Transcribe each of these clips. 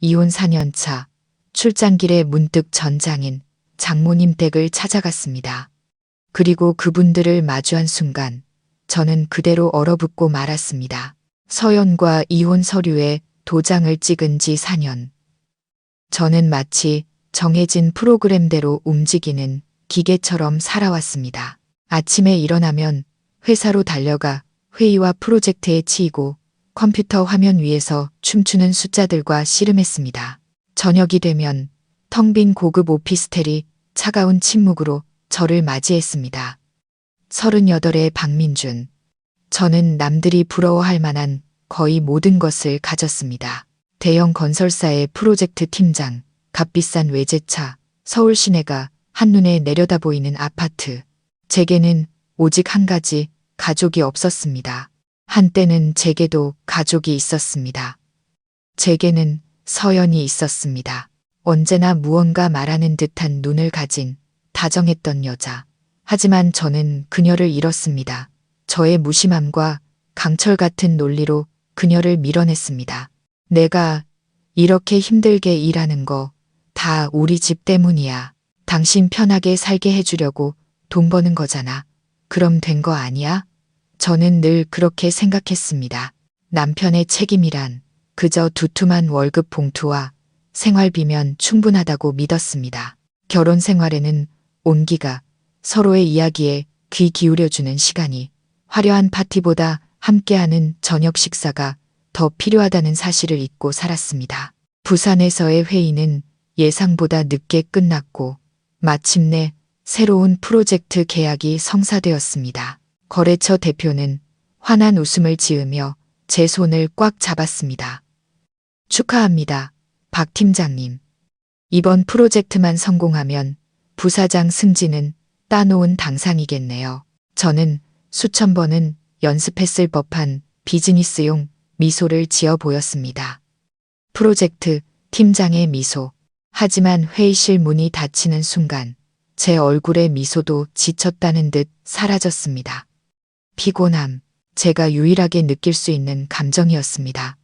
이혼 4년 차 출장길에 문득 전장인 장모님 댁을 찾아갔습니다. 그리고 그분들을 마주한 순간 저는 그대로 얼어붙고 말았습니다. 서연과 이혼 서류에 도장을 찍은 지 4년. 저는 마치 정해진 프로그램대로 움직이는 기계처럼 살아왔습니다. 아침에 일어나면 회사로 달려가 회의와 프로젝트에 치이고 컴퓨터 화면 위에서 춤추는 숫자들과 씨름했습니다. 저녁이 되면 텅 빈 고급 오피스텔이 차가운 침묵으로 저를 맞이했습니다. 38의 박민준. 저는 남들이 부러워할 만한 거의 모든 것을 가졌습니다. 대형 건설사의 프로젝트 팀장, 값비싼 외제차, 서울 시내가 한눈에 내려다 보이는 아파트. 제게는 오직 한 가지 가족이 없었습니다. 한때는 제게도 가족이 있었습니다. 제게는 서연이 있었습니다. 언제나 무언가 말하는 듯한 눈을 가진 다정했던 여자. 하지만 저는 그녀를 잃었습니다. 저의 무심함과 강철 같은 논리로 그녀를 밀어냈습니다. 내가 이렇게 힘들게 일하는 거 다 우리 집 때문이야. 당신 편하게 살게 해주려고 돈 버는 거잖아. 그럼 된 거 아니야? 저는 늘 그렇게 생각했습니다. 남편의 책임이란 그저 두툼한 월급 봉투와 생활비면 충분하다고 믿었습니다. 결혼 생활에는 온기가, 서로의 이야기에 귀 기울여주는 시간이, 화려한 파티보다 함께하는 저녁 식사가 더 필요하다는 사실을 잊고 살았습니다. 부산에서의 회의는 예상보다 늦게 끝났고 마침내 새로운 프로젝트 계약이 성사되었습니다. 거래처 대표는 환한 웃음을 지으며 제 손을 꽉 잡았습니다. 축하합니다, 박 팀장님. 이번 프로젝트만 성공하면 부사장 승진은 따놓은 당상이겠네요. 저는 수천 번은 연습했을 법한 비즈니스용 미소를 지어 보였습니다. 프로젝트 팀장의 미소. 하지만 회의실 문이 닫히는 순간 제 얼굴의 미소도 지쳤다는 듯 사라졌습니다. 피곤함, 제가 유일하게 느낄 수 있는 감정이었습니다.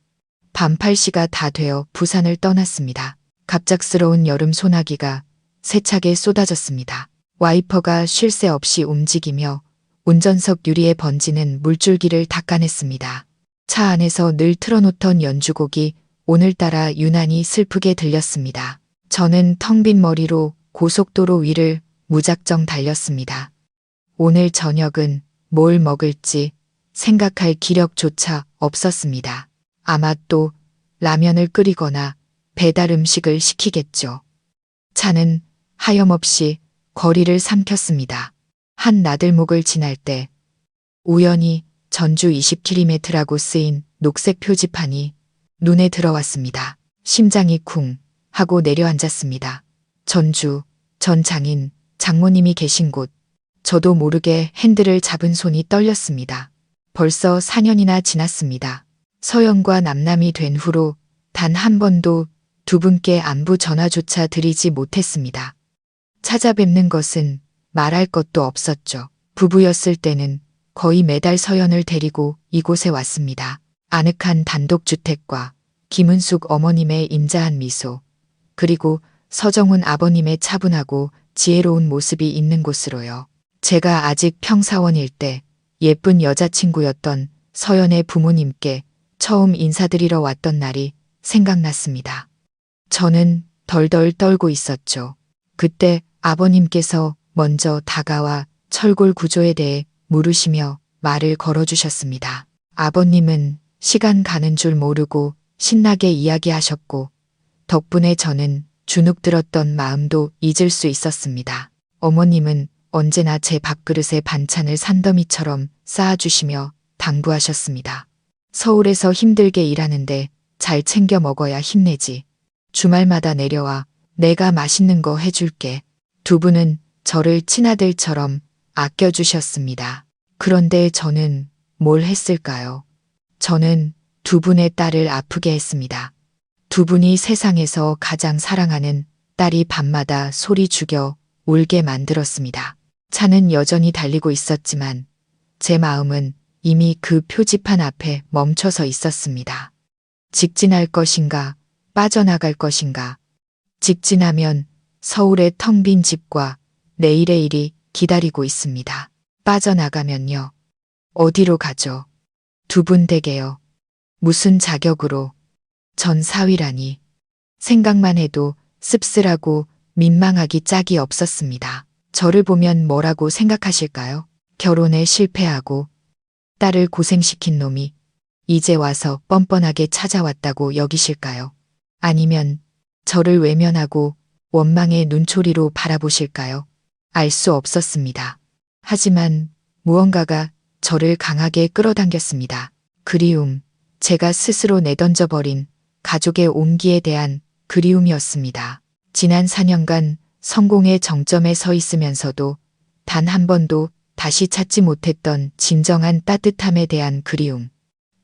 밤 8시가 다 되어 부산을 떠났습니다. 갑작스러운 여름 소나기가 세차게 쏟아졌습니다. 와이퍼가 쉴 새 없이 움직이며 운전석 유리에 번지는 물줄기를 닦아냈습니다. 차 안에서 늘 틀어놓던 연주곡이 오늘따라 유난히 슬프게 들렸습니다. 저는 텅 빈 머리로 고속도로 위를 무작정 달렸습니다. 오늘 저녁은 뭘 먹을지 생각할 기력조차 없었습니다. 아마 또 라면을 끓이거나 배달 음식을 시키겠죠. 차는 하염없이 거리를 삼켰습니다. 한 나들목을 지날 때 우연히 전주 20km라고 쓰인 녹색 표지판이 눈에 들어왔습니다. 심장이 쿵 하고 내려앉았습니다. 전주, 전 장인, 장모님이 계신 곳. 저도 모르게 핸들을 잡은 손이 떨렸습니다. 벌써 4년이나 지났습니다. 서연과 남남이 된 후로 단 한 번도 두 분께 안부 전화조차 드리지 못했습니다. 찾아뵙는 것은 말할 것도 없었죠. 부부였을 때는 거의 매달 서연을 데리고 이곳에 왔습니다. 아늑한 단독주택과 김은숙 어머님의 인자한 미소, 그리고 서정훈 아버님의 차분하고 지혜로운 모습이 있는 곳으로요. 제가 아직 평사원일 때 예쁜 여자친구였던 서연의 부모님께 처음 인사드리러 왔던 날이 생각났습니다. 저는 덜덜 떨고 있었죠. 그때 아버님께서 먼저 다가와 철골 구조에 대해 물으시며 말을 걸어주셨습니다. 아버님은 시간 가는 줄 모르고 신나게 이야기하셨고 덕분에 저는 주눅 들었던 마음도 잊을 수 있었습니다. 어머님은 언제나 제 밥그릇에 반찬을 산더미처럼 쌓아주시며 당부하셨습니다. 서울에서 힘들게 일하는데 잘 챙겨 먹어야 힘내지. 주말마다 내려와 내가 맛있는 거 해줄게. 두 분은 저를 친아들처럼 아껴주셨습니다. 그런데 저는 뭘 했을까요? 저는 두 분의 딸을 아프게 했습니다. 두 분이 세상에서 가장 사랑하는 딸이 밤마다 소리 죽여 울게 만들었습니다. 차는 여전히 달리고 있었지만 제 마음은 이미 그 표지판 앞에 멈춰서 있었습니다. 직진할 것인가, 빠져나갈 것인가? 직진하면 서울의 텅 빈 집과 내일의 일이 기다리고 있습니다. 빠져나가면요. 어디로 가죠? 두 분 댁에요. 무슨 자격으로? 전 사위라니. 생각만 해도 씁쓸하고 민망하기 짝이 없었습니다. 저를 보면 뭐라고 생각하실까요? 결혼에 실패하고 딸을 고생시킨 놈이 이제 와서 뻔뻔하게 찾아왔다고 여기실까요? 아니면 저를 외면하고 원망의 눈초리로 바라보실까요? 알 수 없었습니다. 하지만 무언가가 저를 강하게 끌어당겼습니다. 그리움, 제가 스스로 내던져버린 가족의 온기에 대한 그리움이었습니다. 지난 4년간 성공의 정점에 서 있으면서도 단 한 번도 다시 찾지 못했던 진정한 따뜻함에 대한 그리움.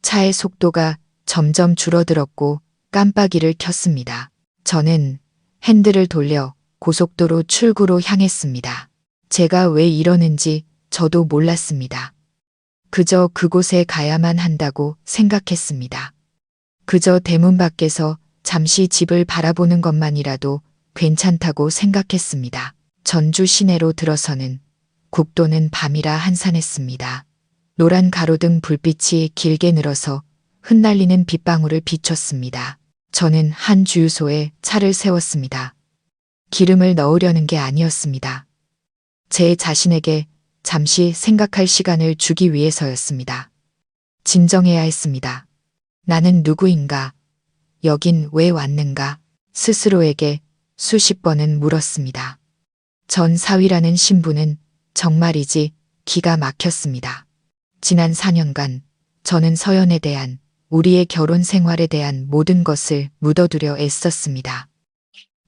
차의 속도가 점점 줄어들었고 깜빡이를 켰습니다. 저는 핸들을 돌려 고속도로 출구로 향했습니다. 제가 왜 이러는지 저도 몰랐습니다. 그저 그곳에 가야만 한다고 생각했습니다. 그저 대문 밖에서 잠시 집을 바라보는 것만이라도 괜찮다고 생각했습니다. 전주 시내로 들어서는 국도는 밤이라 한산했습니다. 노란 가로등 불빛이 길게 늘어서 흩날리는 빗방울을 비췄습니다. 저는 한 주유소에 차를 세웠습니다. 기름을 넣으려는 게 아니었습니다. 제 자신에게 잠시 생각할 시간을 주기 위해서였습니다. 진정해야 했습니다. 나는 누구인가? 여긴 왜 왔는가? 스스로에게 수십 번은 물었습니다. 전 사위라는 신분은 정말이지 기가 막혔습니다. 지난 4년간 저는 서연에 대한, 우리의 결혼 생활에 대한 모든 것을 묻어두려 애썼습니다.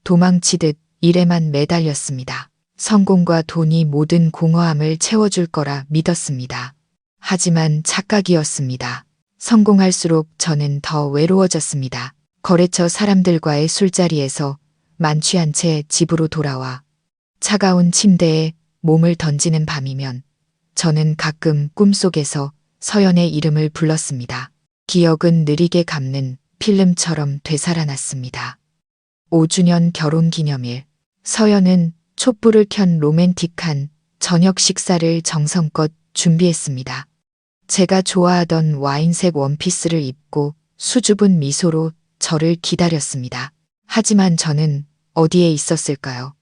도망치듯 일에만 매달렸습니다. 성공과 돈이 모든 공허함을 채워줄 거라 믿었습니다. 하지만 착각이었습니다. 성공할수록 저는 더 외로워졌습니다. 거래처 사람들과의 술자리에서 만취한 채 집으로 돌아와 차가운 침대에 몸을 던지는 밤이면 저는 가끔 꿈속에서 서연의 이름을 불렀습니다. 기억은 느리게 감는 필름처럼 되살아났습니다. 5주년 결혼기념일. 서연은 촛불을 켠 로맨틱한 저녁 식사를 정성껏 준비했습니다. 제가 좋아하던 와인색 원피스를 입고 수줍은 미소로 저를 기다렸습니다. 하지만 저는 어디에 있었을까요?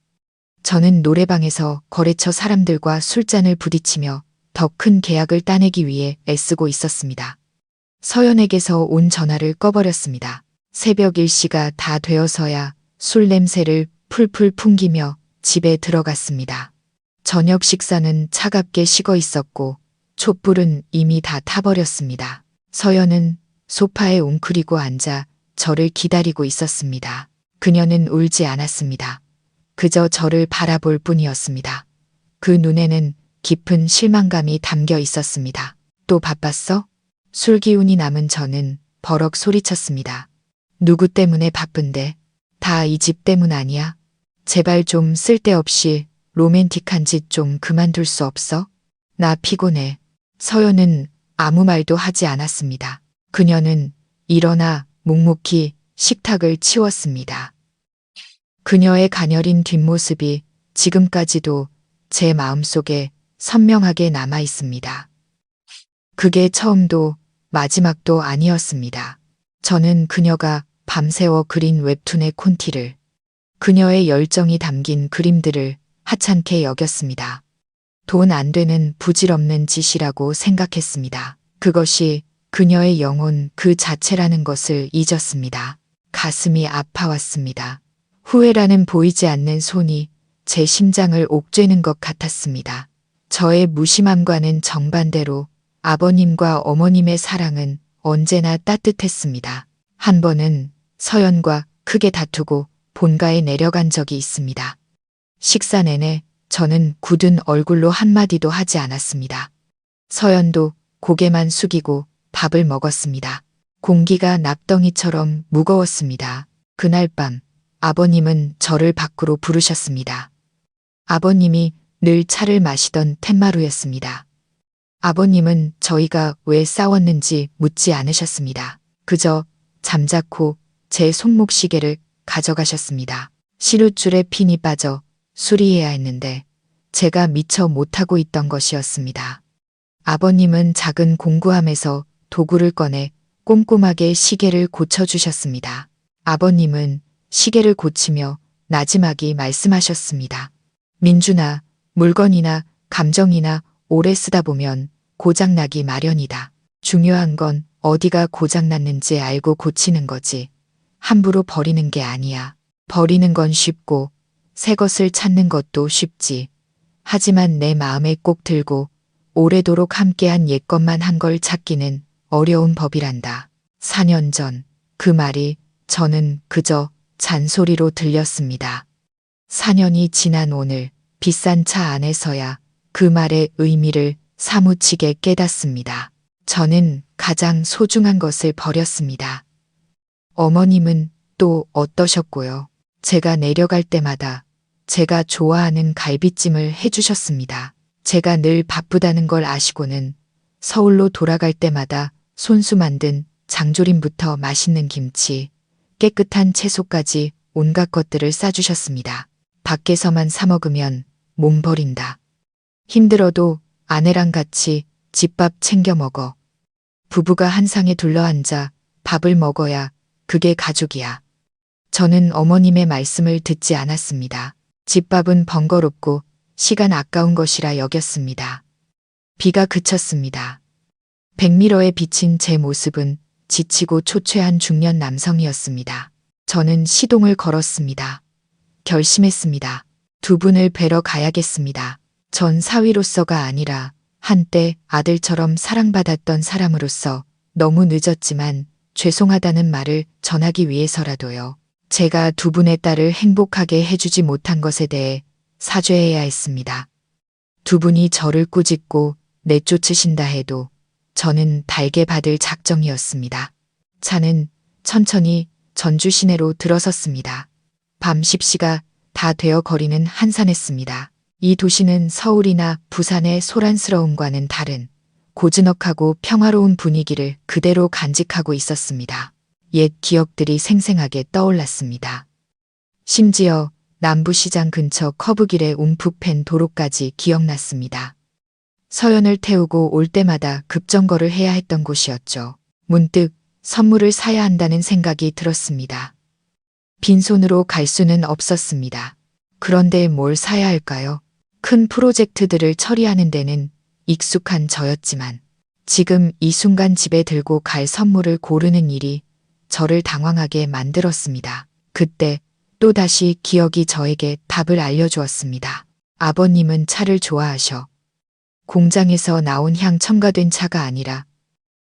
저는 노래방에서 거래처 사람들과 술잔을 부딪히며 더 큰 계약을 따내기 위해 애쓰고 있었습니다. 서연에게서 온 전화를 꺼버렸습니다. 새벽 1시가 다 되어서야 술 냄새를 풀풀 풍기며 집에 들어갔습니다. 저녁 식사는 차갑게 식어 있었고 촛불은 이미 다 타버렸습니다. 서연은 소파에 웅크리고 앉아 저를 기다리고 있었습니다. 그녀는 울지 않았습니다. 그저 저를 바라볼 뿐이었습니다. 그 눈에는 깊은 실망감이 담겨 있었습니다. 또 바빴어? 술 기운이 남은 저는 버럭 소리쳤습니다. 누구 때문에 바쁜데? 다 이 집 때문 아니야? 제발 좀 쓸데없이 로맨틱한 짓 좀 그만둘 수 없어? 나 피곤해. 서연은 아무 말도 하지 않았습니다. 그녀는 일어나 묵묵히 식탁을 치웠습니다. 그녀의 가녀린 뒷모습이 지금까지도 제 마음속에 선명하게 남아 있습니다. 그게 처음도 마지막도 아니었습니다. 저는 그녀가 밤새워 그린 웹툰의 콘티를, 그녀의 열정이 담긴 그림들을 하찮게 여겼습니다. 돈 안 되는 부질없는 짓이라고 생각했습니다. 그것이 그녀의 영혼 그 자체라는 것을 잊었습니다. 가슴이 아파왔습니다. 후회라는 보이지 않는 손이 제 심장을 옥죄는 것 같았습니다. 저의 무심함과는 정반대로 아버님과 어머님의 사랑은 언제나 따뜻했습니다. 한 번은 서연과 크게 다투고 본가에 내려간 적이 있습니다. 식사 내내 저는 굳은 얼굴로 한마디도 하지 않았습니다. 서연도 고개만 숙이고 밥을 먹었습니다. 공기가 납덩이처럼 무거웠습니다. 그날 밤 아버님은 저를 밖으로 부르셨습니다. 아버님이 늘 차를 마시던 텐마루였습니다. 아버님은 저희가 왜 싸웠는지 묻지 않으셨습니다. 그저 잠자코 제 손목 시계를 가져가셨습니다. 시룻줄에 핀이 빠져 수리해야 했는데 제가 미처 못하고 있던 것이었습니다. 아버님은 작은 공구함에서 도구를 꺼내 꼼꼼하게 시계를 고쳐주셨습니다. 아버님은 시계를 고치며 나지막이 말씀하셨습니다. 민준아, 물건이나 감정이나 오래 쓰다 보면 고장나기 마련이다. 중요한 건 어디가 고장났는지 알고 고치는 거지. 함부로 버리는 게 아니야. 버리는 건 쉽고 새 것을 찾는 것도 쉽지. 하지만 내 마음에 꼭 들고 오래도록 함께한 옛것만 한 걸 찾기는 어려운 법이란다. 4년 전 그 말이 저는 그저 잔소리로 들렸습니다. 4년이 지난 오늘 비싼 차 안에서야 그 말의 의미를 사무치게 깨닫습니다. 저는 가장 소중한 것을 버렸습니다. 어머님은 또 어떠셨고요? 제가 내려갈 때마다 제가 좋아하는 갈비찜을 해주셨습니다. 제가 늘 바쁘다는 걸 아시고는 서울로 돌아갈 때마다 손수 만든 장조림부터 맛있는 김치, 깨끗한 채소까지 온갖 것들을 싸주셨습니다. 밖에서만 사 먹으면 몸 버린다. 힘들어도 아내랑 같이 집밥 챙겨 먹어. 부부가 한 상에 둘러앉아 밥을 먹어야 그게 가족이야. 저는 어머님의 말씀을 듣지 않았습니다. 집밥은 번거롭고 시간 아까운 것이라 여겼습니다. 비가 그쳤습니다. 백미러에 비친 제 모습은 지치고 초췌한 중년 남성이었습니다. 저는 시동을 걸었습니다. 결심했습니다. 두 분을 뵈러 가야겠습니다. 전 사위로서가 아니라 한때 아들처럼 사랑받았던 사람으로서 너무 늦었지만 죄송하다는 말을 전하기 위해서라도요. 제가 두 분의 딸을 행복하게 해주지 못한 것에 대해 사죄해야 했습니다. 두 분이 저를 꾸짖고 내쫓으신다 해도 저는 달게 받을 작정이었습니다. 차는 천천히 전주 시내로 들어섰습니다. 밤 10시가 다 되어 거리는 한산했습니다. 이 도시는 서울이나 부산의 소란스러움과는 다른 고즈넉하고 평화로운 분위기를 그대로 간직하고 있었습니다. 옛 기억들이 생생하게 떠올랐습니다. 심지어 남부시장 근처 커브길의 움푹 팬 도로까지 기억났습니다. 서연을 태우고 올 때마다 급정거를 해야 했던 곳이었죠. 문득 선물을 사야 한다는 생각이 들었습니다. 빈손으로 갈 수는 없었습니다. 그런데 뭘 사야 할까요? 큰 프로젝트들을 처리하는 데는 익숙한 저였지만 지금 이 순간 집에 들고 갈 선물을 고르는 일이 저를 당황하게 만들었습니다. 그때 또다시 기억이 저에게 답을 알려주었습니다. 아버님은 차를 좋아하셔. 공장에서 나온 향 첨가된 차가 아니라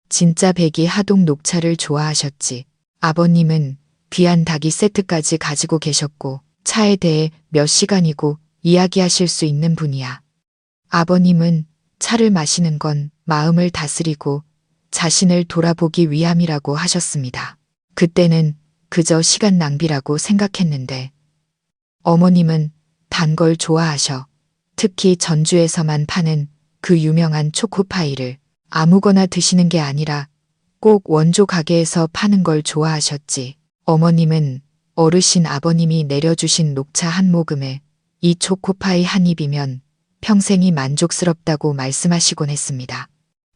진짜 배기 하동 녹차를 좋아하셨지. 아버님은 귀한 닭이 세트까지 가지고 계셨고 차에 대해 몇 시간이고 이야기하실 수 있는 분이야. 아버님은 차를 마시는 건 마음을 다스리고 자신을 돌아보기 위함이라고 하셨습니다. 그때는 그저 시간 낭비라고 생각했는데 어머님은 단 걸 좋아하셔. 특히 전주에서만 파는 그 유명한 초코파이를 아무거나 드시는 게 아니라 꼭 원조 가게에서 파는 걸 좋아하셨지. 어머님은 어르신 아버님이 내려주신 녹차 한 모금에 이 초코파이 한 입이면 평생이 만족스럽다고 말씀하시곤 했습니다.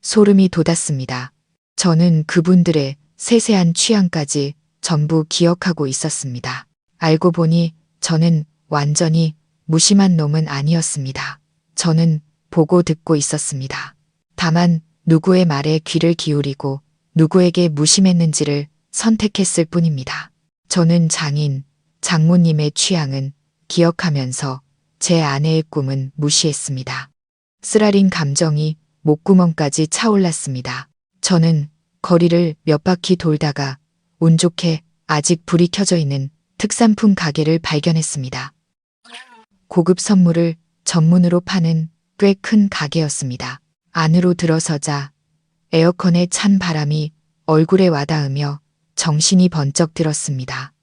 소름이 돋았습니다. 저는 그분들의 세세한 취향까지 전부 기억하고 있었습니다. 알고 보니 저는 완전히 무심한 놈은 아니었습니다. 저는 보고 듣고 있었습니다. 다만 누구의 말에 귀를 기울이고 누구에게 무심했는지를 선택했을 뿐입니다. 저는 장모님의 취향은 기억하면서 제 아내의 꿈은 무시했습니다. 쓰라린 감정이 목구멍까지 차올랐습니다. 저는 거리를 몇 바퀴 돌다가 운 좋게 아직 불이 켜져 있는 특산품 가게를 발견했습니다. 고급 선물을 전문으로 파는 꽤 큰 가게였습니다. 안으로 들어서자 에어컨의 찬 바람이 얼굴에 와닿으며 정신이 번쩍 들었습니다.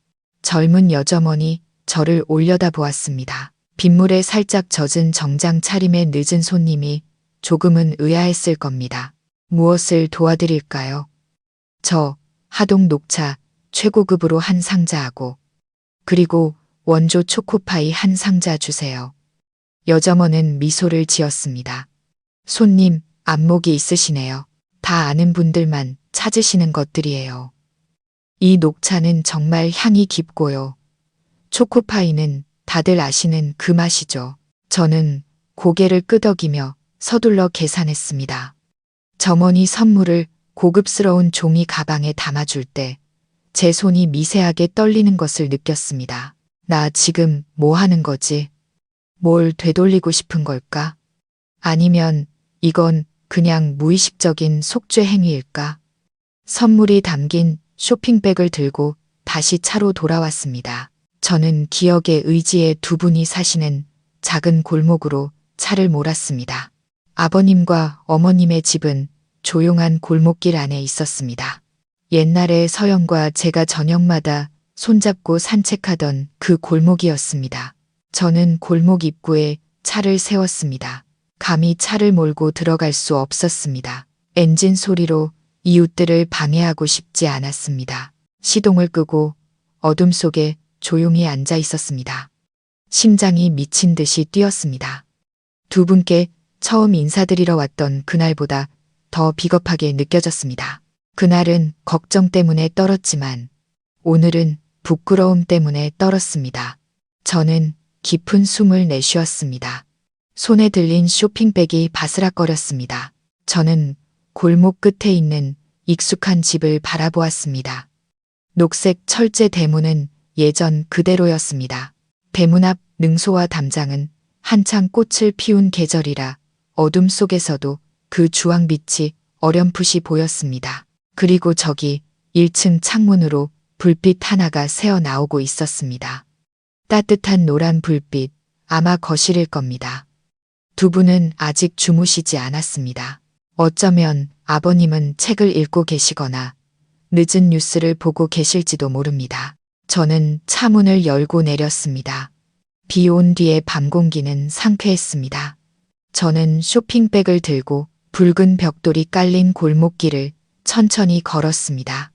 젊은 여점원이 저를 올려다보았습니다. 빗물에 살짝 젖은 정장 차림의 늦은 손님이 조금은 의아했을 겁니다. 무엇을 도와드릴까요? 저 하동 녹차 최고급으로 한 상자하고 그리고 원조 초코파이 한 상자 주세요. 여점원은 미소를 지었습니다. 손님, 안목이 있으시네요. 다 아는 분들만 찾으시는 것들이에요. 이 녹차는 정말 향이 깊고요. 초코파이는 다들 아시는 그 맛이죠. 저는 고개를 끄덕이며 서둘러 계산했습니다. 점원이 선물을 고급스러운 종이 가방에 담아줄 때 제 손이 미세하게 떨리는 것을 느꼈습니다. 나 지금 뭐 하는 거지? 뭘 되돌리고 싶은 걸까? 아니면 이건 그냥 무의식적인 속죄 행위일까? 선물이 담긴 쇼핑백을 들고 다시 차로 돌아왔습니다. 저는 기억의 의지에 두 분이 사시는 작은 골목으로 차를 몰았습니다. 아버님과 어머님의 집은 조용한 골목길 안에 있었습니다. 옛날에 서영과 제가 저녁마다 손잡고 산책하던 그 골목이었습니다. 저는 골목 입구에 차를 세웠습니다. 감히 차를 몰고 들어갈 수 없었습니다. 엔진 소리로 이웃들을 방해하고 싶지 않았습니다. 시동을 끄고 어둠 속에 조용히 앉아 있었습니다. 심장이 미친 듯이 뛰었습니다. 두 분께 처음 인사드리러 왔던 그날보다 더 비겁하게 느껴졌습니다. 그날은 걱정 때문에 떨었지만 오늘은 부끄러움 때문에 떨었습니다. 저는 깊은 숨을 내쉬었습니다. 손에 들린 쇼핑백이 바스락거렸습니다. 저는 골목 끝에 있는 익숙한 집을 바라보았습니다. 녹색 철제 대문은 예전 그대로였습니다. 대문 앞 능소와 담장은 한창 꽃을 피운 계절이라 어둠 속에서도 그 주황빛이 어렴풋이 보였습니다. 그리고 저기 1층 창문으로 불빛 하나가 새어 나오고 있었습니다. 따뜻한 노란 불빛, 아마 거실일 겁니다. 두 분은 아직 주무시지 않았습니다. 어쩌면 아버님은 책을 읽고 계시거나 늦은 뉴스를 보고 계실지도 모릅니다. 저는 차문을 열고 내렸습니다. 비 온 뒤에 밤 공기는 상쾌했습니다. 저는 쇼핑백을 들고 붉은 벽돌이 깔린 골목길을 천천히 걸었습니다.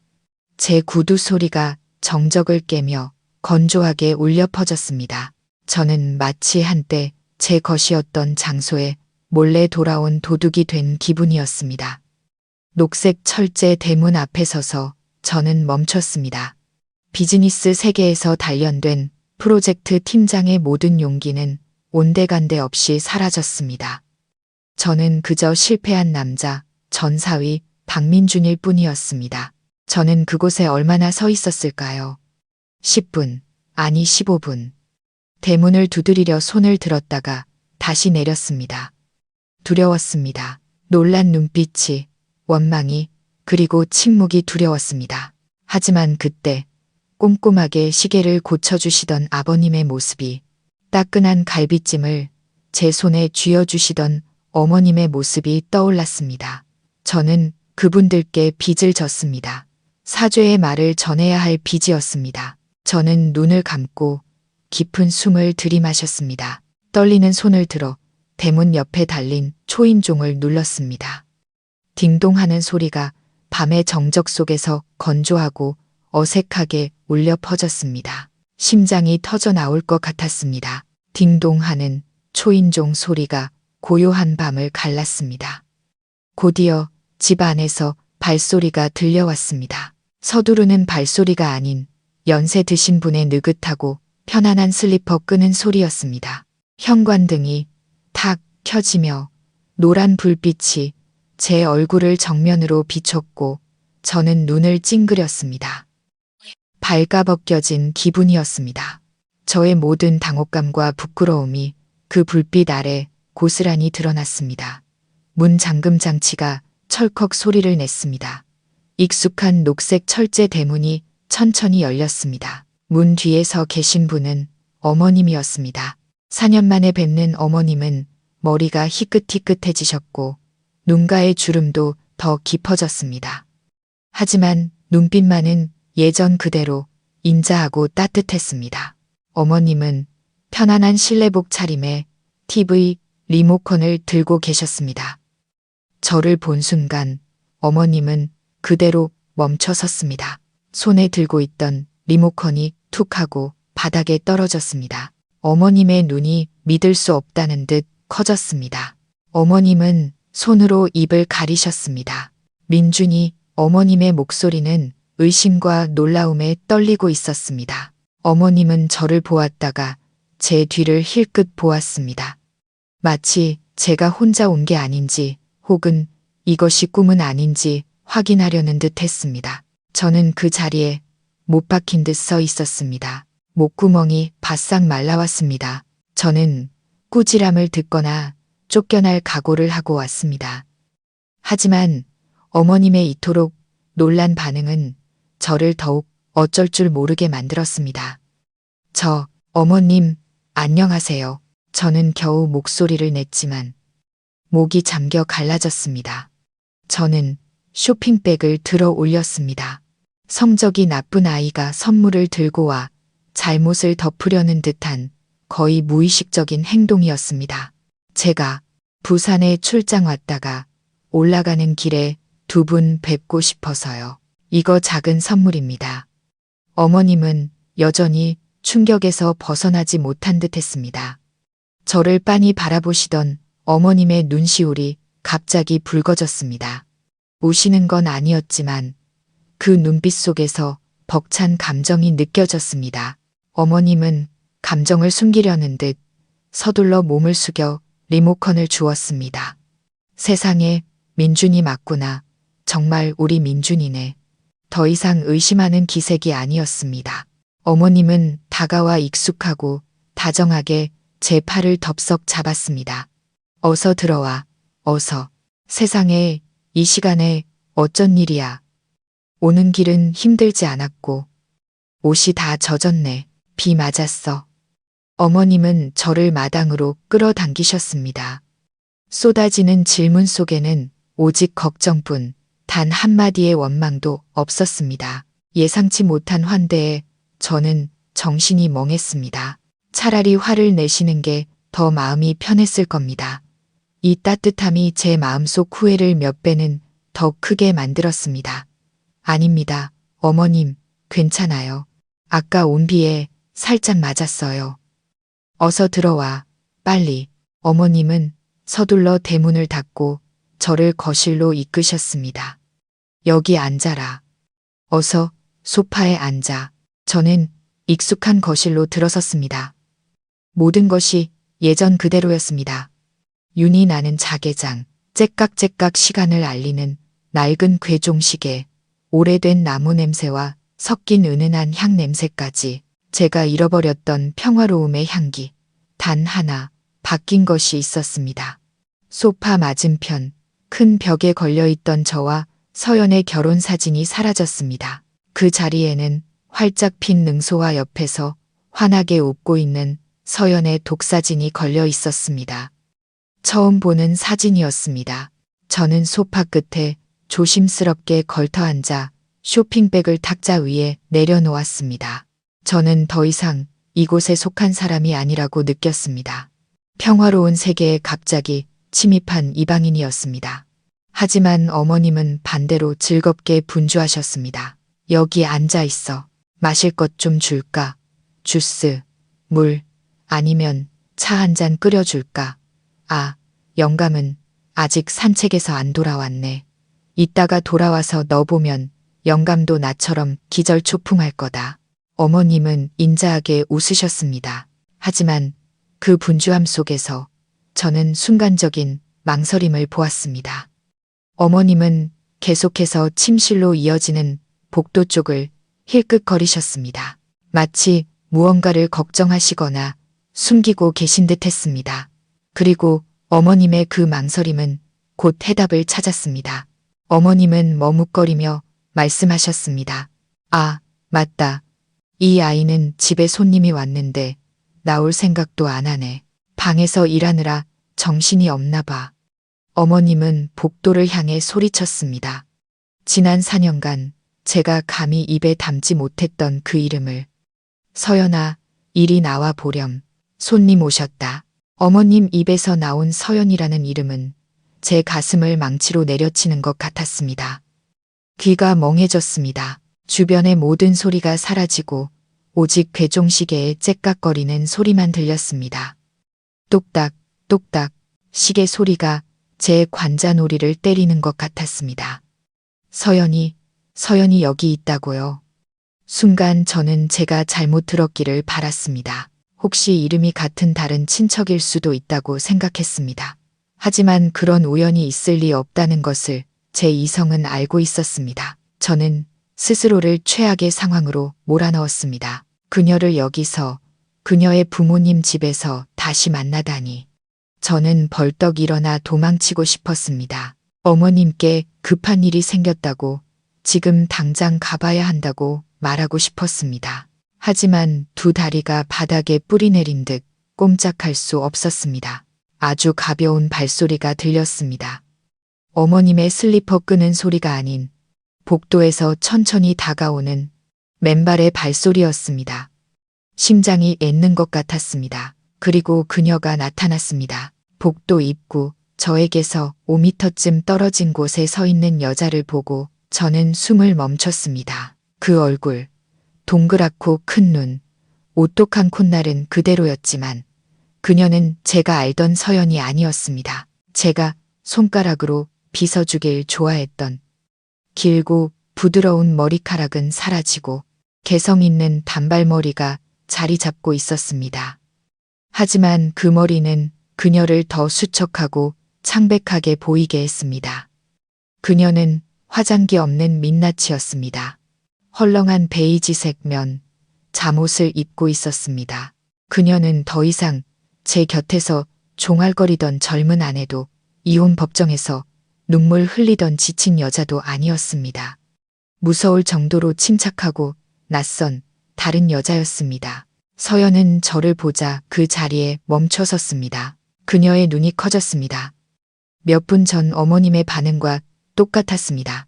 제 구두 소리가 정적을 깨며 건조하게 울려 퍼졌습니다. 저는 마치 한때 제 것이었던 장소에 몰래 돌아온 도둑이 된 기분이었습니다. 녹색 철제 대문 앞에 서서 저는 멈췄습니다. 비즈니스 세계에서 단련된 프로젝트 팀장의 모든 용기는 온데간데 없이 사라졌습니다. 저는 그저 실패한 남자, 전사위 박민준일 뿐이었습니다. 저는 그곳에 얼마나 서 있었을까요? 10분, 아니 15분. 대문을 두드리려 손을 들었다가 다시 내렸습니다. 두려웠습니다. 놀란 눈빛이, 원망이, 그리고 침묵이 두려웠습니다. 하지만 그때 꼼꼼하게 시계를 고쳐주시던 아버님의 모습이, 따끈한 갈비찜을 제 손에 쥐어주시던 어머님의 모습이 떠올랐습니다. 저는 그분들께 빚을 졌습니다. 사죄의 말을 전해야 할 빚이었습니다. 저는 눈을 감고 깊은 숨을 들이마셨습니다. 떨리는 손을 들어 대문 옆에 달린 초인종을 눌렀습니다. 딩동하는 소리가 밤의 정적 속에서 건조하고 어색하게 울려 퍼졌습니다. 심장이 터져 나올 것 같았습니다. 딩동하는 초인종 소리가 고요한 밤을 갈랐습니다. 곧이어 집 안에서 발소리가 들려왔습니다. 서두르는 발소리가 아닌 연세 드신 분의 느긋하고 편안한 슬리퍼 끄는 소리였습니다. 현관등이 탁 켜지며 노란 불빛이 제 얼굴을 정면으로 비췄고 저는 눈을 찡그렸습니다. 발가벗겨진 기분이었습니다. 저의 모든 당혹감과 부끄러움이 그 불빛 아래 고스란히 드러났습니다. 문 잠금 장치가 철컥 소리를 냈습니다. 익숙한 녹색 철제 대문이 천천히 열렸습니다. 문 뒤에 서 계신 분은 어머님이었습니다. 4년 만에 뵙는 어머님은 머리가 희끗희끗해지셨고 눈가의 주름도 더 깊어졌습니다. 하지만 눈빛만은 예전 그대로 인자하고 따뜻했습니다. 어머님은 편안한 실내복 차림에 TV 리모컨을 들고 계셨습니다. 저를 본 순간 어머님은 그대로 멈춰 섰습니다. 손에 들고 있던 리모컨이 툭 하고 바닥에 떨어졌습니다. 어머님의 눈이 믿을 수 없다는 듯 커졌습니다. 어머님은 손으로 입을 가리셨습니다. 민준이 어머님의 목소리는 의심과 놀라움에 떨리고 있었습니다. 어머님은 저를 보았다가 제 뒤를 힐끗 보았습니다. 마치 제가 혼자 온 게 아닌지 혹은 이것이 꿈은 아닌지 확인하려는 듯 했습니다. 저는 그 자리에 못 박힌 듯 서 있었습니다. 목구멍이 바싹 말라왔습니다. 저는 꾸지람을 듣거나 쫓겨날 각오를 하고 왔습니다. 하지만 어머님의 이토록 놀란 반응은 저를 더욱 어쩔 줄 모르게 만들었습니다. 어머님, 안녕하세요. 저는 겨우 목소리를 냈지만 목이 잠겨 갈라졌습니다. 저는 쇼핑백을 들어 올렸습니다. 성적이 나쁜 아이가 선물을 들고 와 잘못을 덮으려는 듯한 거의 무의식적인 행동이었습니다. 제가 부산에 출장 왔다가 올라가는 길에 두 분 뵙고 싶어서요. 이거 작은 선물입니다. 어머님은 여전히 충격에서 벗어나지 못한 듯 했습니다. 저를 빤히 바라보시던 어머님의 눈시울이 갑자기 붉어졌습니다. 우시는 건 아니었지만 그 눈빛 속에서 벅찬 감정이 느껴졌습니다. 어머님은 감정을 숨기려는 듯 서둘러 몸을 숙여 리모컨을 주었습니다. 세상에, 민준이 맞구나. 정말 우리 민준이네. 더 이상 의심하는 기색이 아니었습니다. 어머님은 다가와 익숙하고 다정하게 제 팔을 덥석 잡았습니다. 어서 들어와, 어서. 세상에, 이 시간에 어쩐 일이야. 오는 길은 힘들지 않았고 옷이 다 젖었네. 비 맞았어. 어머님은 저를 마당으로 끌어당기셨습니다. 쏟아지는 질문 속에는 오직 걱정뿐 단 한마디의 원망도 없었습니다. 예상치 못한 환대에 저는 정신이 멍했습니다. 차라리 화를 내시는 게 더 마음이 편했을 겁니다. 이 따뜻함이 제 마음속 후회를 몇 배는 더 크게 만들었습니다. 아닙니다. 어머님, 괜찮아요. 아까 온 비에 살짝 맞았어요. 어서 들어와, 빨리. 어머님은 서둘러 대문을 닫고 저를 거실로 이끄셨습니다. 여기 앉아라. 어서 소파에 앉아. 저는 익숙한 거실로 들어섰습니다. 모든 것이 예전 그대로였습니다. 윤이 나는 자개장, 째깍째깍 시간을 알리는 낡은 괴종시계, 오래된 나무 냄새와 섞인 은은한 향 냄새까지 제가 잃어버렸던 평화로움의 향기. 단 하나 바뀐 것이 있었습니다. 소파 맞은편 큰 벽에 걸려있던 저와 서연의 결혼 사진이 사라졌습니다. 그 자리에는 활짝 핀 능소화 옆에서 환하게 웃고 있는 서연의 독사진이 걸려 있었습니다. 처음 보는 사진이었습니다. 저는 소파 끝에 조심스럽게 걸터 앉아 쇼핑백을 탁자 위에 내려놓았습니다. 저는 더 이상 이곳에 속한 사람이 아니라고 느꼈습니다. 평화로운 세계에 갑자기 침입한 이방인이었습니다. 하지만 어머님은 반대로 즐겁게 분주하셨습니다. 여기 앉아 있어. 마실 것 좀 줄까? 주스, 물, 아니면 차 한 잔 끓여줄까? 아, 영감은 아직 산책에서 안 돌아왔네. 이따가 돌아와서 너 보면 영감도 나처럼 기절초풍할 거다. 어머님은 인자하게 웃으셨습니다. 하지만 그 분주함 속에서 저는 순간적인 망설임을 보았습니다. 어머님은 계속해서 침실로 이어지는 복도 쪽을 힐끗거리셨습니다. 마치 무언가를 걱정하시거나 숨기고 계신 듯 했습니다. 그리고 어머님의 그 망설임은 곧 해답을 찾았습니다. 어머님은 머뭇거리며 말씀하셨습니다. 아, 맞다. 이 아이는 집에 손님이 왔는데 나올 생각도 안 하네. 방에서 일하느라 정신이 없나 봐. 어머님은 복도를 향해 소리쳤습니다. 지난 4년간 제가 감히 입에 담지 못했던 그 이름을. 서연아, 이리 나와 보렴. 손님 오셨다. 어머님 입에서 나온 서연이라는 이름은 제 가슴을 망치로 내려치는 것 같았습니다. 귀가 멍해졌습니다. 주변의 모든 소리가 사라지고 오직 괴종시계의 째깍거리는 소리만 들렸습니다. 똑딱, 똑딱, 시계 소리가 제 관자놀이를 때리는 것 같았습니다. 서연이 여기 있다고요. 순간 저는 제가 잘못 들었기를 바랐습니다. 혹시 이름이 같은 다른 친척일 수도 있다고 생각했습니다. 하지만 그런 우연이 있을 리 없다는 것을 제 이성은 알고 있었습니다. 저는 스스로를 최악의 상황으로 몰아넣었습니다. 그녀를 여기서, 그녀의 부모님 집에서 다시 만나다니. 저는 벌떡 일어나 도망치고 싶었습니다. 어머님께 급한 일이 생겼다고, 지금 당장 가봐야 한다고 말하고 싶었습니다. 하지만 두 다리가 바닥에 뿌리 내린 듯 꼼짝할 수 없었습니다. 아주 가벼운 발소리가 들렸습니다. 어머님의 슬리퍼 끄는 소리가 아닌 복도에서 천천히 다가오는 맨발의 발소리였습니다. 심장이 ඈ는 것 같았습니다. 그리고 그녀가 나타났습니다. 복도 입구, 저에게서 5미터쯤 떨어진 곳에 서 있는 여자를 보고 저는 숨을 멈췄습니다. 그 얼굴, 동그랗고 큰 눈, 오똑한 콧날은 그대로였지만 그녀는 제가 알던 서연이 아니었습니다. 제가 손가락으로 빗어주길 좋아했던 길고 부드러운 머리카락은 사라지고 개성 있는 단발머리가 자리 잡고 있었습니다. 하지만 그 머리는 그녀를 더 수척하고 창백하게 보이게 했습니다. 그녀는 화장기 없는 민낯이었습니다. 헐렁한 베이지색 면, 잠옷을 입고 있었습니다. 그녀는 더 이상 제 곁에서 종알거리던 젊은 아내도 이혼 법정에서 눈물 흘리던 지친 여자도 아니었습니다. 무서울 정도로 침착하고 낯선 다른 여자였습니다. 서연은 저를 보자 그 자리에 멈춰 섰습니다. 그녀의 눈이 커졌습니다. 몇 분 전 어머님의 반응과 똑같았습니다.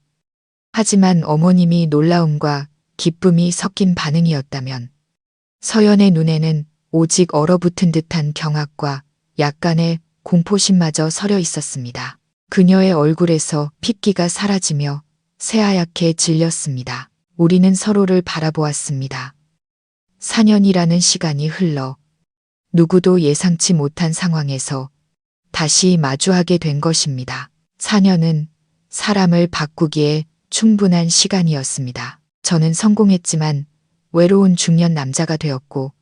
하지만 어머님이 놀라움과 기쁨이 섞인 반응이었다면 서연의 눈에는 오직 얼어붙은 듯한 경악과 약간의 공포심마저 서려 있었습니다. 그녀의 얼굴에서 핏기가 사라지며 새하얗게 질렸습니다. 우리는 서로를 바라보았습니다. 4년이라는 시간이 흘러 누구도 예상치 못한 상황에서 다시 마주하게 된 것입니다. 4년은 사람을 바꾸기에 충분한 시간이었습니다. 저는 성공했지만 외로운 중년 남자가 되었고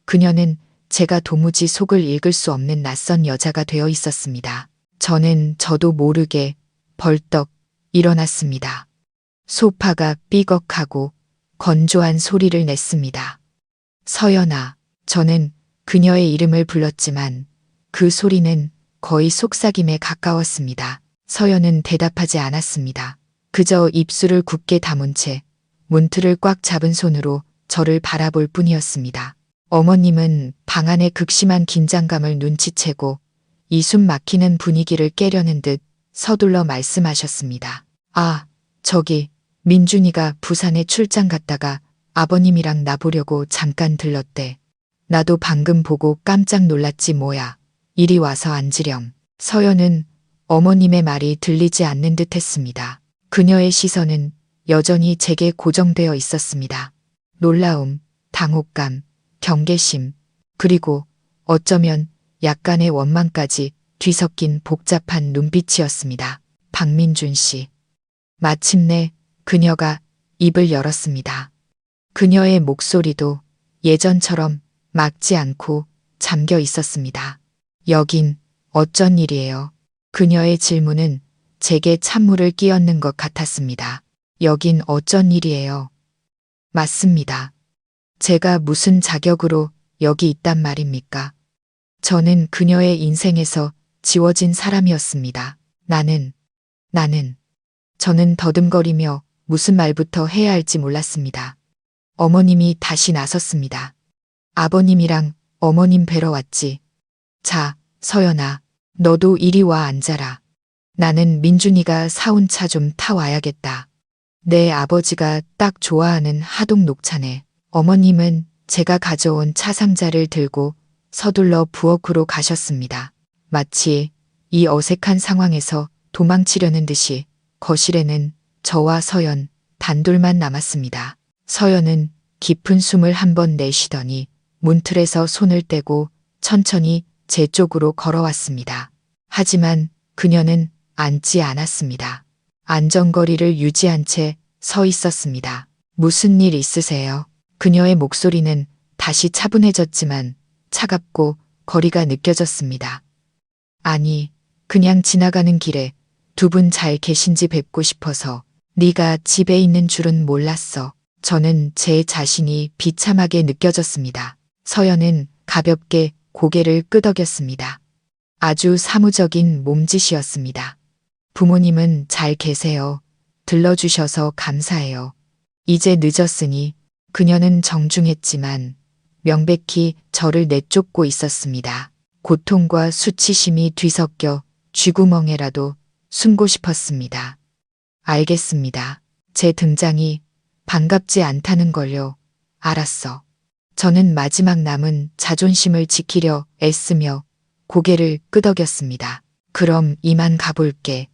그녀는 제가 도무지 속을 읽을 수 없는 낯선 여자가 되어 있었습니다. 저는 저도 모르게 벌떡 일어났습니다. 소파가 삐걱하고 건조한 소리를 냈습니다. 서연아, 저는 그녀의 이름을 불렀지만 그 소리는 거의 속삭임에 가까웠습니다. 서연은 대답하지 않았습니다. 그저 입술을 굳게 다문 채 문틀을 꽉 잡은 손으로 저를 바라볼 뿐이었습니다. 어머님은 방 안의 극심한 긴장감을 눈치채고 이 숨 막히는 분위기를 깨려는 듯 서둘러 말씀하셨습니다. 아, 저기 민준이가 부산에 출장 갔다가 아버님이랑 나보려고 잠깐 들렀대. 나도 방금 보고 깜짝 놀랐지 뭐야. 이리 와서 앉으렴. 서연은 어머님의 말이 들리지 않는 듯 했습니다. 그녀의 시선은 여전히 제게 고정되어 있었습니다. 놀라움, 당혹감, 경계심, 그리고 어쩌면 약간의 원망까지 뒤섞인 복잡한 눈빛이었습니다. 박민준 씨. 마침내 그녀가 입을 열었습니다. 그녀의 목소리도 예전처럼 막지 않고 잠겨 있었습니다. 여긴 어쩐 일이에요? 그녀의 질문은 제게 찬물을 끼얹는 것 같았습니다. 여긴 어쩐 일이에요? 맞습니다. 제가 무슨 자격으로 여기 있단 말입니까? 저는 그녀의 인생에서 지워진 사람이었습니다. 저는 더듬거리며 무슨 말부터 해야 할지 몰랐습니다. 어머님이 다시 나섰습니다. 아버님이랑 어머님 뵈러 왔지. 자, 서연아, 너도 이리 와 앉아라. 나는 민준이가 사온 차 좀 타와야겠다. 내 아버지가 딱 좋아하는 하동 녹차네. 어머님은 제가 가져온 차 상자를 들고 서둘러 부엌으로 가셨습니다. 마치 이 어색한 상황에서 도망치려는 듯이 거실에는 저와 서연, 단둘만 남았습니다. 서연은 깊은 숨을 한 번 내쉬더니 문틀에서 손을 떼고 천천히 제 쪽으로 걸어왔습니다. 하지만 그녀는 앉지 않았습니다. 안전거리를 유지한 채 서 있었습니다. 무슨 일 있으세요? 그녀의 목소리는 다시 차분해졌지만 차갑고 거리가 느껴졌습니다. 아니, 그냥 지나가는 길에 두 분 잘 계신지 뵙고 싶어서. 네가 집에 있는 줄은 몰랐어. 저는 제 자신이 비참하게 느껴졌습니다. 서연은 가볍게 고개를 끄덕였습니다. 아주 사무적인 몸짓이었습니다. 부모님은 잘 계세요. 들러주셔서 감사해요. 이제 늦었으니. 그녀는 정중했지만 명백히 저를 내쫓고 있었습니다. 고통과 수치심이 뒤섞여 쥐구멍에라도 숨고 싶었습니다. 알겠습니다. 제 등장이 반갑지 않다는 걸요. 알았어. 저는 마지막 남은 자존심을 지키려 애쓰며 고개를 끄덕였습니다. 그럼 이만 가볼게.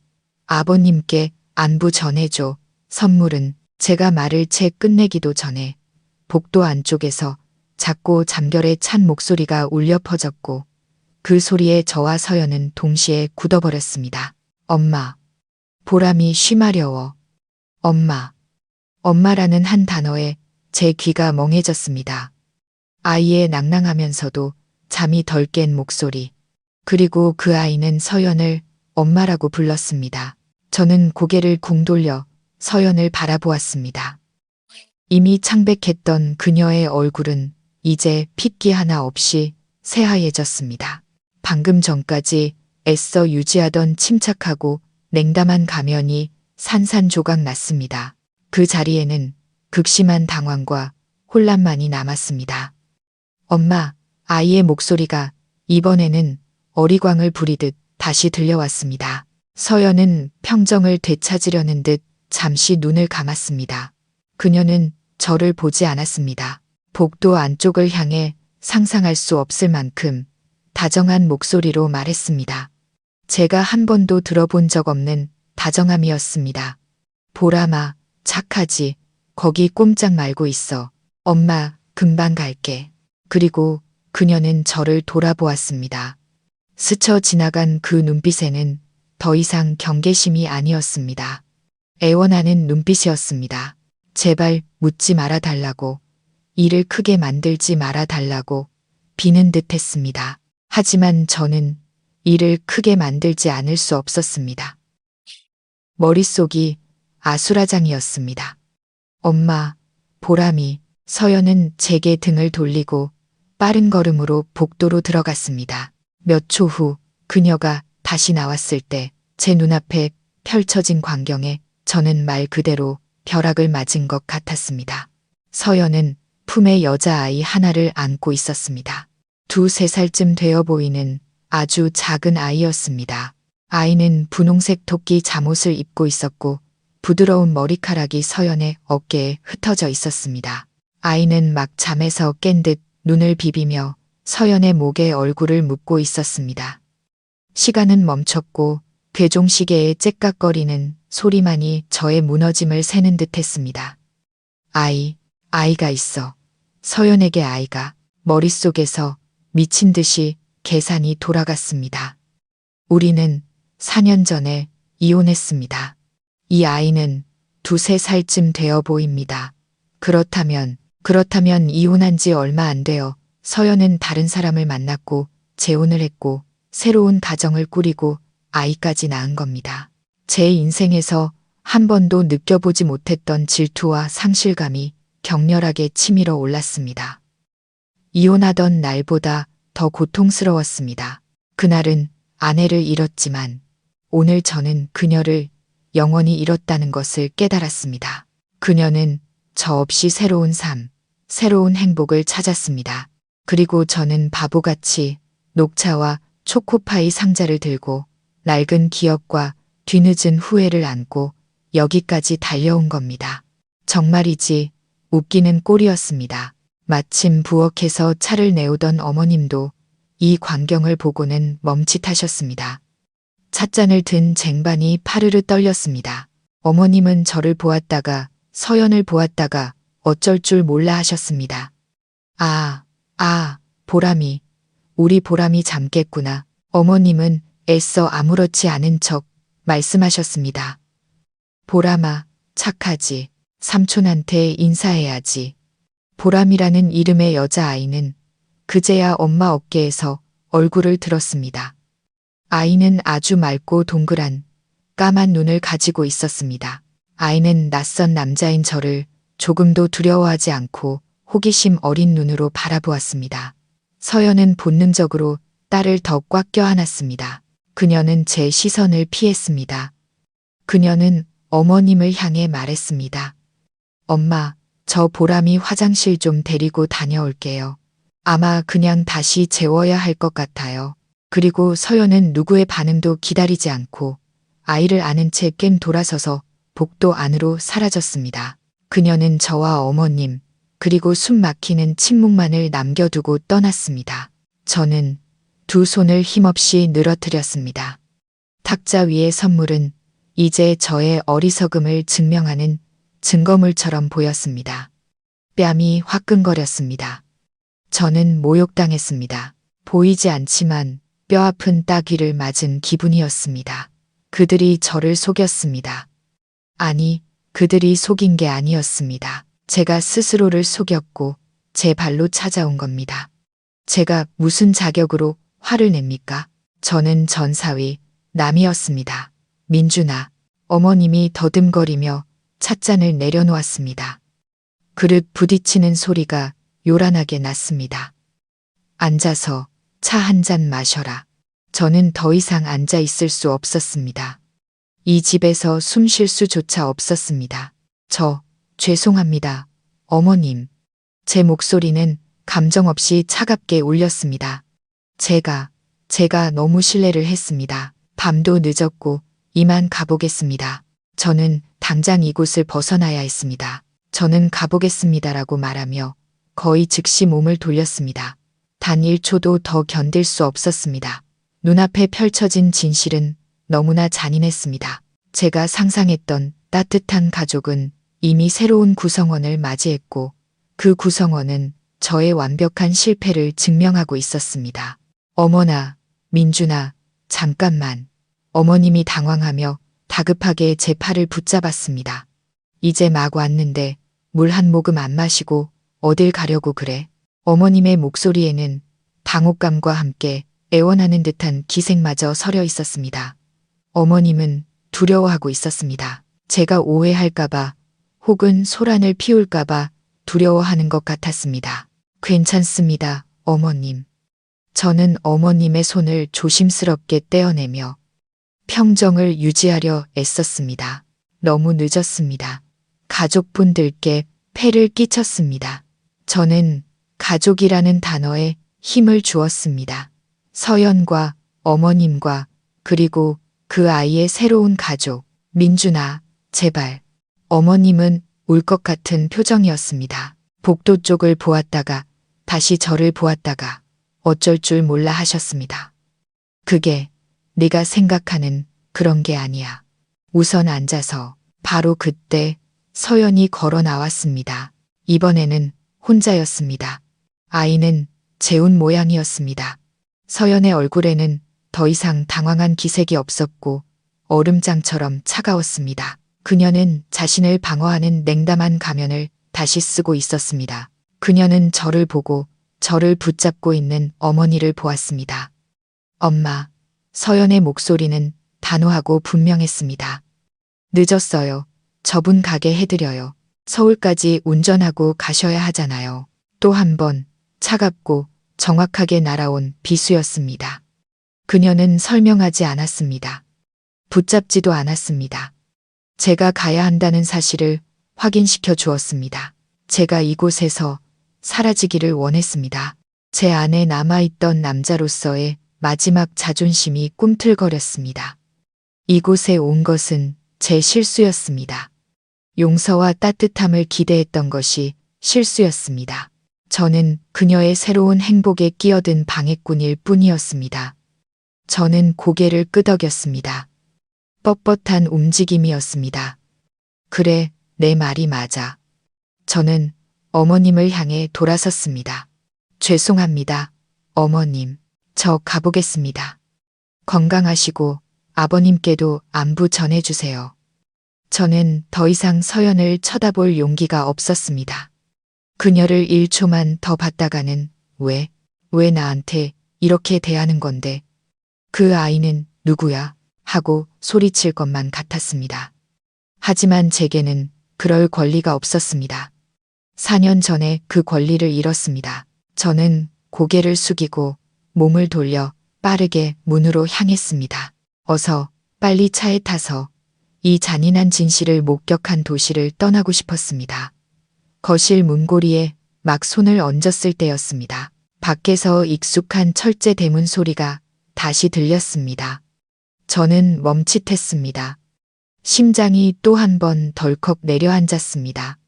아버님께 안부 전해줘. 선물은. 제가 말을 채 끝내기도 전에 복도 안쪽에서 작고 잠결에 찬 목소리가 울려 퍼졌고 그 소리에 저와 서연은 동시에 굳어버렸습니다. 엄마. 보람이 쉬마려워. 엄마. 엄마라는 한 단어에 제 귀가 멍해졌습니다. 아이의 낭낭하면서도 잠이 덜 깬 목소리. 그리고 그 아이는 서연을 엄마라고 불렀습니다. 저는 고개를 쿵 돌려 서연을 바라보았습니다. 이미 창백했던 그녀의 얼굴은 이제 핏기 하나 없이 새하얘졌습니다. 방금 전까지 애써 유지하던 침착하고 냉담한 가면이 산산조각 났습니다. 그 자리에는 극심한 당황과 혼란만이 남았습니다. 엄마, 아이의 목소리가 이번에는 어리광을 부리듯 다시 들려왔습니다. 서연은 평정을 되찾으려는 듯 잠시 눈을 감았습니다. 그녀는 저를 보지 않았습니다. 복도 안쪽을 향해 상상할 수 없을 만큼 다정한 목소리로 말했습니다. 제가 한 번도 들어본 적 없는 다정함이었습니다. 보람아, 착하지. 거기 꼼짝 말고 있어. 엄마, 금방 갈게. 그리고 그녀는 저를 돌아보았습니다. 스쳐 지나간 그 눈빛에는 더 이상 경계심이 아니었습니다. 애원하는 눈빛이었습니다. 제발 묻지 말아 달라고, 일을 크게 만들지 말아 달라고 비는 듯 했습니다. 하지만 저는 일을 크게 만들지 않을 수 없었습니다. 머릿속이 아수라장이었습니다. 엄마, 보람이. 서연은 제게 등을 돌리고 빠른 걸음으로 복도로 들어갔습니다. 몇 초 후 그녀가 다시 나왔을 때 제 눈앞에 펼쳐진 광경에 저는 말 그대로 벼락을 맞은 것 같았습니다. 서연은 품에 여자아이 하나를 안고 있었습니다. 2~3살쯤 되어 보이는 아주 작은 아이였습니다. 아이는 분홍색 토끼 잠옷을 입고 있었고 부드러운 머리카락이 서연의 어깨에 흩어져 있었습니다. 아이는 막 잠에서 깬 듯 눈을 비비며 서연의 목에 얼굴을 묻고 있었습니다. 시간은 멈췄고 괴종시계의 째깍거리는 소리만이 저의 무너짐을 새는 듯 했습니다. 아이가 있어. 서연에게 아이가. 머릿속에서 미친 듯이 계산이 돌아갔습니다. 우리는 4년 전에 이혼했습니다. 이 아이는 2~3살쯤 되어 보입니다. 그렇다면 이혼한 지 얼마 안 되어 서연은 다른 사람을 만났고 재혼을 했고 새로운 가정을 꾸리고 아이까지 낳은 겁니다. 제 인생에서 한 번도 느껴보지 못했던 질투와 상실감이 격렬하게 치밀어 올랐습니다. 이혼하던 날보다 더 고통스러웠습니다. 그날은 아내를 잃었지만 오늘 저는 그녀를 영원히 잃었다는 것을 깨달았습니다. 그녀는 저 없이 새로운 삶, 새로운 행복을 찾았습니다. 그리고 저는 바보같이 녹차와 초코파이 상자를 들고 낡은 기억과 뒤늦은 후회를 안고 여기까지 달려온 겁니다. 정말이지 웃기는 꼴이었습니다. 마침 부엌에서 차를 내오던 어머님도 이 광경을 보고는 멈칫하셨습니다. 찻잔을 든 쟁반이 파르르 떨렸습니다. 어머님은 저를 보았다가 서연을 보았다가 어쩔 줄 몰라 하셨습니다. 보람이, 우리 보람이 잠깼구나. 어머님은 애써 아무렇지 않은 척 말씀하셨습니다. 보람아, 착하지. 삼촌한테 인사해야지. 보람이라는 이름의 여자아이는 그제야 엄마 어깨에서 얼굴을 들었습니다. 아이는 아주 맑고 동그란 까만 눈을 가지고 있었습니다. 아이는 낯선 남자인 저를 조금도 두려워하지 않고 호기심 어린 눈으로 바라보았습니다. 서연은 본능적으로 딸을 더 꽉 껴안았습니다. 그녀는 제 시선을 피했습니다. 그녀는 어머님을 향해 말했습니다. 엄마, 저 보람이 화장실 좀 데리고 다녀올게요. 아마 그냥 다시 재워야 할 것 같아요. 그리고 서연은 누구의 반응도 기다리지 않고 아이를 안은 채 깸 돌아서서 복도 안으로 사라졌습니다. 그녀는 저와 어머님, 그리고 숨 막히는 침묵만을 남겨두고 떠났습니다. 저는 두 손을 힘없이 늘어뜨렸습니다. 탁자 위의 선물은 이제 저의 어리석음을 증명하는 증거물처럼 보였습니다. 뺨이 화끈거렸습니다. 저는 모욕당했습니다. 보이지 않지만 뼈아픈 따귀를 맞은 기분이었습니다. 그들이 저를 속였습니다. 아니, 그들이 속인 게 아니었습니다. 제가 스스로를 속였고 제 발로 찾아온 겁니다. 제가 무슨 자격으로 화를 냅니까? 저는 전사위 남이었습니다. 민준아, 어머님이 더듬거리며 찻잔을 내려놓았습니다. 그릇 부딪히는 소리가 요란하게 났습니다. 앉아서 차 한 잔 마셔라. 저는 더 이상 앉아 있을 수 없었습니다. 이 집에서 숨 쉴 수조차 없었습니다. 죄송합니다. 어머님. 제 목소리는 감정 없이 차갑게 울렸습니다. 제가 너무 실례를 했습니다. 밤도 늦었고 이만 가보겠습니다. 저는 당장 이곳을 벗어나야 했습니다. 저는 가보겠습니다라고 말하며 거의 즉시 몸을 돌렸습니다. 단 1초도 더 견딜 수 없었습니다. 눈앞에 펼쳐진 진실은 너무나 잔인했습니다. 제가 상상했던 따뜻한 가족은 이미 새로운 구성원을 맞이했고 그 구성원은 저의 완벽한 실패를 증명하고 있었습니다. 어머나, 민준아, 잠깐만. 어머님이 당황하며 다급하게 제 팔을 붙잡았습니다. 이제 막 왔는데 물 한 모금 안 마시고 어딜 가려고 그래? 어머님의 목소리에는 당혹감과 함께 애원하는 듯한 기색마저 서려 있었습니다. 어머님은 두려워하고 있었습니다. 제가 오해할까봐 혹은 소란을 피울까봐 두려워하는 것 같았습니다. 괜찮습니다, 어머님. 저는 어머님의 손을 조심스럽게 떼어내며 평정을 유지하려 애썼습니다. 너무 늦었습니다. 가족분들께 폐를 끼쳤습니다. 저는 가족이라는 단어에 힘을 주었습니다. 서연과 어머님과 그리고 그 아이의 새로운 가족. 민준아, 제발. 어머님은 울 것 같은 표정이었습니다. 복도 쪽을 보았다가 다시 저를 보았다가 어쩔 줄 몰라 하셨습니다. 그게 네가 생각하는 그런 게 아니야. 우선 앉아서. 바로 그때 서연이 걸어 나왔습니다. 이번에는 혼자였습니다. 아이는 재운 모양이었습니다. 서연의 얼굴에는 더 이상 당황한 기색이 없었고 얼음장처럼 차가웠습니다. 그녀는 자신을 방어하는 냉담한 가면을 다시 쓰고 있었습니다. 그녀는 저를 보고 저를 붙잡고 있는 어머니를 보았습니다. 엄마. 서연의 목소리는 단호하고 분명했습니다. 늦었어요. 저분 가게 해드려요. 서울까지 운전하고 가셔야 하잖아요. 또 한 번 차갑고 정확하게 날아온 비수였습니다. 그녀는 설명하지 않았습니다. 붙잡지도 않았습니다. 제가 가야 한다는 사실을 확인시켜 주었습니다. 제가 이곳에서 사라지기를 원했습니다. 제 안에 남아있던 남자로서의 마지막 자존심이 꿈틀거렸습니다. 이곳에 온 것은 제 실수였습니다. 용서와 따뜻함을 기대했던 것이 실수였습니다. 저는 그녀의 새로운 행복에 끼어든 방해꾼일 뿐이었습니다. 저는 고개를 끄덕였습니다. 뻣뻣한 움직임이었습니다. 그래, 내 말이 맞아. 저는 어머님을 향해 돌아섰습니다. 죄송합니다. 어머님, 저 가보겠습니다. 건강하시고 아버님께도 안부 전해주세요. 저는 더 이상 서연을 쳐다볼 용기가 없었습니다. 그녀를 1초만 더 봤다가는 왜 나한테 이렇게 대하는 건데? 그 아이는 누구야? 하고 소리칠 것만 같았습니다. 하지만 제게는 그럴 권리가 없었습니다. 4년 전에 그 권리를 잃었습니다. 저는 고개를 숙이고 몸을 돌려 빠르게 문으로 향했습니다. 어서 빨리 차에 타서 이 잔인한 진실을 목격한 도시를 떠나고 싶었습니다. 거실 문고리에 막 손을 얹었을 때였습니다. 밖에서 익숙한 철제 대문 소리가 다시 들렸습니다. 저는 멈칫했습니다. 심장이 또 한 번 덜컥 내려앉았습니다.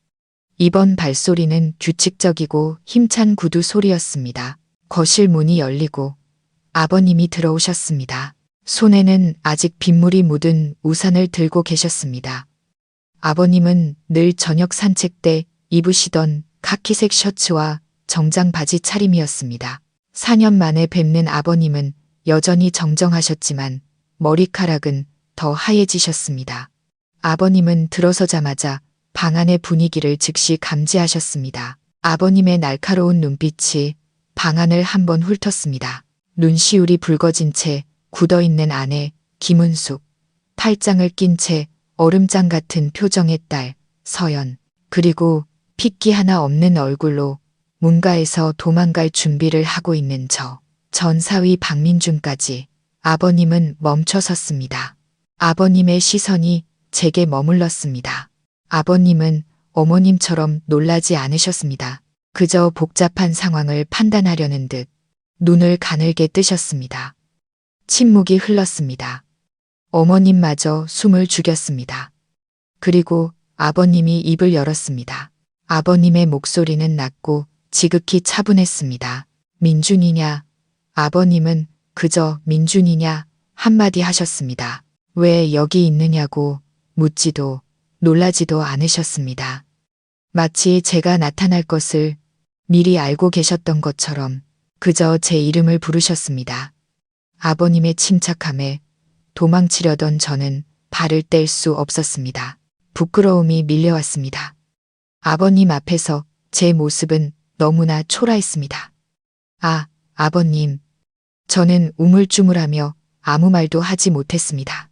이번 발소리는 규칙적이고 힘찬 구두 소리였습니다. 거실 문이 열리고 아버님이 들어오셨습니다. 손에는 아직 빗물이 묻은 우산을 들고 계셨습니다. 아버님은 늘 저녁 산책 때 입으시던 카키색 셔츠와 정장 바지 차림이었습니다. 4년 만에 뵙는 아버님은 여전히 정정하셨지만 머리카락은 더 하얘지셨습니다. 아버님은 들어서자마자 방 안의 분위기를 즉시 감지하셨습니다. 아버님의 날카로운 눈빛이 방 안을 한번 훑었습니다. 눈시울이 붉어진 채 굳어있는 아내 김은숙, 팔짱을 낀 채 얼음장 같은 표정의 딸 서연, 그리고 핏기 하나 없는 얼굴로 문가에서 도망갈 준비를 하고 있는 전사위 박민준까지. 아버님은 멈춰 섰습니다. 아버님의 시선이 제게 머물렀습니다. 아버님은 어머님처럼 놀라지 않으셨습니다. 그저 복잡한 상황을 판단하려는 듯 눈을 가늘게 뜨셨습니다. 침묵이 흘렀습니다. 어머님마저 숨을 죽였습니다. 그리고 아버님이 입을 열었습니다. 아버님의 목소리는 낮고 지극히 차분했습니다. 민준이냐? 아버님은 그저 민준이냐 한마디 하셨습니다. 왜 여기 있느냐고 묻지도 놀라지도 않으셨습니다. 마치 제가 나타날 것을 미리 알고 계셨던 것처럼 그저 제 이름을 부르셨습니다. 아버님의 침착함에 도망치려던 저는 발을 뗄 수 없었습니다. 부끄러움이 밀려왔습니다. 아버님 앞에서 제 모습은 너무나 초라했습니다. 아버님. 저는 우물쭈물하며 아무 말도 하지 못했습니다.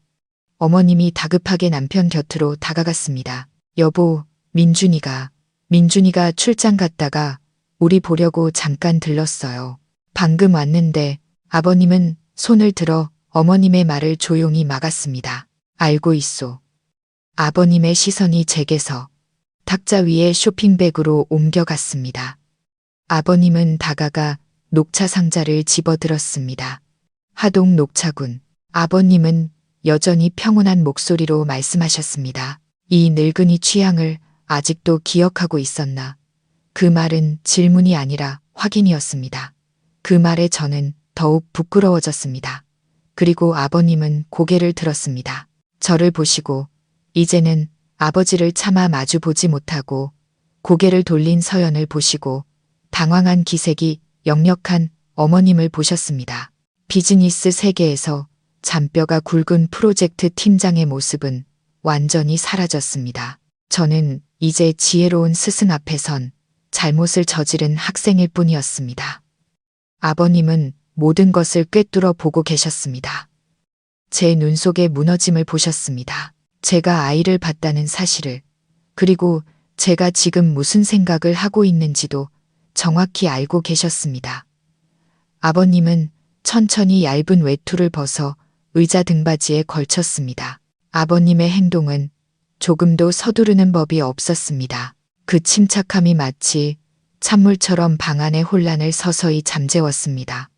어머님이 다급하게 남편 곁으로 다가갔습니다. 여보, 민준이가 출장 갔다가 우리 보려고 잠깐 들렀어요. 방금 왔는데. 아버님은 손을 들어 어머님의 말을 조용히 막았습니다. 알고 있소. 아버님의 시선이 제게서 탁자 위에 쇼핑백으로 옮겨갔습니다. 아버님은 다가가 녹차 상자를 집어들었습니다. 하동 녹차군. 아버님은 여전히 평온한 목소리로 말씀하셨습니다. 이 늙은이 취향을 아직도 기억하고 있었나? 그 말은 질문이 아니라 확인이었습니다. 그 말에 저는 더욱 부끄러워졌습니다. 그리고 아버님은 고개를 들었습니다. 저를 보시고 이제는 아버지를 차마 마주보지 못하고 고개를 돌린 서연을 보시고 당황한 기색이 역력한 어머님을 보셨습니다. 비즈니스 세계에서 잔뼈가 굵은 프로젝트 팀장의 모습은 완전히 사라졌습니다. 저는 이제 지혜로운 스승 앞에 선 잘못을 저지른 학생일 뿐이었습니다. 아버님은 모든 것을 꿰뚫어 보고 계셨습니다. 제 눈 속의 무너짐을 보셨습니다. 제가 아이를 봤다는 사실을, 그리고 제가 지금 무슨 생각을 하고 있는지도 정확히 알고 계셨습니다. 아버님은 천천히 얇은 외투를 벗어 의자 등받이에 걸쳤습니다. 아버님의 행동은 조금도 서두르는 법이 없었습니다. 그 침착함이 마치 찬물처럼 방 안의 혼란을 서서히 잠재웠습니다.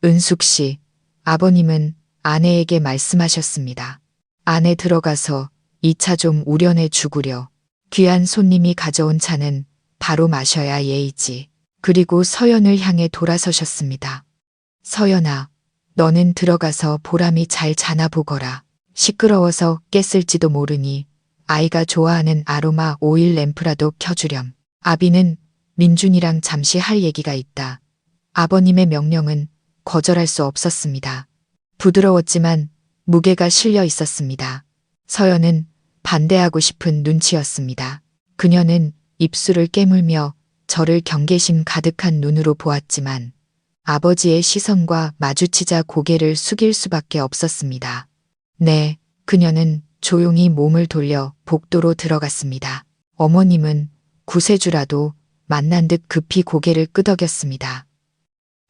은숙 씨, 아버님은 아내에게 말씀하셨습니다. 안에 들어가서 이 차 좀 우려내 주구려. 귀한 손님이 가져온 차는 바로 마셔야 예의지. 그리고 서연을 향해 돌아서셨습니다. 서연아, 너는 들어가서 보람이 잘 자나 보거라. 시끄러워서 깼을지도 모르니 아이가 좋아하는 아로마 오일 램프라도 켜주렴. 아비는 민준이랑 잠시 할 얘기가 있다. 아버님의 명령은 거절할 수 없었습니다. 부드러웠지만 무게가 실려 있었습니다. 서연은 반대하고 싶은 눈치였습니다. 그녀는 입술을 깨물며 저를 경계심 가득한 눈으로 보았지만 아버지의 시선과 마주치자 고개를 숙일 수밖에 없었습니다. 네, 그녀는 조용히 몸을 돌려 복도로 들어갔습니다. 어머님은 구세주라도 만난 듯 급히 고개를 끄덕였습니다.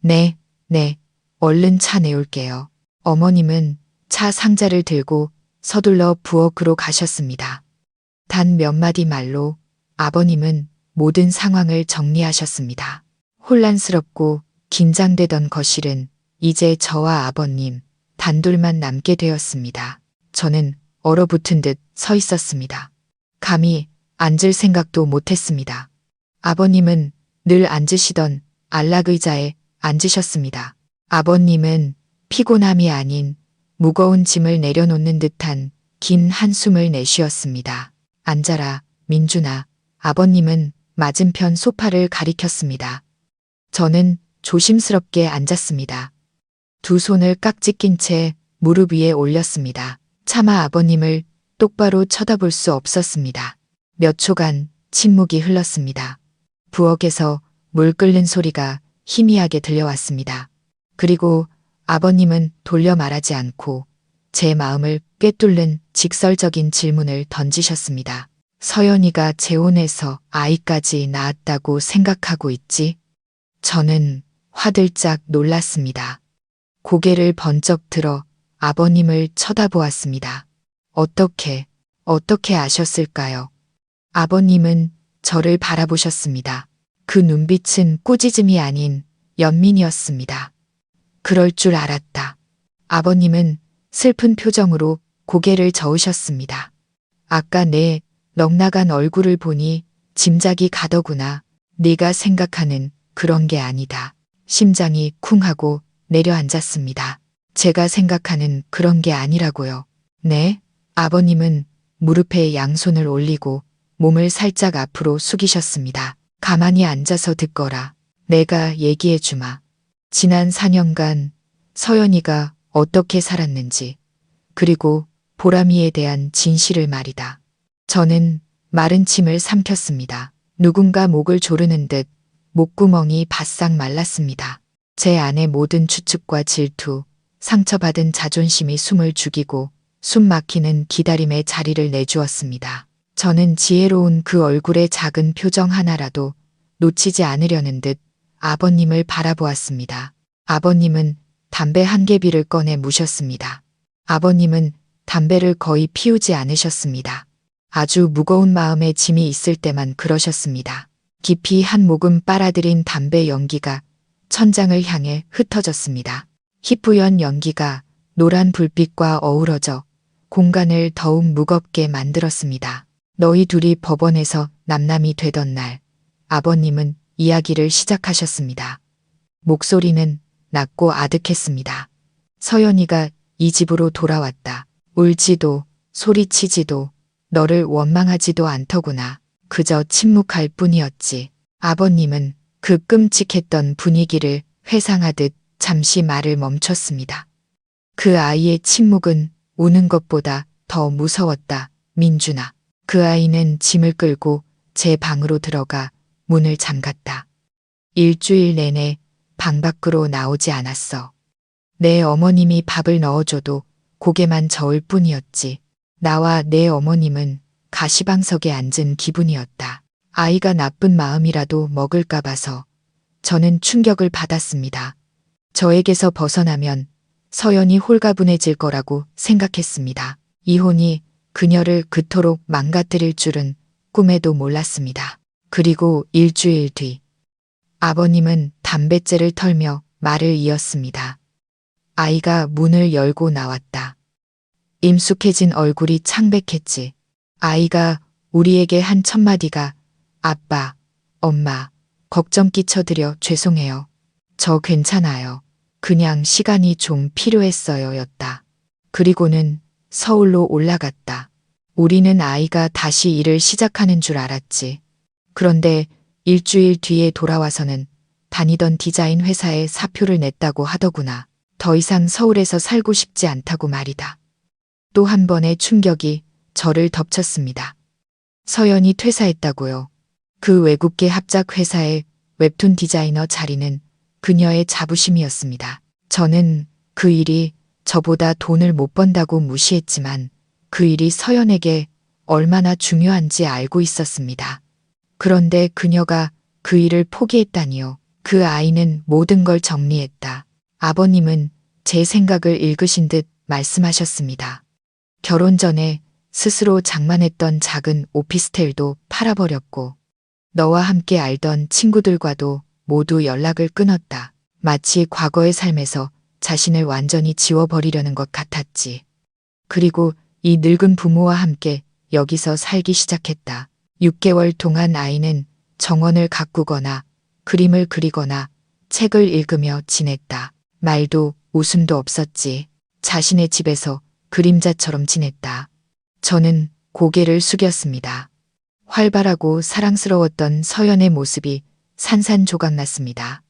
네, 얼른 차 내올게요. 어머님은 차 상자를 들고 서둘러 부엌으로 가셨습니다. 단 몇 마디 말로 아버님은 모든 상황을 정리하셨습니다. 혼란스럽고 긴장되던 거실은 이제 저와 아버님 단둘만 남게 되었습니다. 저는 얼어붙은 듯 서 있었습니다. 감히 앉을 생각도 못했습니다. 아버님은 늘 앉으시던 안락의자에 앉으셨습니다. 아버님은 피곤함이 아닌 무거운 짐을 내려놓는 듯한 긴 한숨을 내쉬었습니다. 앉아라, 민준아. 아버님은 맞은편 소파를 가리켰습니다. 저는 조심스럽게 앉았습니다. 두 손을 깍지 낀 채 무릎 위에 올렸습니다. 차마 아버님을 똑바로 쳐다볼 수 없었습니다. 몇 초간 침묵이 흘렀습니다. 부엌에서 물 끓는 소리가 희미하게 들려왔습니다. 그리고 아버님은 돌려 말하지 않고 제 마음을 꿰뚫는 직설적인 질문을 던지셨습니다. 서연이가 재혼해서 아이까지 낳았다고 생각하고 있지? 저는 화들짝 놀랐습니다. 고개를 번쩍 들어 아버님을 쳐다보았습니다. 어떻게 아셨을까요? 아버님은 저를 바라보셨습니다. 그 눈빛은 꾸짖음이 아닌 연민이었습니다. 그럴 줄 알았다. 아버님은 슬픈 표정으로 고개를 저으셨습니다. 아까 내 넉나간 얼굴을 보니 짐작이 가더구나. 네가 생각하는 그런 게 아니다. 심장이 쿵 하고 내려앉았습니다. 제가 생각하는 그런 게 아니라고요. 네? 아버님은 무릎에 양손을 올리고 몸을 살짝 앞으로 숙이셨습니다. 가만히 앉아서 듣거라. 내가 얘기해 주마. 지난 4년간 서연이가 어떻게 살았는지, 그리고 보람이에 대한 진실을 말이다. 저는 마른 침을 삼켰습니다. 누군가 목을 조르는 듯 목구멍이 바싹 말랐습니다. 제 안의 모든 추측과 질투, 상처받은 자존심이 숨을 죽이고 숨 막히는 기다림의 자리를 내주었습니다. 저는 지혜로운 그 얼굴의 작은 표정 하나라도 놓치지 않으려는 듯 아버님을 바라보았습니다. 아버님은 담배 한 개비를 꺼내 무셨습니다. 아버님은 담배를 거의 피우지 않으셨습니다. 아주 무거운 마음에 짐이 있을 때만 그러셨습니다. 깊이 한 모금 빨아들인 담배 연기가 천장을 향해 흩어졌습니다. 희뿌연 연기가 노란 불빛과 어우러져 공간을 더욱 무겁게 만들었습니다. 너희 둘이 법원에서 남남이 되던 날, 아버님은 이야기를 시작하셨습니다. 목소리는 낮고 아득했습니다. 서연이가 이 집으로 돌아왔다. 울지도 소리치지도 너를 원망하지도 않더구나. 그저 침묵할 뿐이었지. 아버님은 그 끔찍했던 분위기를 회상하듯 잠시 말을 멈췄습니다. 그 아이의 침묵은 우는 것보다 더 무서웠다. 민준아. 그 아이는 짐을 끌고 제 방으로 들어가 문을 잠갔다. 일주일 내내 방 밖으로 나오지 않았어. 내 어머님이 밥을 넣어줘도 고개만 저을 뿐이었지. 나와 내 어머님은 가시방석에 앉은 기분이었다. 아이가 나쁜 마음이라도 먹을까 봐서 저는 충격을 받았습니다. 저에게서 벗어나면 서연이 홀가분해질 거라고 생각했습니다. 이혼이 그녀를 그토록 망가뜨릴 줄은 꿈에도 몰랐습니다. 그리고 일주일 뒤 아버님은 담뱃재를 털며 말을 이었습니다. 아이가 문을 열고 나왔다. 임숙해진 얼굴이 창백했지. 아이가 우리에게 한 첫마디가 아빠, 엄마, 걱정 끼쳐드려 죄송해요. 저 괜찮아요. 그냥 시간이 좀 필요했어요 였다. 그리고는 서울로 올라갔다. 우리는 아이가 다시 일을 시작하는 줄 알았지. 그런데 일주일 뒤에 돌아와서는 다니던 디자인 회사에 사표를 냈다고 하더구나. 더 이상 서울에서 살고 싶지 않다고 말이다. 또 한 번의 충격이 저를 덮쳤습니다. 서연이 퇴사했다고요. 그 외국계 합작 회사의 웹툰 디자이너 자리는 그녀의 자부심이었습니다. 저는 그 일이 저보다 돈을 못 번다고 무시했지만 그 일이 서연에게 얼마나 중요한지 알고 있었습니다. 그런데 그녀가 그 일을 포기했다니요. 그 아이는 모든 걸 정리했다. 아버님은 제 생각을 읽으신 듯 말씀하셨습니다. 결혼 전에 스스로 장만했던 작은 오피스텔도 팔아버렸고 너와 함께 알던 친구들과도 모두 연락을 끊었다. 마치 과거의 삶에서 자신을 완전히 지워버리려는 것 같았지. 그리고 이 늙은 부모와 함께 여기서 살기 시작했다. 6개월 동안 아이는 정원을 가꾸거나 그림을 그리거나 책을 읽으며 지냈다. 말도 웃음도 없었지. 자신의 집에서 그림자처럼 지냈다. 저는 고개를 숙였습니다. 활발하고 사랑스러웠던 서연의 모습이 산산조각났습니다.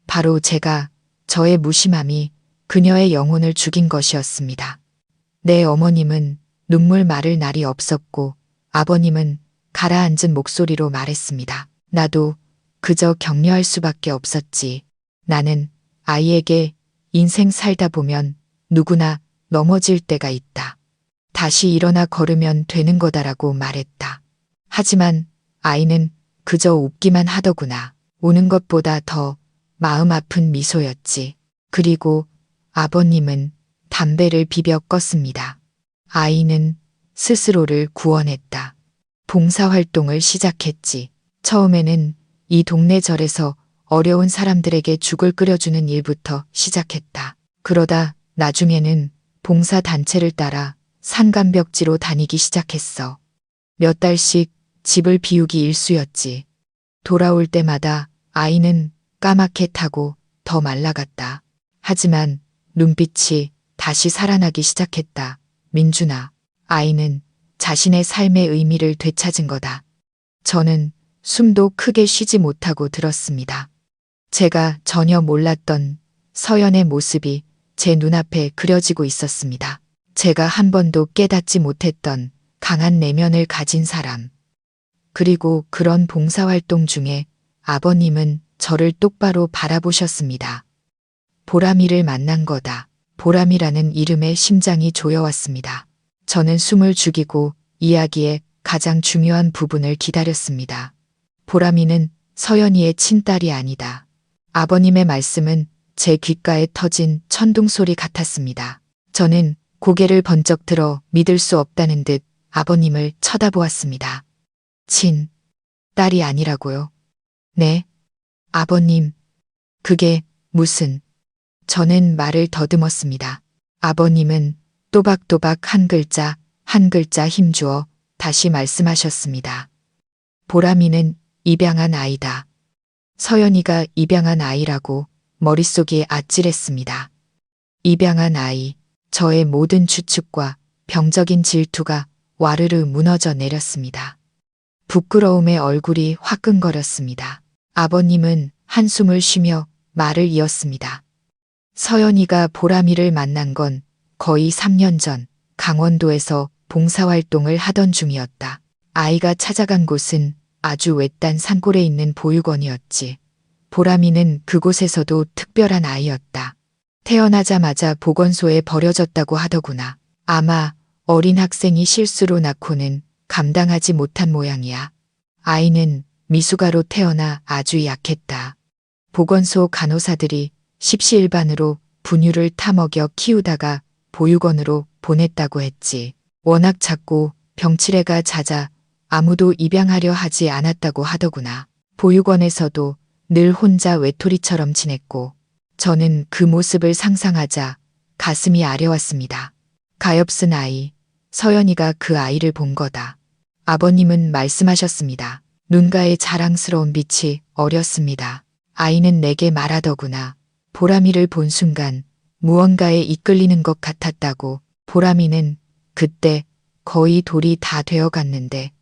바로 제가 저의 무심함이 그녀의 영혼을 죽인 것이었습니다. 내 어머님은 눈물 마를 날이 없었고 아버님은 가라앉은 목소리로 말했습니다. 나도 그저 격려할 수밖에 없었지. 나는 아이에게 인생 살다 보면 누구나 넘어질 때가 있다. 다시 일어나 걸으면 되는 거다라고 말했다. 하지만 아이는 그저 웃기만 하더구나. 우는 것보다 더 마음 아픈 미소였지. 그리고 아버님은 담배를 비벼 껐습니다. 아이는 스스로를 구원했다. 봉사활동을 시작했지. 처음에는 이 동네 절에서 어려운 사람들에게 죽을 끓여주는 일부터 시작했다. 그러다 나중에는 봉사단체를 따라 산간벽지로 다니기 시작했어. 몇 달씩 집을 비우기 일쑤였지. 돌아올 때마다 아이는 까맣게 타고 더 말라갔다. 하지만 눈빛이 다시 살아나기 시작했다. 민준아, 아이는 자신의 삶의 의미를 되찾은 거다. 저는 숨도 크게 쉬지 못하고 들었습니다. 제가 전혀 몰랐던 서연의 모습이 제 눈앞에 그려지고 있었습니다. 제가 한 번도 깨닫지 못했던 강한 내면을 가진 사람. 그리고 그런 봉사활동 중에 아버님은 저를 똑바로 바라보셨습니다. 보람이를 만난 거다. 보람이라는 이름에 심장이 조여왔습니다. 저는 숨을 죽이고 이야기의 가장 중요한 부분을 기다렸습니다. 보람이는 서연이의 친딸이 아니다. 아버님의 말씀은 제 귓가에 터진 천둥소리 같았습니다. 저는 고개를 번쩍 들어 믿을 수 없다는 듯 아버님을 쳐다보았습니다. 딸이 아니라고요? 네. 아버님, 그게 무슨... 저는 말을 더듬었습니다. 아버님은 또박또박 한 글자 한 글자 힘주어 다시 말씀하셨습니다. 보람이는 입양한 아이다. 서연이가 입양한 아이라고 머릿속이 아찔했습니다. 입양한 아이, 저의 모든 추측과 병적인 질투가 와르르 무너져 내렸습니다. 부끄러움에 얼굴이 화끈거렸습니다. 아버님은 한숨을 쉬며 말을 이었습니다. 서연이가 보람이를 만난 건 거의 3년 전 강원도에서 봉사활동을 하던 중이었다. 아이가 찾아간 곳은 아주 외딴 산골에 있는 보육원이었지. 보람이는 그곳에서도 특별한 아이였다. 태어나자마자 보건소에 버려졌다고 하더구나. 아마 어린 학생이 실수로 낳고는 감당하지 못한 모양이야. 아이는 미숙아로 태어나 아주 약했다. 보건소 간호사들이 십시일반으로 분유를 타먹여 키우다가 보육원으로 보냈다고 했지. 워낙 작고 병치레가 잦아 아무도 입양하려 하지 않았다고 하더구나. 보육원에서도 늘 혼자 외톨이처럼 지냈고 저는 그 모습을 상상하자 가슴이 아려왔습니다. 가엾은 아이, 서연이가 그 아이를 본 거다. 아버님은 말씀하셨습니다. 눈가에 자랑스러운 빛이 어렸습니다. 아이는 내게 말하더구나. 보람이를 본 순간 무언가에 이끌리는 것 같았다고. 보람이는 그때 거의 돌이 다 되어 갔는데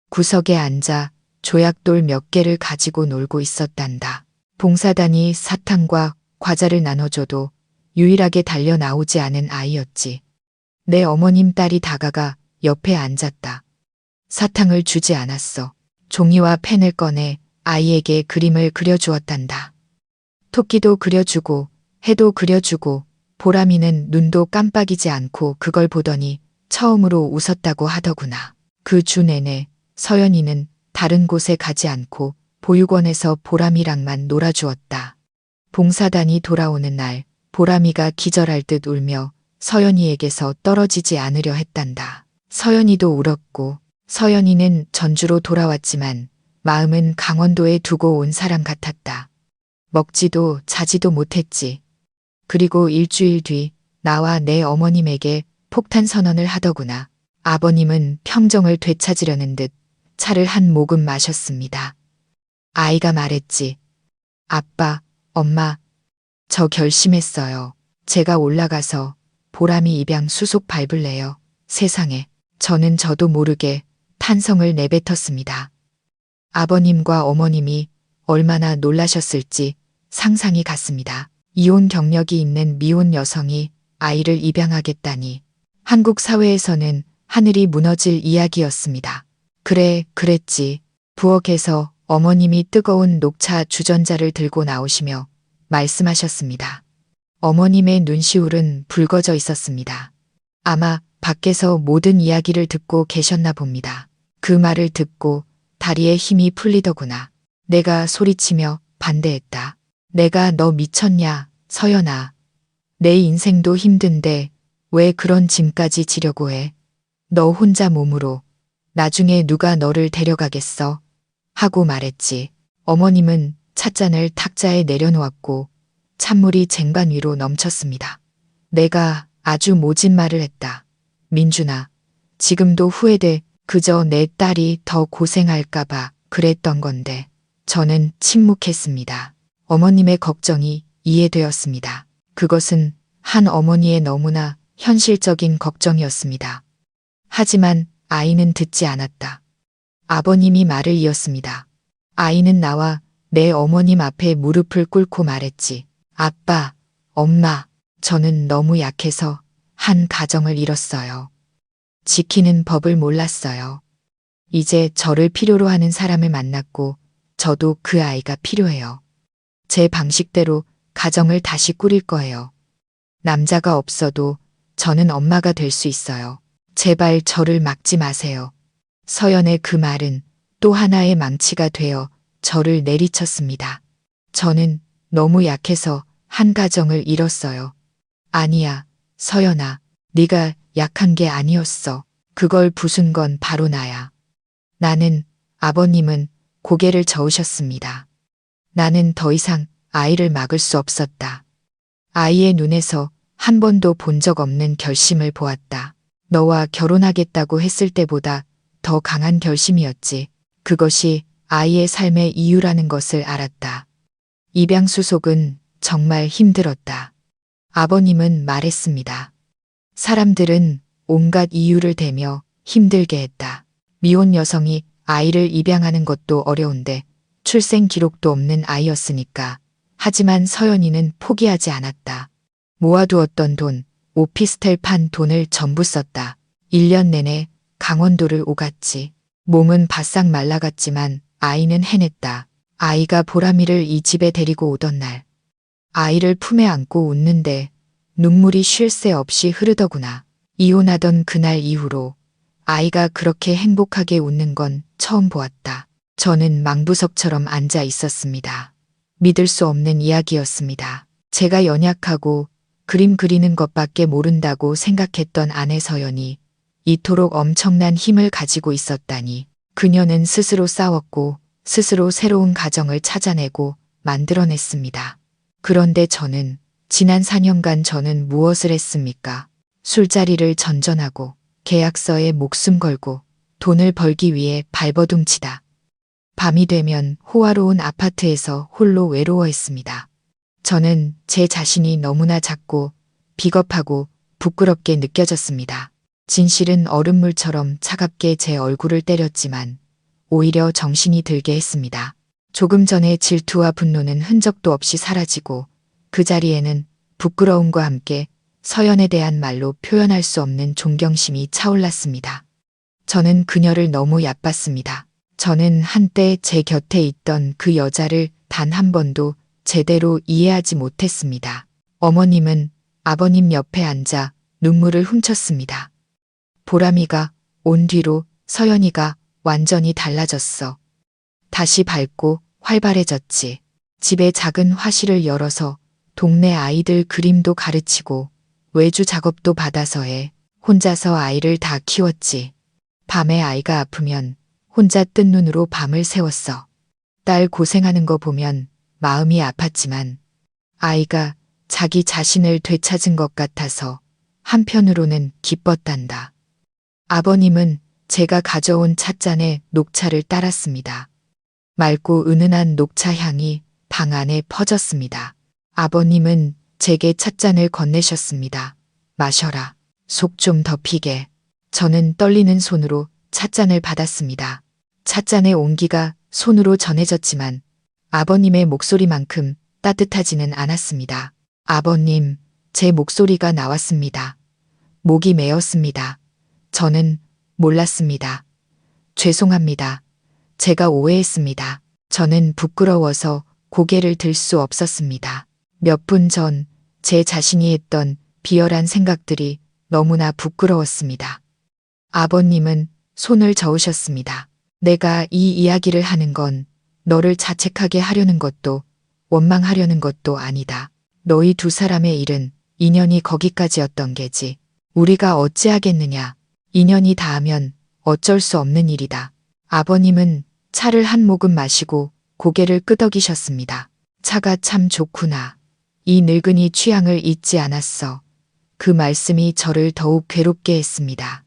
구석에 앉아 조약돌 몇 개를 가지고 놀고 있었단다. 봉사단이 사탕과 과자를 나눠줘도 유일하게 달려 나오지 않은 아이였지. 내 어머님 딸이 다가가 옆에 앉았다. 사탕을 주지 않았어. 종이와 펜을 꺼내 아이에게 그림을 그려주었단다. 토끼도 그려주고 해도 그려주고 보람이는 눈도 깜빡이지 않고 그걸 보더니 처음으로 웃었다고 하더구나. 그 주 내내 서연이는 다른 곳에 가지 않고 보육원에서 보람이랑만 놀아주었다. 봉사단이 돌아오는 날 보람이가 기절할 듯 울며 서연이에게서 떨어지지 않으려 했단다. 서연이도 울었고 서연이는 전주로 돌아왔지만 마음은 강원도에 두고 온 사람 같았다. 먹지도 자지도 못했지. 그리고 일주일 뒤 나와 내 어머님에게 폭탄 선언을 하더구나. 아버님은 평정을 되찾으려는 듯 차를 한 모금 마셨습니다. 아이가 말했지. 아빠, 엄마, 저 결심했어요. 제가 올라가서 보람이 입양 수속 밟을래요. 세상에. 저는 저도 모르게 탄성을 내뱉었습니다. 아버님과 어머님이 얼마나 놀라셨을지 상상이 갔습니다. 이혼 경력이 있는 미혼 여성이 아이를 입양하겠다니. 한국 사회에서는 하늘이 무너질 이야기였습니다. 그래, 그랬지. 부엌에서 어머님이 뜨거운 녹차 주전자를 들고 나오시며 말씀하셨습니다. 어머님의 눈시울은 붉어져 있었습니다. 아마 밖에서 모든 이야기를 듣고 계셨나 봅니다. 그 말을 듣고 다리에 힘이 풀리더구나. 내가 소리치며 반대했다. 내가 너 미쳤냐, 서연아. 내 인생도 힘든데 왜 그런 짐까지 지려고 해. 너 혼자 몸으로 나중에 누가 너를 데려가겠어? 하고 말했지. 어머님은 찻잔을 탁자에 내려놓았고 찬물이 쟁반 위로 넘쳤습니다. 내가 아주 모진 말을 했다. 민준아, 지금도 후회돼. 그저 내 딸이 더 고생할까봐 그랬던 건데. 저는 침묵했습니다. 어머님의 걱정이 이해되었습니다. 그것은 한 어머니의 너무나 현실적인 걱정이었습니다. 하지만 아이는 듣지 않았다. 아버님이 말을 이었습니다. 아이는 나와 내 어머님 앞에 무릎을 꿇고 말했지. 아빠, 엄마, 저는 너무 약해서 한 가정을 잃었어요. 지키는 법을 몰랐어요. 이제 저를 필요로 하는 사람을 만났고 저도 그 아이가 필요해요. 제 방식대로 가정을 다시 꾸릴 거예요. 남자가 없어도 저는 엄마가 될 수 있어요. 제발 저를 막지 마세요. 서연의 그 말은 또 하나의 망치가 되어 저를 내리쳤습니다. 저는 너무 약해서 한 가정을 잃었어요. 아니야, 서연아. 네가 약한 게 아니었어. 그걸 부순 건 바로 나야. 나는, 아버님은 고개를 저으셨습니다. 나는 더 이상 아이를 막을 수 없었다. 아이의 눈에서 한 번도 본 적 없는 결심을 보았다. 너와 결혼하겠다고 했을 때보다 더 강한 결심이었지. 그것이 아이의 삶의 이유라는 것을 알았다. 입양수속은 정말 힘들었다. 아버님은 말했습니다. 사람들은 온갖 이유를 대며 힘들게 했다. 미혼 여성이 아이를 입양하는 것도 어려운데 출생 기록도 없는 아이였으니까. 하지만 서연이는 포기하지 않았다. 모아두었던 돈, 오피스텔 판 돈을 전부 썼다. 1년 내내 강원도를 오갔지. 몸은 바싹 말라갔지만 아이는 해냈다. 아이가 보람이를 이 집에 데리고 오던 날. 아이를 품에 안고 웃는데 눈물이 쉴 새 없이 흐르더구나. 이혼하던 그날 이후로 아이가 그렇게 행복하게 웃는 건 처음 보았다. 저는 망부석처럼 앉아 있었습니다. 믿을 수 없는 이야기였습니다. 제가 연약하고 그림 그리는 것밖에 모른다고 생각했던 아내 서연이 이토록 엄청난 힘을 가지고 있었다니. 그녀는 스스로 싸웠고 스스로 새로운 가정을 찾아내고 만들어냈습니다. 그런데 저는 지난 4년간 저는 무엇을 했습니까? 술자리를 전전하고 계약서에 목숨 걸고 돈을 벌기 위해 발버둥치다. 밤이 되면 호화로운 아파트에서 홀로 외로워했습니다. 저는 제 자신이 너무나 작고 비겁하고 부끄럽게 느껴졌습니다. 진실은 얼음물처럼 차갑게 제 얼굴을 때렸지만 오히려 정신이 들게 했습니다. 조금 전에 질투와 분노는 흔적도 없이 사라지고 그 자리에는 부끄러움과 함께 서연에 대한 말로 표현할 수 없는 존경심이 차올랐습니다. 저는 그녀를 너무 얕봤습니다. 저는 한때 제 곁에 있던 그 여자를 단 한 번도 제대로 이해하지 못했습니다. 어머님은 아버님 옆에 앉아 눈물을 훔쳤습니다. 보람이가 온 뒤로 서연이가 완전히 달라졌어. 다시 밝고 활발해졌지. 집에 작은 화실을 열어서 동네 아이들 그림도 가르치고 외주 작업도 받아서 해 혼자서 아이를 다 키웠지. 밤에 아이가 아프면 혼자 뜬 눈으로 밤을 새웠어. 딸 고생하는 거 보면 마음이 아팠지만 아이가 자기 자신을 되찾은 것 같아서 한편으로는 기뻤단다. 아버님은 제가 가져온 찻잔에 녹차를 따랐습니다. 맑고 은은한 녹차 향이 방 안에 퍼졌습니다. 아버님은 제게 찻잔을 건네셨습니다. 마셔라. 속 좀 덮이게. 저는 떨리는 손으로 찻잔을 받았습니다. 찻잔의 온기가 손으로 전해졌지만 아버님의 목소리만큼 따뜻하지는 않았습니다. 아버님, 제 목소리가 나왔습니다. 목이 메었습니다. 저는 몰랐습니다. 죄송합니다. 제가 오해했습니다. 저는 부끄러워서 고개를 들 수 없었습니다. 몇 분 전 제 자신이 했던 비열한 생각들이 너무나 부끄러웠습니다. 아버님은 손을 저으셨습니다. 내가 이 이야기를 하는 건 너를 자책하게 하려는 것도 원망하려는 것도 아니다. 너희 두 사람의 일은 인연이 거기까지였던 게지. 우리가 어찌하겠느냐. 인연이 닿으면 어쩔 수 없는 일이다. 아버님은 차를 한 모금 마시고 고개를 끄덕이셨습니다. 차가 참 좋구나. 이 늙은이 취향을 잊지 않았어. 그 말씀이 저를 더욱 괴롭게 했습니다.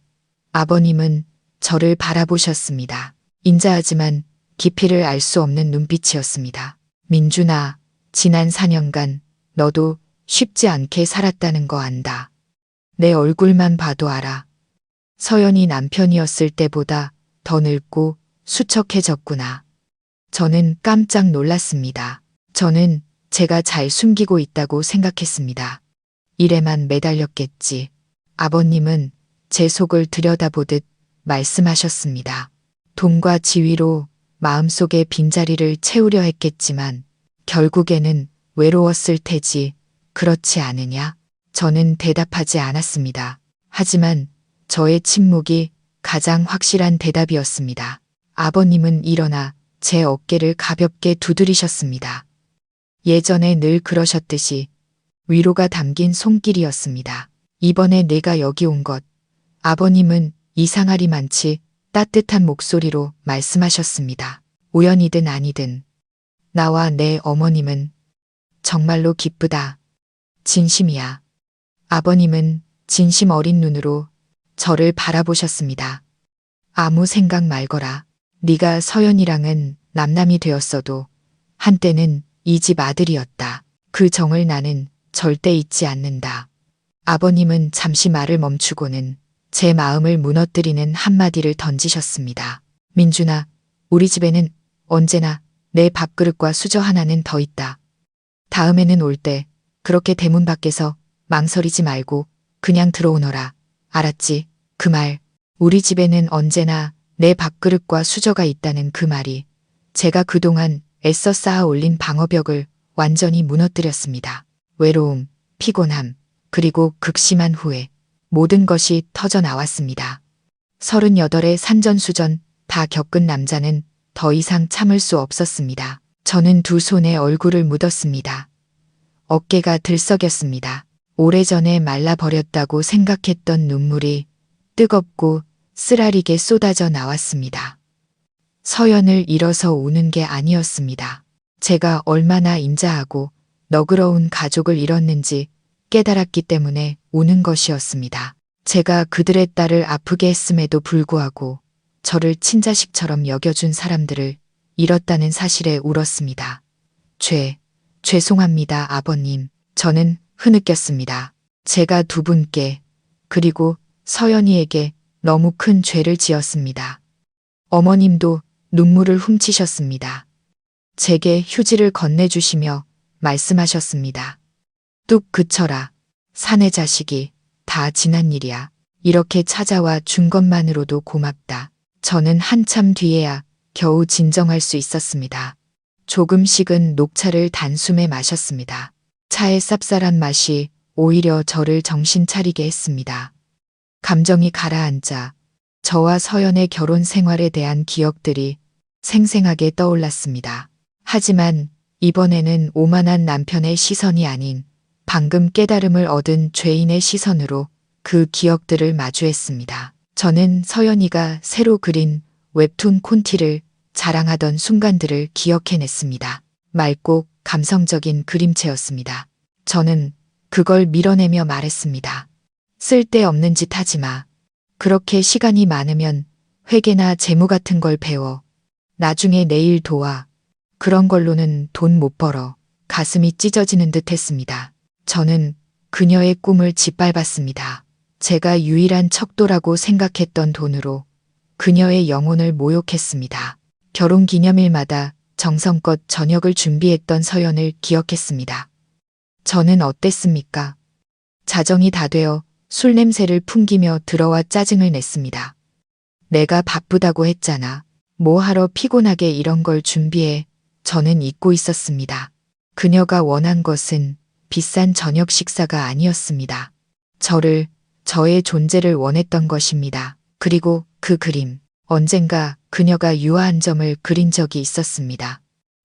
아버님은 저를 바라보셨습니다. 인자하지만 깊이를 알 수 없는 눈빛이었습니다. 민준아, 지난 4년간 너도 쉽지 않게 살았다는 거 안다. 내 얼굴만 봐도 알아. 서연이 남편이었을 때보다 더 늙고 수척해졌구나. 저는 깜짝 놀랐습니다. 저는 제가 잘 숨기고 있다고 생각했습니다. 일에만 매달렸겠지. 아버님은 제 속을 들여다보듯 말씀하셨습니다. 돈과 지위로 마음속의 빈자리를 채우려 했겠지만 결국에는 외로웠을 테지. 그렇지 않으냐? 저는 대답하지 않았습니다. 하지만 저의 침묵이 가장 확실한 대답이었습니다. 아버님은 일어나 제 어깨를 가볍게 두드리셨습니다. 예전에 늘 그러셨듯이 위로가 담긴 손길이었습니다. 이번에 내가 여기 온 것, 아버님은 이상하리만치 따뜻한 목소리로 말씀하셨습니다. 우연이든 아니든 나와 내 어머님은 정말로 기쁘다. 진심이야. 아버님은 진심 어린 눈으로 저를 바라보셨습니다. 아무 생각 말거라. 네가 서연이랑은 남남이 되었어도 한때는 이 집 아들이었다. 그 정을 나는 절대 잊지 않는다. 아버님은 잠시 말을 멈추고는 제 마음을 무너뜨리는 한마디를 던지셨습니다. 민준아, 우리 집에는 언제나 내 밥그릇과 수저 하나는 더 있다. 다음에는 올 때 그렇게 대문 밖에서 망설이지 말고 그냥 들어오너라. 알았지? 그 말, 우리 집에는 언제나 내 밥그릇과 수저가 있다는 그 말이 제가 그동안 애써 쌓아 올린 방어벽을 완전히 무너뜨렸습니다. 외로움, 피곤함, 그리고 극심한 후회, 모든 것이 터져 나왔습니다. 38의 산전수전 다 겪은 남자는 더 이상 참을 수 없었습니다. 저는 두 손에 얼굴을 묻었습니다. 어깨가 들썩였습니다. 오래전에 말라버렸다고 생각했던 눈물이 뜨겁고 쓰라리게 쏟아져 나왔습니다. 서연을 잃어서 우는 게 아니었습니다. 제가 얼마나 인자하고 너그러운 가족을 잃었는지 깨달았기 때문에 우는 것이었습니다. 제가 그들의 딸을 아프게 했음에도 불구하고 저를 친자식처럼 여겨준 사람들을 잃었다는 사실에 울었습니다. 죄송합니다, 아버님. 저는 흐느꼈습니다. 제가 두 분께, 그리고 서연이에게 너무 큰 죄를 지었습니다. 어머님도 눈물을 훔치셨습니다. 제게 휴지를 건네주시며 말씀하셨습니다. 뚝 그쳐라. 사내 자식이 다 지난 일이야. 이렇게 찾아와 준 것만으로도 고맙다. 저는 한참 뒤에야 겨우 진정할 수 있었습니다. 조금 식은 녹차를 단숨에 마셨습니다. 차의 쌉쌀한 맛이 오히려 저를 정신 차리게 했습니다. 감정이 가라앉아 저와 서연의 결혼 생활에 대한 기억들이 생생하게 떠올랐습니다. 하지만 이번에는 오만한 남편의 시선이 아닌 방금 깨달음을 얻은 죄인의 시선으로 그 기억들을 마주했습니다. 저는 서연이가 새로 그린 웹툰 콘티를 자랑하던 순간들을 기억해냈습니다. 맑고 감성적인 그림체였습니다. 저는 그걸 밀어내며 말했습니다. 쓸데없는 짓 하지 마. 그렇게 시간이 많으면 회계나 재무 같은 걸 배워. 나중에 내 일 도와. 그런 걸로는 돈 못 벌어. 가슴이 찢어지는 듯 했습니다. 저는 그녀의 꿈을 짓밟았습니다. 제가 유일한 척도라고 생각했던 돈으로 그녀의 영혼을 모욕했습니다. 결혼 기념일마다 정성껏 저녁을 준비했던 서연을 기억했습니다. 저는 어땠습니까? 자정이 다 되어 술 냄새를 풍기며 들어와 짜증을 냈습니다. 내가 바쁘다고 했잖아. 뭐 하러 피곤하게 이런 걸 준비해. 저는 잊고 있었습니다. 그녀가 원한 것은 비싼 저녁 식사가 아니었습니다. 저의 존재를 원했던 것입니다. 그리고 그 그림. 언젠가 그녀가 유아한 점을 그린 적이 있었습니다.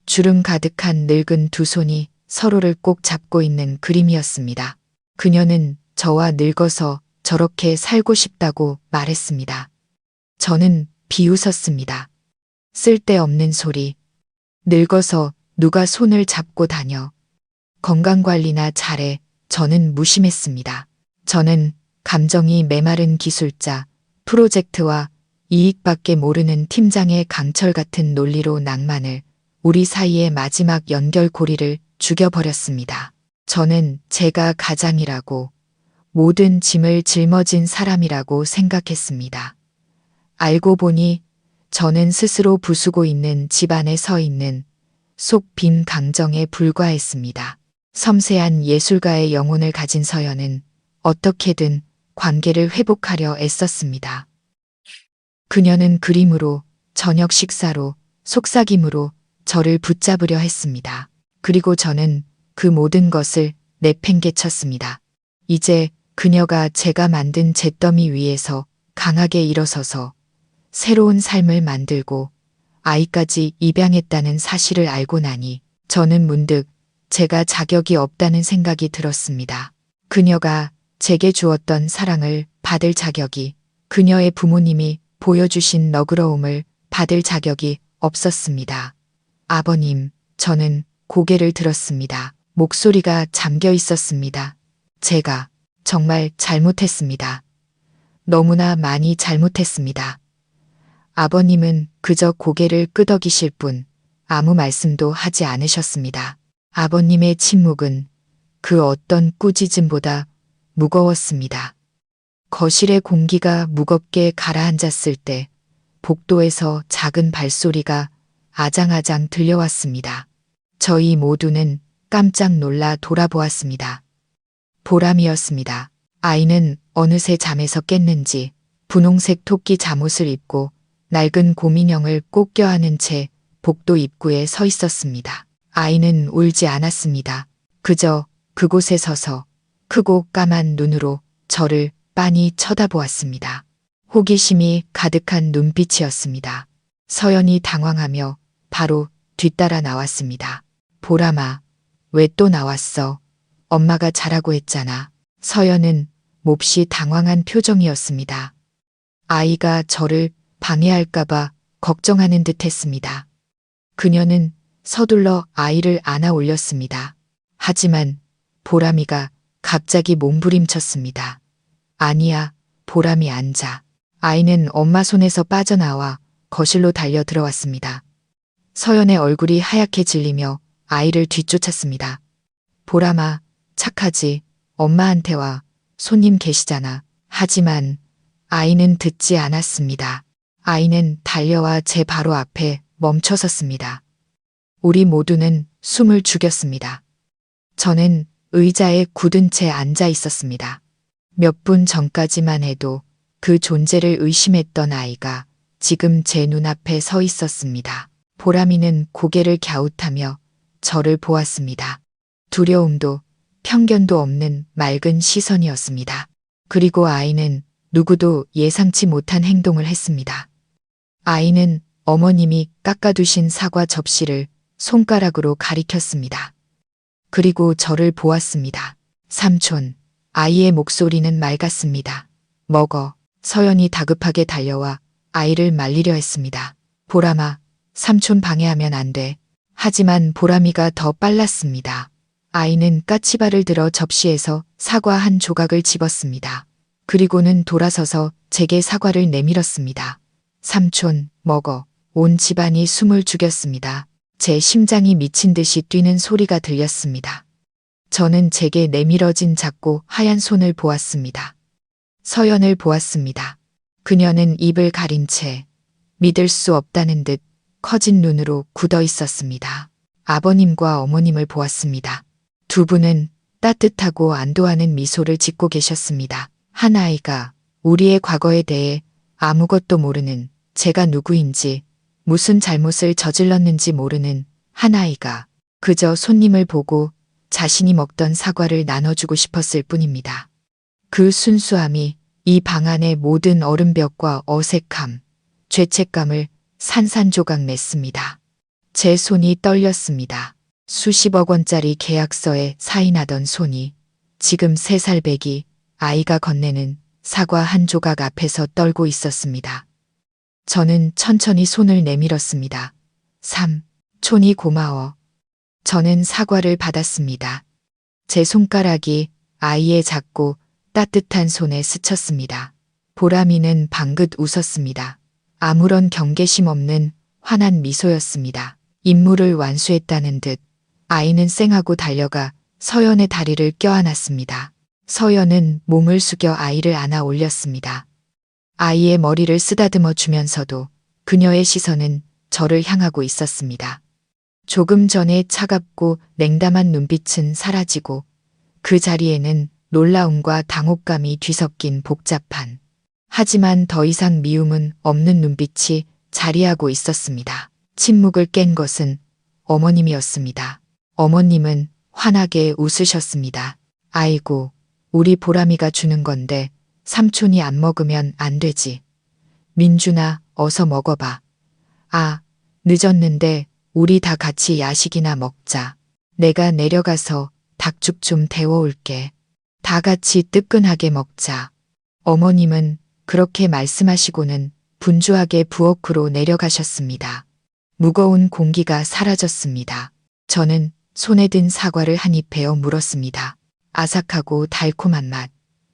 주름 가득한 늙은 두 손이 서로를 꼭 잡고 있는 그림이었습니다. 그녀는 저와 늙어서 저렇게 살고 싶다고 말했습니다. 저는 비웃었습니다. 쓸데없는 소리. 늙어서 누가 손을 잡고 다녀. 건강관리나 잘해. 저는 무심했습니다. 저는 감정이 메마른 기술자, 프로젝트와 이익밖에 모르는 팀장의 강철 같은 논리로 낭만을, 우리 사이의 마지막 연결고리를 죽여버렸습니다. 저는 제가 가장이라고, 모든 짐을 짊어진 사람이라고 생각했습니다. 알고 보니 저는 스스로 부수고 있는 집안에 서 있는 속 빈 강정에 불과했습니다. 섬세한 예술가의 영혼을 가진 서연은 어떻게든 관계를 회복하려 애썼습니다. 그녀는 그림으로, 저녁 식사로, 속삭임으로 저를 붙잡으려 했습니다. 그리고 저는 그 모든 것을 내팽개쳤습니다. 이제 그녀가 제가 만든 잿더미 위에서 강하게 일어서서 새로운 삶을 만들고 아이까지 입양했다는 사실을 알고 나니 저는 문득 제가 자격이 없다는 생각이 들었습니다. 그녀가 제게 주었던 사랑을 받을 자격이, 그녀의 부모님이 보여주신 너그러움을 받을 자격이 없었습니다. 아버님, 저는 고개를 들었습니다. 목소리가 잠겨 있었습니다. 제가 정말 잘못했습니다. 너무나 많이 잘못했습니다. 아버님은 그저 고개를 끄덕이실 뿐 아무 말씀도 하지 않으셨습니다. 아버님의 침묵은 그 어떤 꾸짖음보다 무거웠습니다. 거실의 공기가 무겁게 가라앉았을 때 복도에서 작은 발소리가 아장아장 들려왔습니다. 저희 모두는 깜짝 놀라 돌아보았습니다. 보람이었습니다. 아이는 어느새 잠에서 깼는지 분홍색 토끼 잠옷을 입고 낡은 곰인형을 꼭 껴안은 채 복도 입구에 서 있었습니다. 아이는 울지 않았습니다. 그저 그곳에 서서 크고 까만 눈으로 저를 빤히 쳐다보았습니다. 호기심이 가득한 눈빛이었습니다. 서연이 당황하며 바로 뒤따라 나왔습니다. 보람아, 왜 또 나왔어? 엄마가 자라고 했잖아. 서연은 몹시 당황한 표정이었습니다. 아이가 저를 방해할까봐 걱정하는 듯 했습니다. 그녀는 서둘러 아이를 안아 올렸습니다. 하지만 보람이가 갑자기 몸부림쳤습니다. 아니야, 보람이 앉아. 아이는 엄마 손에서 빠져나와 거실로 달려 들어왔습니다. 서연의 얼굴이 하얗게 질리며 아이를 뒤쫓았습니다. 보람아, 착하지. 엄마한테 와. 손님 계시잖아. 하지만 아이는 듣지 않았습니다. 아이는 달려와 제 바로 앞에 멈춰섰습니다. 우리 모두는 숨을 죽였습니다. 저는 의자에 굳은 채 앉아 있었습니다. 몇 분 전까지만 해도 그 존재를 의심했던 아이가 지금 제 눈앞에 서 있었습니다. 보람이는 고개를 갸웃하며 저를 보았습니다. 두려움도 편견도 없는 맑은 시선이었습니다. 그리고 아이는 누구도 예상치 못한 행동을 했습니다. 아이는 어머님이 깎아두신 사과 접시를 손가락으로 가리켰습니다. 그리고 저를 보았습니다. 삼촌, 아이의 목소리는 맑았습니다. 먹어. 서연이 다급하게 달려와 아이를 말리려 했습니다. 보람아, 삼촌 방해하면 안 돼. 하지만 보람이가 더 빨랐습니다. 아이는 까치발을 들어 접시에서 사과 한 조각을 집었습니다. 그리고는 돌아서서 제게 사과를 내밀었습니다. 삼촌, 먹어. 온 집안이 숨을 죽였습니다. 제 심장이 미친 듯이 뛰는 소리가 들렸습니다. 저는 제게 내밀어진 작고 하얀 손을 보았습니다. 서연을 보았습니다. 그녀는 입을 가린 채 믿을 수 없다는 듯 커진 눈으로 굳어 있었습니다. 아버님과 어머님을 보았습니다. 두 분은 따뜻하고 안도하는 미소를 짓고 계셨습니다. 한 아이가 우리의 과거에 대해 아무것도 모르는, 제가 누구인지, 무슨 잘못을 저질렀는지 모르는 한 아이가 그저 손님을 보고 자신이 먹던 사과를 나눠주고 싶었을 뿐입니다. 그 순수함이 이 방 안의 모든 얼음벽과 어색함, 죄책감을 산산조각 냈습니다. 제 손이 떨렸습니다. 수십억 원짜리 계약서에 사인하던 손이 지금 3살 배기 아이가 건네는 사과 한 조각 앞에서 떨고 있었습니다. 저는 천천히 손을 내밀었습니다. 삼촌이 고마워. 저는 사과를 받았습니다. 제 손가락이 아이의 작고 따뜻한 손에 스쳤습니다. 보람이는 방긋 웃었습니다. 아무런 경계심 없는 환한 미소였습니다. 임무를 완수했다는 듯 아이는 쌩하고 달려가 서연의 다리를 껴안았습니다. 서연은 몸을 숙여 아이를 안아 올렸습니다. 아이의 머리를 쓰다듬어 주면서도 그녀의 시선은 저를 향하고 있었습니다. 조금 전에 차갑고 냉담한 눈빛은 사라지고 그 자리에는 놀라움과 당혹감이 뒤섞인 복잡한, 하지만 더 이상 미움은 없는 눈빛이 자리하고 있었습니다. 침묵을 깬 것은 어머님이었습니다. 어머님은 환하게 웃으셨습니다. 아이고, 우리 보람이가 주는 건데 삼촌이 안 먹으면 안 되지. 민준아, 어서 먹어봐. 아, 늦었는데 우리 다 같이 야식이나 먹자. 내가 내려가서 닭죽 좀 데워올게. 다 같이 뜨끈하게 먹자. 어머님은 그렇게 말씀하시고는 분주하게 부엌으로 내려가셨습니다. 무거운 공기가 사라졌습니다. 저는 손에 든 사과를 한 입 베어 물었습니다. 아삭하고 달콤한 맛.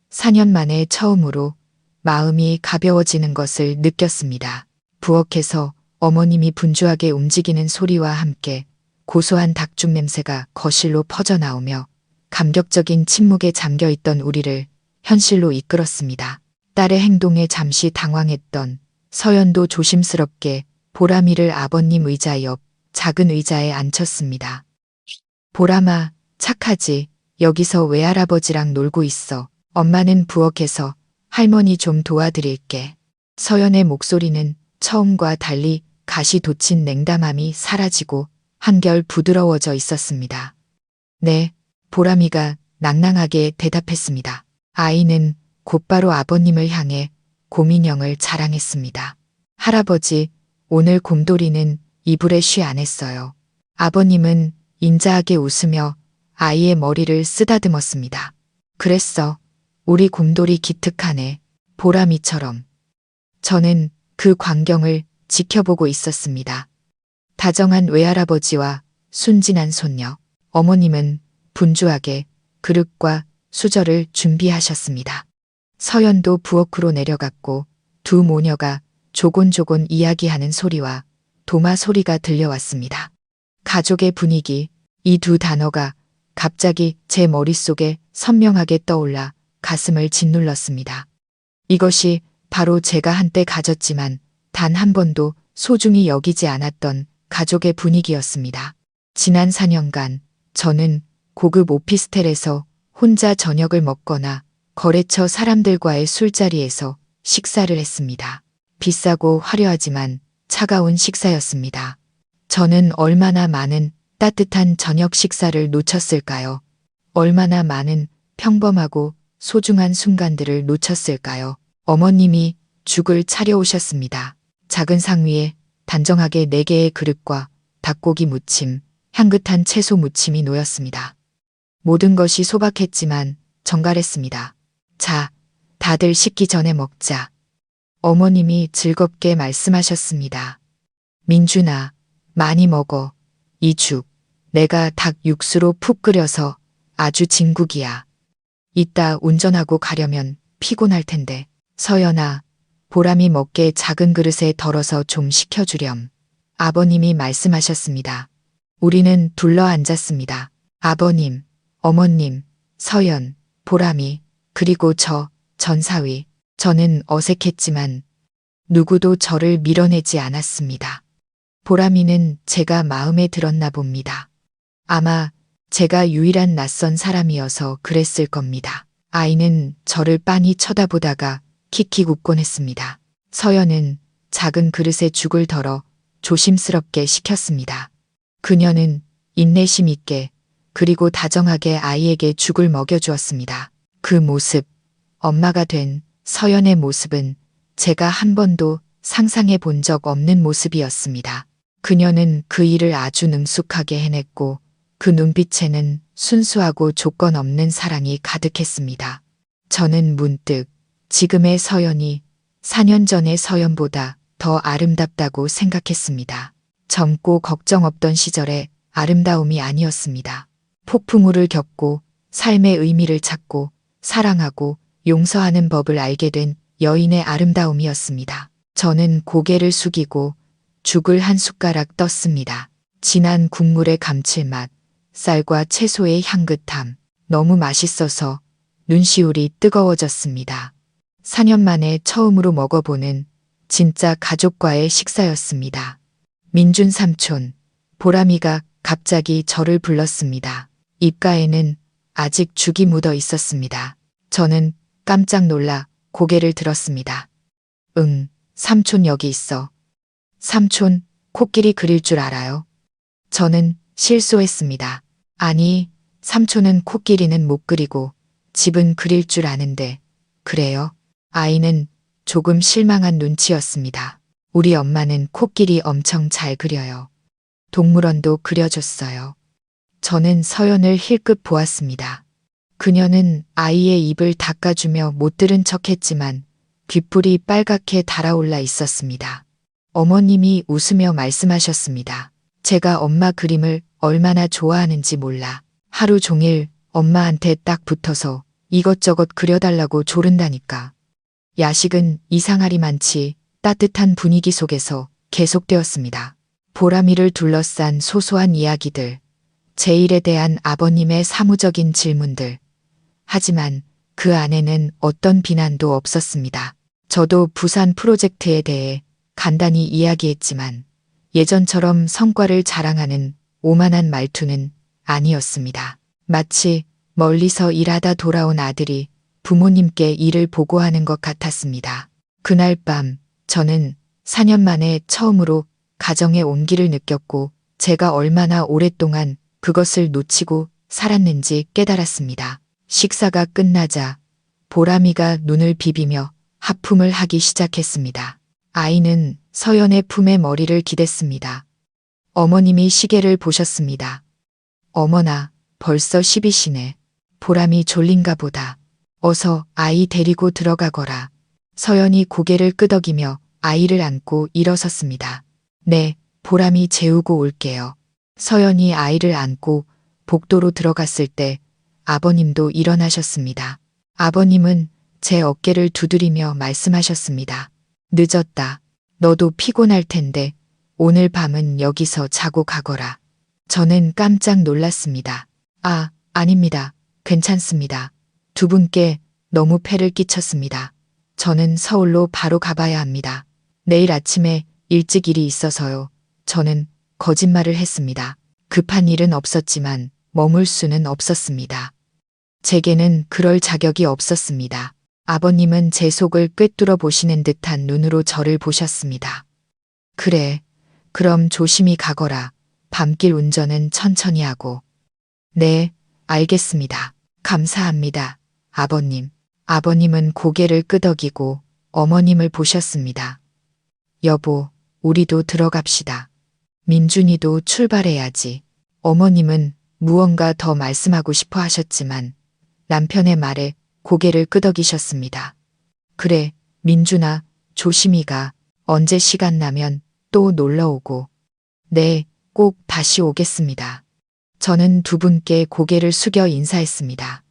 4년 만에 처음으로 마음이 가벼워지는 것을 느꼈습니다. 부엌에서 어머님이 분주하게 움직이는 소리와 함께 고소한 닭죽 냄새가 거실로 퍼져나오며 감격적인 침묵에 잠겨있던 우리를 현실로 이끌었습니다. 딸의 행동에 잠시 당황했던 서연도 조심스럽게 보람이를 아버님 의자 옆 작은 의자에 앉혔습니다. 보람아, 착하지. 여기서 외할아버지랑 놀고 있어. 엄마는 부엌에서 할머니 좀 도와드릴게. 서연의 목소리는 처음과 달리 가시 돋친 냉담함이 사라지고 한결 부드러워져 있었습니다. 네, 보람이가 낭낭하게 대답했습니다. 아이는 곧바로 아버님을 향해 곰인형을 자랑했습니다. 할아버지, 오늘 곰돌이는 이불에 쉬 안 했어요. 아버님은 인자하게 웃으며 아이의 머리를 쓰다듬었습니다. 그랬어. 우리 곰돌이 기특하네. 보람이처럼. 저는 그 광경을 지켜보고 있었습니다. 다정한 외할아버지와 순진한 손녀. 어머님은 분주하게 그릇과 수저를 준비하셨습니다. 서연도 부엌으로 내려갔고 두 모녀가 조곤조곤 이야기하는 소리와 도마 소리가 들려왔습니다. 가족의 분위기, 이 두 단어가 갑자기 제 머릿속에 선명하게 떠올라 가슴을 짓눌렀습니다. 이것이 바로 제가 한때 가졌지만 단 한 번도 소중히 여기지 않았던 가족의 분위기였습니다. 지난 4년간 저는 고급 오피스텔에서 혼자 저녁을 먹거나 거래처 사람들과의 술자리에서 식사를 했습니다. 비싸고 화려하지만 차가운 식사였습니다. 저는 얼마나 많은 따뜻한 저녁 식사를 놓쳤을까요? 얼마나 많은 평범하고 소중한 순간들을 놓쳤을까요? 어머님이 죽을 차려오셨습니다. 작은 상 위에 단정하게 4개의 그릇과 닭고기 무침, 향긋한 채소 무침이 놓였습니다. 모든 것이 소박했지만 정갈했습니다. 자, 다들 식기 전에 먹자. 어머님이 즐겁게 말씀하셨습니다. 민준아, 많이 먹어. 이 죽, 내가 닭 육수로 푹 끓여서 아주 진국이야. 이따 운전하고 가려면 피곤할 텐데. 서연아, 보람이 먹게 작은 그릇에 덜어서 좀 식혀주렴. 아버님이 말씀하셨습니다. 우리는 둘러 앉았습니다. 아버님, 어머님, 서연, 보람이, 그리고 전사위. 저는 어색했지만 누구도 저를 밀어내지 않았습니다. 보람이는 제가 마음에 들었나 봅니다. 아마 제가 유일한 낯선 사람이어서 그랬을 겁니다. 아이는 저를 빤히 쳐다보다가 킥킥 웃곤 했습니다. 서연은 작은 그릇에 죽을 덜어 조심스럽게 식혔습니다. 그녀는 인내심 있게 그리고 다정하게 아이에게 죽을 먹여주었습니다. 그 모습, 엄마가 된 서연의 모습은 제가 한 번도 상상해 본 적 없는 모습이었습니다. 그녀는 그 일을 아주 능숙하게 해냈고 그 눈빛에는 순수하고 조건 없는 사랑이 가득했습니다. 저는 문득 지금의 서연이 4년 전의 서연보다 더 아름답다고 생각했습니다. 젊고 걱정 없던 시절의 아름다움이 아니었습니다. 폭풍우를 겪고 삶의 의미를 찾고 사랑하고 용서하는 법을 알게 된 여인의 아름다움이었습니다. 저는 고개를 숙이고 죽을 한 숟가락 떴습니다. 진한 국물의 감칠맛, 쌀과 채소의 향긋함, 너무 맛있어서 눈시울이 뜨거워졌습니다. 4년 만에 처음으로 먹어보는 진짜 가족과의 식사였습니다. 민준 삼촌, 보람이가 갑자기 저를 불렀습니다. 입가에는 아직 죽이 묻어 있었습니다. 저는 깜짝 놀라 고개를 들었습니다. 응, 삼촌 여기 있어. 삼촌, 코끼리 그릴 줄 알아요? 저는 실소했습니다. 아니, 삼촌은 코끼리는 못 그리고 집은 그릴 줄 아는데, 그래요? 아이는 조금 실망한 눈치였습니다. 우리 엄마는 코끼리 엄청 잘 그려요. 동물원도 그려줬어요. 저는 서연을 힐끗 보았습니다. 그녀는 아이의 입을 닦아주며 못 들은 척했지만 귓불이 빨갛게 달아올라 있었습니다. 어머님이 웃으며 말씀하셨습니다. 제가 엄마 그림을 얼마나 좋아하는지 몰라. 하루 종일 엄마한테 딱 붙어서 이것저것 그려달라고 조른다니까. 야식은 이상하리만치 따뜻한 분위기 속에서 계속되었습니다. 보람이를 둘러싼 소소한 이야기들, 제 일에 대한 아버님의 사무적인 질문들. 하지만 그 안에는 어떤 비난도 없었습니다. 저도 부산 프로젝트에 대해 간단히 이야기했지만 예전처럼 성과를 자랑하는 오만한 말투는 아니었습니다. 마치 멀리서 일하다 돌아온 아들이 부모님께 일을 보고하는 것 같았습니다. 그날 밤 저는 4년 만에 처음으로 가정의 온기를 느꼈고 제가 얼마나 오랫동안 그것을 놓치고 살았는지 깨달았습니다. 식사가 끝나자 보람이가 눈을 비비며 하품을 하기 시작했습니다. 아이는 서연의 품에 머리를 기댔습니다. 어머님이 시계를 보셨습니다. 어머나, 벌써 12시네. 보람이 졸린가 보다. 어서 아이 데리고 들어가거라. 서연이 고개를 끄덕이며 아이를 안고 일어섰습니다. 네, 보람이 재우고 올게요. 서연이 아이를 안고 복도로 들어갔을 때 아버님도 일어나셨습니다. 아버님은 제 어깨를 두드리며 말씀하셨습니다. 늦었다. 너도 피곤할 텐데 오늘 밤은 여기서 자고 가거라. 저는 깜짝 놀랐습니다. 아, 아닙니다. 괜찮습니다. 두 분께 너무 폐를 끼쳤습니다. 저는 서울로 바로 가봐야 합니다. 내일 아침에 일찍 일이 있어서요. 저는 거짓말을 했습니다. 급한 일은 없었지만 머물 수는 없었습니다. 제게는 그럴 자격이 없었습니다. 아버님은 제 속을 꿰뚫어 보시는 듯한 눈으로 저를 보셨습니다. 그래, 그럼 조심히 가거라. 밤길 운전은 천천히 하고. 네, 알겠습니다. 감사합니다. 아버님. 아버님은 고개를 끄덕이고 어머님을 보셨습니다. 여보, 우리도 들어갑시다. 민준이도 출발해야지. 어머님은 무언가 더 말씀하고 싶어 하셨지만 남편의 말에 고개를 끄덕이셨습니다. 그래, 민준아, 조심히 가. 언제 시간 나면 또 놀러 오고. 네, 꼭 다시 오겠습니다. 저는 두 분께 고개를 숙여 인사했습니다.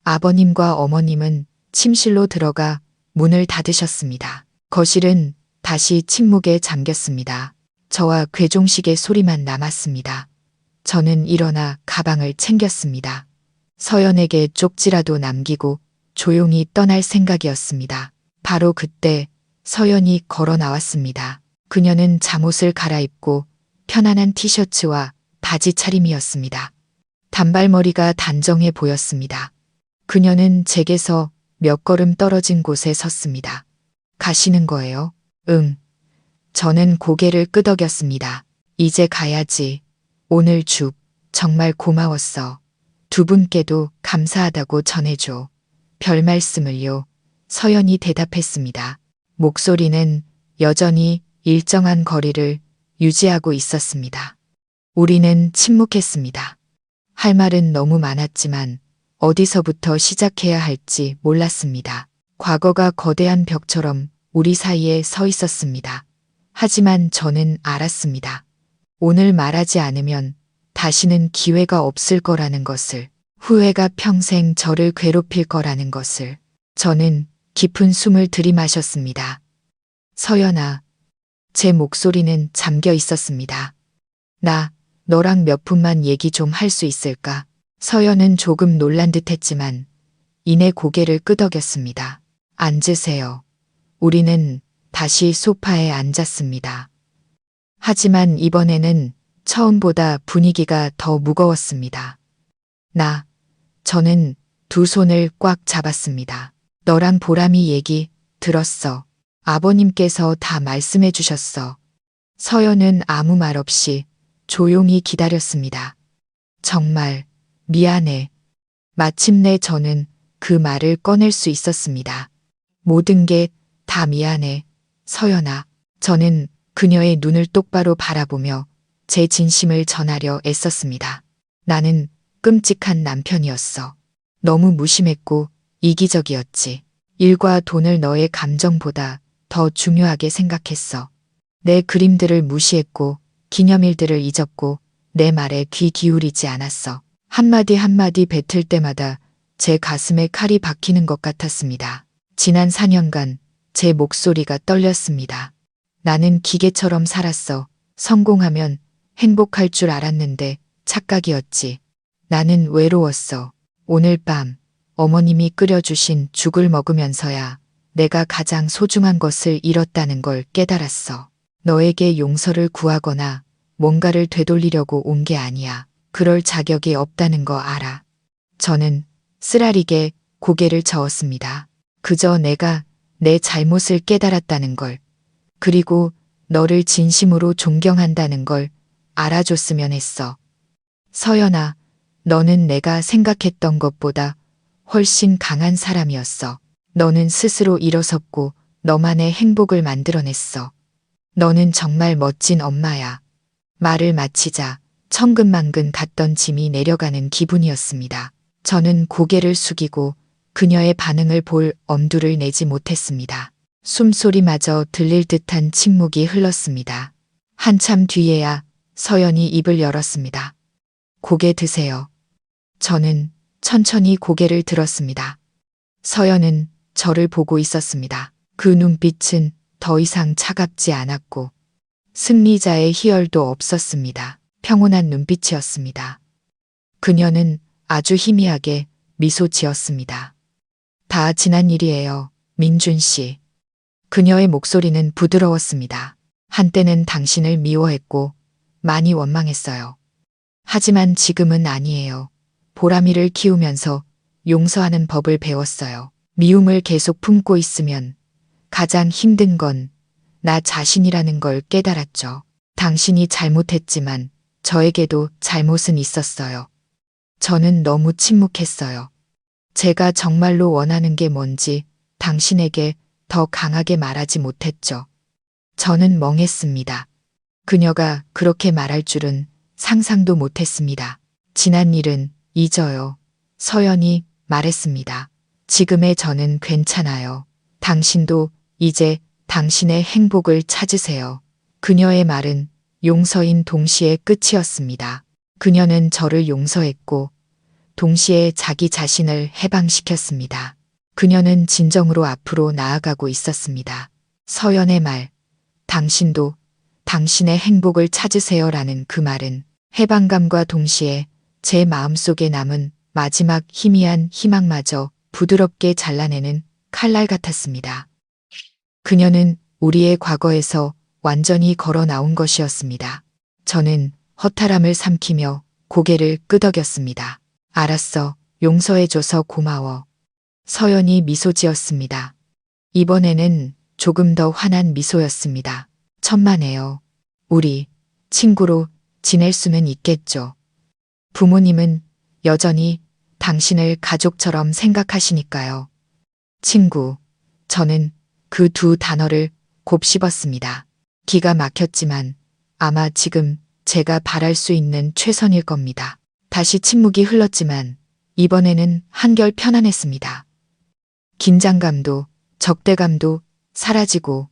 아버님과 어머님은 침실로 들어가 문을 닫으셨습니다. 거실은 다시 침묵에 잠겼습니다. 저와 괴종식의 소리만 남았습니다. 저는 일어나 가방을 챙겼습니다. 서연에게 쪽지라도 남기고 조용히 떠날 생각이었습니다. 바로 그때 서연이 걸어 나왔습니다. 그녀는 잠옷을 갈아입고 편안한 티셔츠와 바지 차림이었습니다. 단발머리가 단정해 보였습니다. 그녀는 제게서 몇 걸음 떨어진 곳에 섰습니다. 가시는 거예요? 응. 저는 고개를 끄덕였습니다. 이제 가야지. 오늘 죽 정말 고마웠어. 두 분께도 감사하다고 전해줘. 별 말씀을요. 서연이 대답했습니다. 목소리는 여전히 일정한 거리를 유지하고 있었습니다. 우리는 침묵했습니다. 할 말은 너무 많았지만 어디서부터 시작해야 할지 몰랐습니다. 과거가 거대한 벽처럼 우리 사이에 서 있었습니다. 하지만 저는 알았습니다. 오늘 말하지 않으면 다시는 기회가 없을 거라는 것을, 후회가 평생 저를 괴롭힐 거라는 것을. 저는 깊은 숨을 들이마셨습니다. 서연아, 제 목소리는 잠겨 있었습니다. 나, 너랑 몇 분만 얘기 좀 할 수 있을까? 서연은 조금 놀란 듯 했지만 이내 고개를 끄덕였습니다. 앉으세요. 우리는 다시 소파에 앉았습니다. 하지만 이번에는 처음보다 분위기가 더 무거웠습니다. 저는 두 손을 꽉 잡았습니다. 너랑 보람이 얘기 들었어. 아버님께서 다 말씀해 주셨어. 서연은 아무 말 없이 조용히 기다렸습니다. 정말 미안해. 마침내 저는 그 말을 꺼낼 수 있었습니다. 모든 게 다 미안해. 서연아. 저는 그녀의 눈을 똑바로 바라보며 제 진심을 전하려 애썼습니다. 나는 끔찍한 남편이었어. 너무 무심했고 이기적이었지. 일과 돈을 너의 감정보다 더 중요하게 생각했어. 내 그림들을 무시했고 기념일들을 잊었고 내 말에 귀 기울이지 않았어. 한마디 한마디 뱉을 때마다 제 가슴에 칼이 박히는 것 같았습니다. 지난 4년간 제 목소리가 떨렸습니다. 나는 기계처럼 살았어. 성공하면 행복할 줄 알았는데 착각이었지. 나는 외로웠어. 오늘 밤 어머님이 끓여주신 죽을 먹으면서야 내가 가장 소중한 것을 잃었다는 걸 깨달았어. 너에게 용서를 구하거나 뭔가를 되돌리려고 온 게 아니야. 그럴 자격이 없다는 거 알아. 저는 쓰라리게 고개를 저었습니다. 그저 내가 내 잘못을 깨달았다는 걸, 그리고 너를 진심으로 존경한다는 걸 알아줬으면 했어. 서연아, 너는 내가 생각했던 것보다 훨씬 강한 사람이었어. 너는 스스로 일어섰고 너만의 행복을 만들어냈어. 너는 정말 멋진 엄마야. 말을 마치자 천근만근 갔던 짐이 내려가는 기분이었습니다. 저는 고개를 숙이고 그녀의 반응을 볼 엄두를 내지 못했습니다. 숨소리마저 들릴 듯한 침묵이 흘렀습니다. 한참 뒤에야 서연이 입을 열었습니다. 고개 드세요. 저는 천천히 고개를 들었습니다. 서연은 저를 보고 있었습니다. 그 눈빛은 더 이상 차갑지 않았고 승리자의 희열도 없었습니다. 평온한 눈빛이었습니다. 그녀는 아주 희미하게 미소 지었습니다. 다 지난 일이에요. 민준 씨. 그녀의 목소리는 부드러웠습니다. 한때는 당신을 미워했고 많이 원망했어요. 하지만 지금은 아니에요. 보람이를 키우면서 용서하는 법을 배웠어요. 미움을 계속 품고 있으면 가장 힘든 건 나 자신이라는 걸 깨달았죠. 당신이 잘못했지만 저에게도 잘못은 있었어요. 저는 너무 침묵했어요. 제가 정말로 원하는 게 뭔지 당신에게 더 강하게 말하지 못했죠. 저는 멍했습니다. 그녀가 그렇게 말할 줄은 상상도 못했습니다. 지난 일은 잊어요. 서연이 말했습니다. 지금의 저는 괜찮아요. 당신도 이제 당신의 행복을 찾으세요. 그녀의 말은 용서인 동시에 끝이었습니다. 그녀는 저를 용서했고 동시에 자기 자신을 해방시켰습니다. 그녀는 진정으로 앞으로 나아가고 있었습니다. 서연의 말, 당신도 당신의 행복을 찾으세요라는 그 말은 해방감과 동시에 제 마음속에 남은 마지막 희미한 희망마저 부드럽게 잘라내는 칼날 같았습니다. 그녀는 우리의 과거에서 완전히 걸어 나온 것이었습니다. 저는 허탈함을 삼키며 고개를 끄덕였습니다. 알았어. 용서해줘서 고마워. 서연이 미소 지었습니다. 이번에는 조금 더 환한 미소였습니다. 천만에요. 우리 친구로 지낼 수는 있겠죠. 부모님은 여전히 당신을 가족처럼 생각하시니까요. 친구. 저는 그 두 단어를 곱씹었습니다. 기가 막혔지만 아마 지금 제가 바랄 수 있는 최선일 겁니다. 다시 침묵이 흘렀지만 이번에는 한결 편안했습니다. 긴장감도 적대감도 사라지고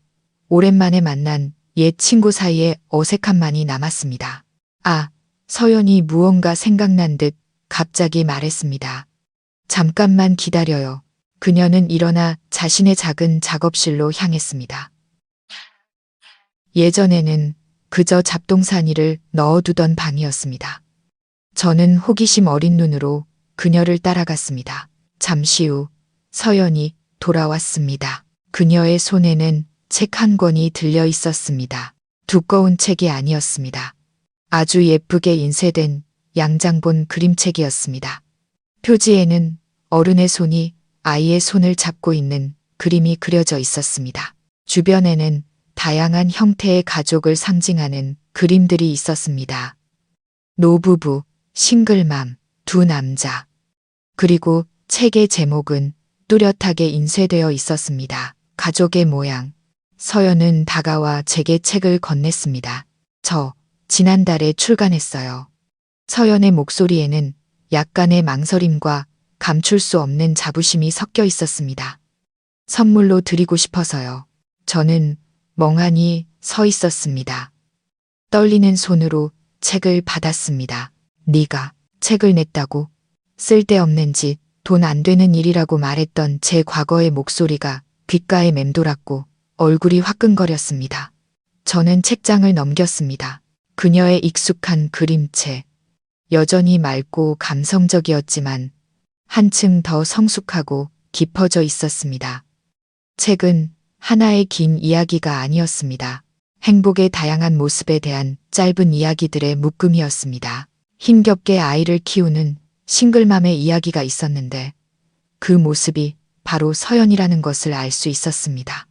오랜만에 만난 옛 친구 사이에 어색함만이 남았습니다. 아, 서연이 무언가 생각난 듯 갑자기 말했습니다. 잠깐만 기다려요. 그녀는 일어나 자신의 작은 작업실로 향했습니다. 예전에는 그저 잡동사니를 넣어두던 방이었습니다. 저는 호기심 어린 눈으로 그녀를 따라갔습니다. 잠시 후 서연이 돌아왔습니다. 그녀의 손에는 책 한 권이 들려 있었습니다. 두꺼운 책이 아니었습니다. 아주 예쁘게 인쇄된 양장본 그림책이었습니다. 표지에는 어른의 손이 아이의 손을 잡고 있는 그림이 그려져 있었습니다. 주변에는 다양한 형태의 가족을 상징하는 그림들이 있었습니다. 노부부, 싱글맘, 두 남자. 그리고 책의 제목은 뚜렷하게 인쇄되어 있었습니다. 가족의 모양. 서연은 다가와 제게 책을 건넸습니다. 저 지난달에 출간했어요. 서연의 목소리에는 약간의 망설임과 감출 수 없는 자부심이 섞여 있었습니다. 선물로 드리고 싶어서요. 저는 멍하니 서 있었습니다. 떨리는 손으로 책을 받았습니다. 네가 책을 냈다고? 쓸데없는 짓, 돈 안 되는 일이라고 말했던 제 과거의 목소리가 귓가에 맴돌았고 얼굴이 화끈거렸습니다. 저는 책장을 넘겼습니다. 그녀의 익숙한 그림체. 여전히 맑고 감성적이었지만 한층 더 성숙하고 깊어져 있었습니다. 책은 하나의 긴 이야기가 아니었습니다. 행복의 다양한 모습에 대한 짧은 이야기들의 묶음이었습니다. 힘겹게 아이를 키우는 싱글맘의 이야기가 있었는데 그 모습이 바로 서연이라는 것을 알 수 있었습니다.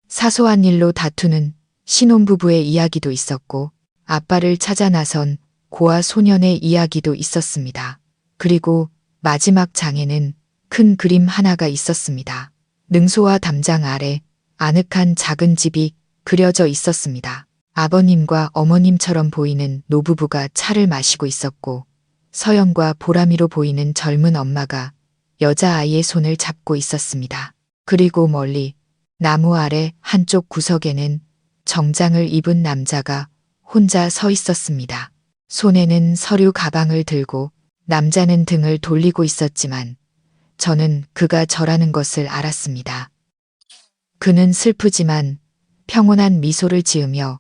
사소한 일로 다투는 신혼부부의 이야기도 있었고 아빠를 찾아 나선 고아 소년의 이야기도 있었습니다. 그리고 마지막 장에는 큰 그림 하나가 있었습니다. 능소와 담장 아래 아늑한 작은 집이 그려져 있었습니다. 아버님과 어머님처럼 보이는 노부부가 차를 마시고 있었고 서연과 보람이로 보이는 젊은 엄마가 여자아이의 손을 잡고 있었습니다. 그리고 멀리 나무 아래 한쪽 구석에는 정장을 입은 남자가 혼자 서 있었습니다. 손에는 서류 가방을 들고 남자는 등을 돌리고 있었지만 저는 그가 저라는 것을 알았습니다. 그는 슬프지만 평온한 미소를 지으며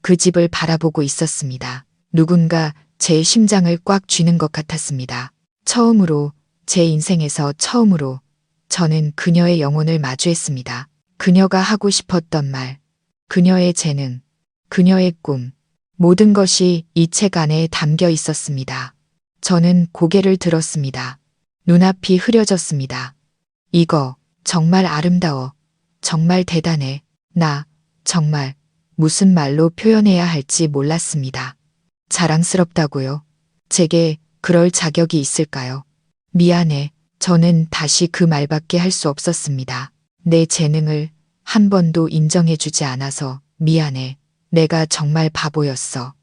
그 집을 바라보고 있었습니다. 누군가 제 심장을 꽉 쥐는 것 같았습니다. 처음으로, 제 인생에서 처음으로 저는 그녀의 영혼을 마주했습니다. 그녀가 하고 싶었던 말, 그녀의 재능, 그녀의 꿈, 모든 것이 이 책 안에 담겨 있었습니다. 저는 고개를 들었습니다. 눈앞이 흐려졌습니다. 이거 정말 아름다워. 정말 대단해. 나 정말 무슨 말로 표현해야 할지 몰랐습니다. 자랑스럽다고요? 제게 그럴 자격이 있을까요? 미안해. 저는 다시 그 말밖에 할 수 없었습니다. 내 재능을 한 번도 인정해주지 않아서 미안해. 내가 정말 바보였어.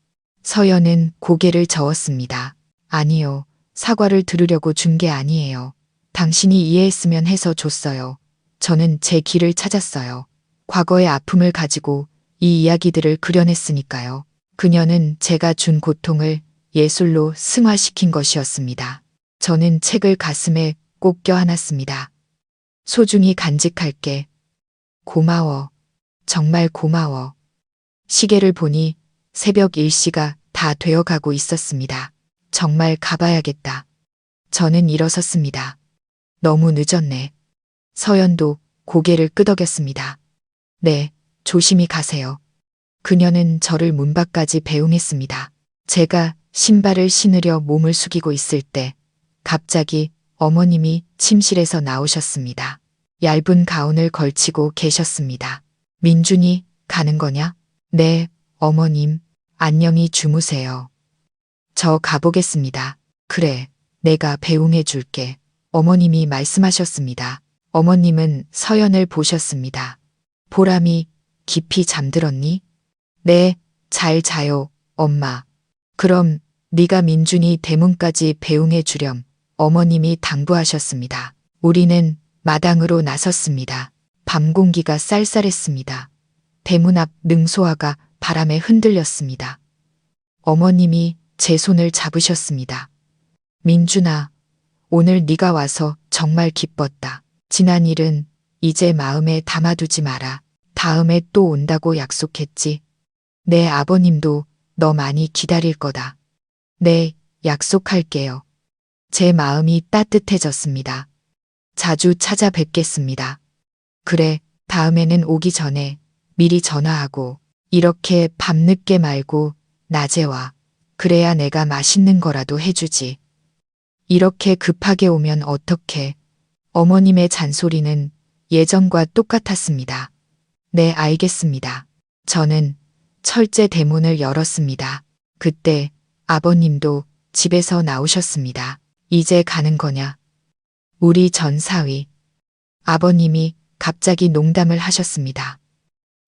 서연은 고개를 저었습니다. 아니요. 사과를 들으려고 준 게 아니에요. 당신이 이해했으면 해서 줬어요. 저는 제 길을 찾았어요. 과거의 아픔을 가지고 이 이야기들을 그려냈으니까요. 그녀는 제가 준 고통을 예술로 승화시킨 것이었습니다. 저는 책을 가슴에 꼭 껴안았습니다. 소중히 간직할게. 고마워. 정말 고마워. 시계를 보니 새벽 1시가 다 되어가고 있었습니다. 정말 가봐야겠다. 저는 일어섰습니다. 너무 늦었네. 서연도 고개를 끄덕였습니다. 네, 조심히 가세요. 그녀는 저를 문 밖까지 배웅했습니다. 제가 신발을 신으려 몸을 숙이고 있을 때 갑자기 어머님이 침실에서 나오셨습니다. 얇은 가운을 걸치고 계셨습니다. 민준이 가는 거냐? 네, 어머님. 안녕히 주무세요. 저 가보겠습니다. 그래, 내가 배웅해 줄게. 어머님이 말씀하셨습니다. 어머님은 서연을 보셨습니다. 보람이 깊이 잠들었니? 네, 잘 자요, 엄마. 그럼 네가 민준이 대문까지 배웅해 주렴. 어머님이 당부하셨습니다. 우리는 마당으로 나섰습니다. 밤 공기가 쌀쌀했습니다. 대문 앞 능소화가 바람에 흔들렸습니다. 어머님이 제 손을 잡으셨습니다. 민준아, 오늘 네가 와서 정말 기뻤다. 지난 일은 이제 마음에 담아두지 마라. 다음에 또 온다고 약속했지. 내 아버님도 너 많이 기다릴 거다. 네, 약속할게요. 제 마음이 따뜻해졌습니다. 자주 찾아뵙겠습니다. 그래, 다음에는 오기 전에 미리 전화하고 이렇게 밤늦게 말고 낮에 와. 그래야 내가 맛있는 거라도 해주지. 이렇게 급하게 오면 어떡해. 어머님의 잔소리는 예전과 똑같았습니다. 네, 알겠습니다. 저는 철제 대문을 열었습니다. 그때 아버님도 집에서 나오셨습니다. 이제 가는 거냐? 우리 전 사위. 아버님이 갑자기 농담을 하셨습니다.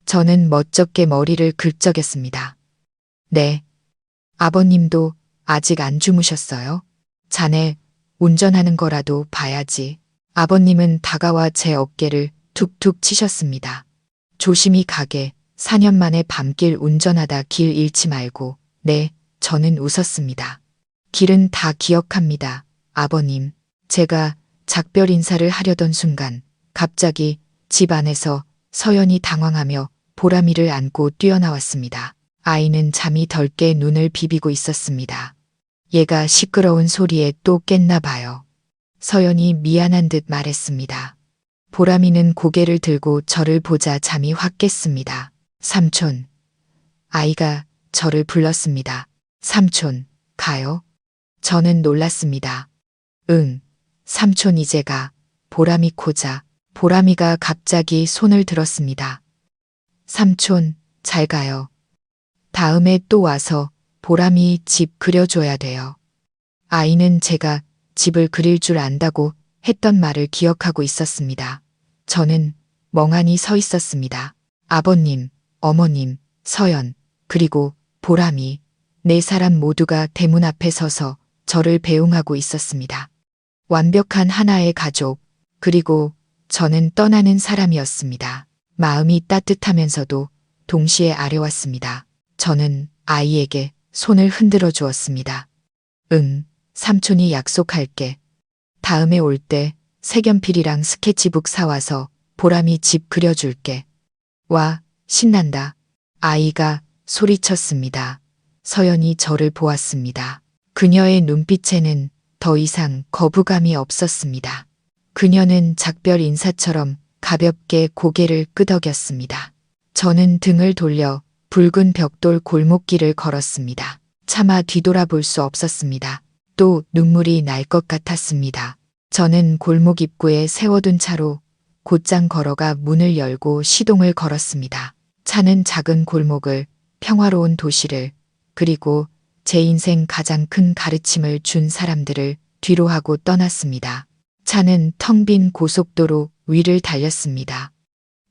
저는 멋쩍게 머리를 긁적였습니다. 네. 아버님도 아직 안 주무셨어요? 자네 운전하는 거라도 봐야지. 아버님은 다가와 제 어깨를 툭툭 치셨습니다. 조심히 가게. 4년 만에 밤길 운전하다 길 잃지 말고. 네, 저는 웃었습니다. 길은 다 기억합니다. 아버님. 제가 작별 인사를 하려던 순간 갑자기 집 안에서 서연이 당황하며 보람이를 안고 뛰어나왔습니다. 아이는 잠이 덜 깨 눈을 비비고 있었습니다. 얘가 시끄러운 소리에 또 깼나 봐요. 서연이 미안한 듯 말했습니다. 보람이는 고개를 들고 저를 보자 잠이 확 깼습니다. 삼촌. 아이가 저를 불렀습니다. 삼촌, 가요? 저는 놀랐습니다. 응, 삼촌 이제 가. 보람이 코자. 보람이가 갑자기 손을 들었습니다. 삼촌, 잘 가요. 다음에 또 와서 보람이 집 그려줘야 돼요. 아이는 제가 집을 그릴 줄 안다고 했던 말을 기억하고 있었습니다. 저는 멍하니 서 있었습니다. 아버님, 어머님, 서연, 그리고 보람이, 네 사람 모두가 대문 앞에 서서 저를 배웅하고 있었습니다. 완벽한 하나의 가족, 그리고 저는 떠나는 사람이었습니다. 마음이 따뜻하면서도 동시에 아려왔습니다. 저는 아이에게 손을 흔들어 주었습니다. 응, 삼촌이 약속할게. 다음에 올 때 색연필이랑 스케치북 사와서 보람이 집 그려줄게. 와, 신난다. 아이가 소리쳤습니다. 서연이 저를 보았습니다. 그녀의 눈빛에는 더 이상 거부감이 없었습니다. 그녀는 작별 인사처럼 가볍게 고개를 끄덕였습니다. 저는 등을 돌려 붉은 벽돌 골목길을 걸었습니다. 차마 뒤돌아볼 수 없었습니다. 또 눈물이 날 것 같았습니다. 저는 골목 입구에 세워둔 차로 곧장 걸어가 문을 열고 시동을 걸었습니다. 차는 작은 골목을, 평화로운 도시를, 그리고 제 인생 가장 큰 가르침을 준 사람들을 뒤로 하고 떠났습니다. 차는 텅 빈 고속도로 위를 달렸습니다.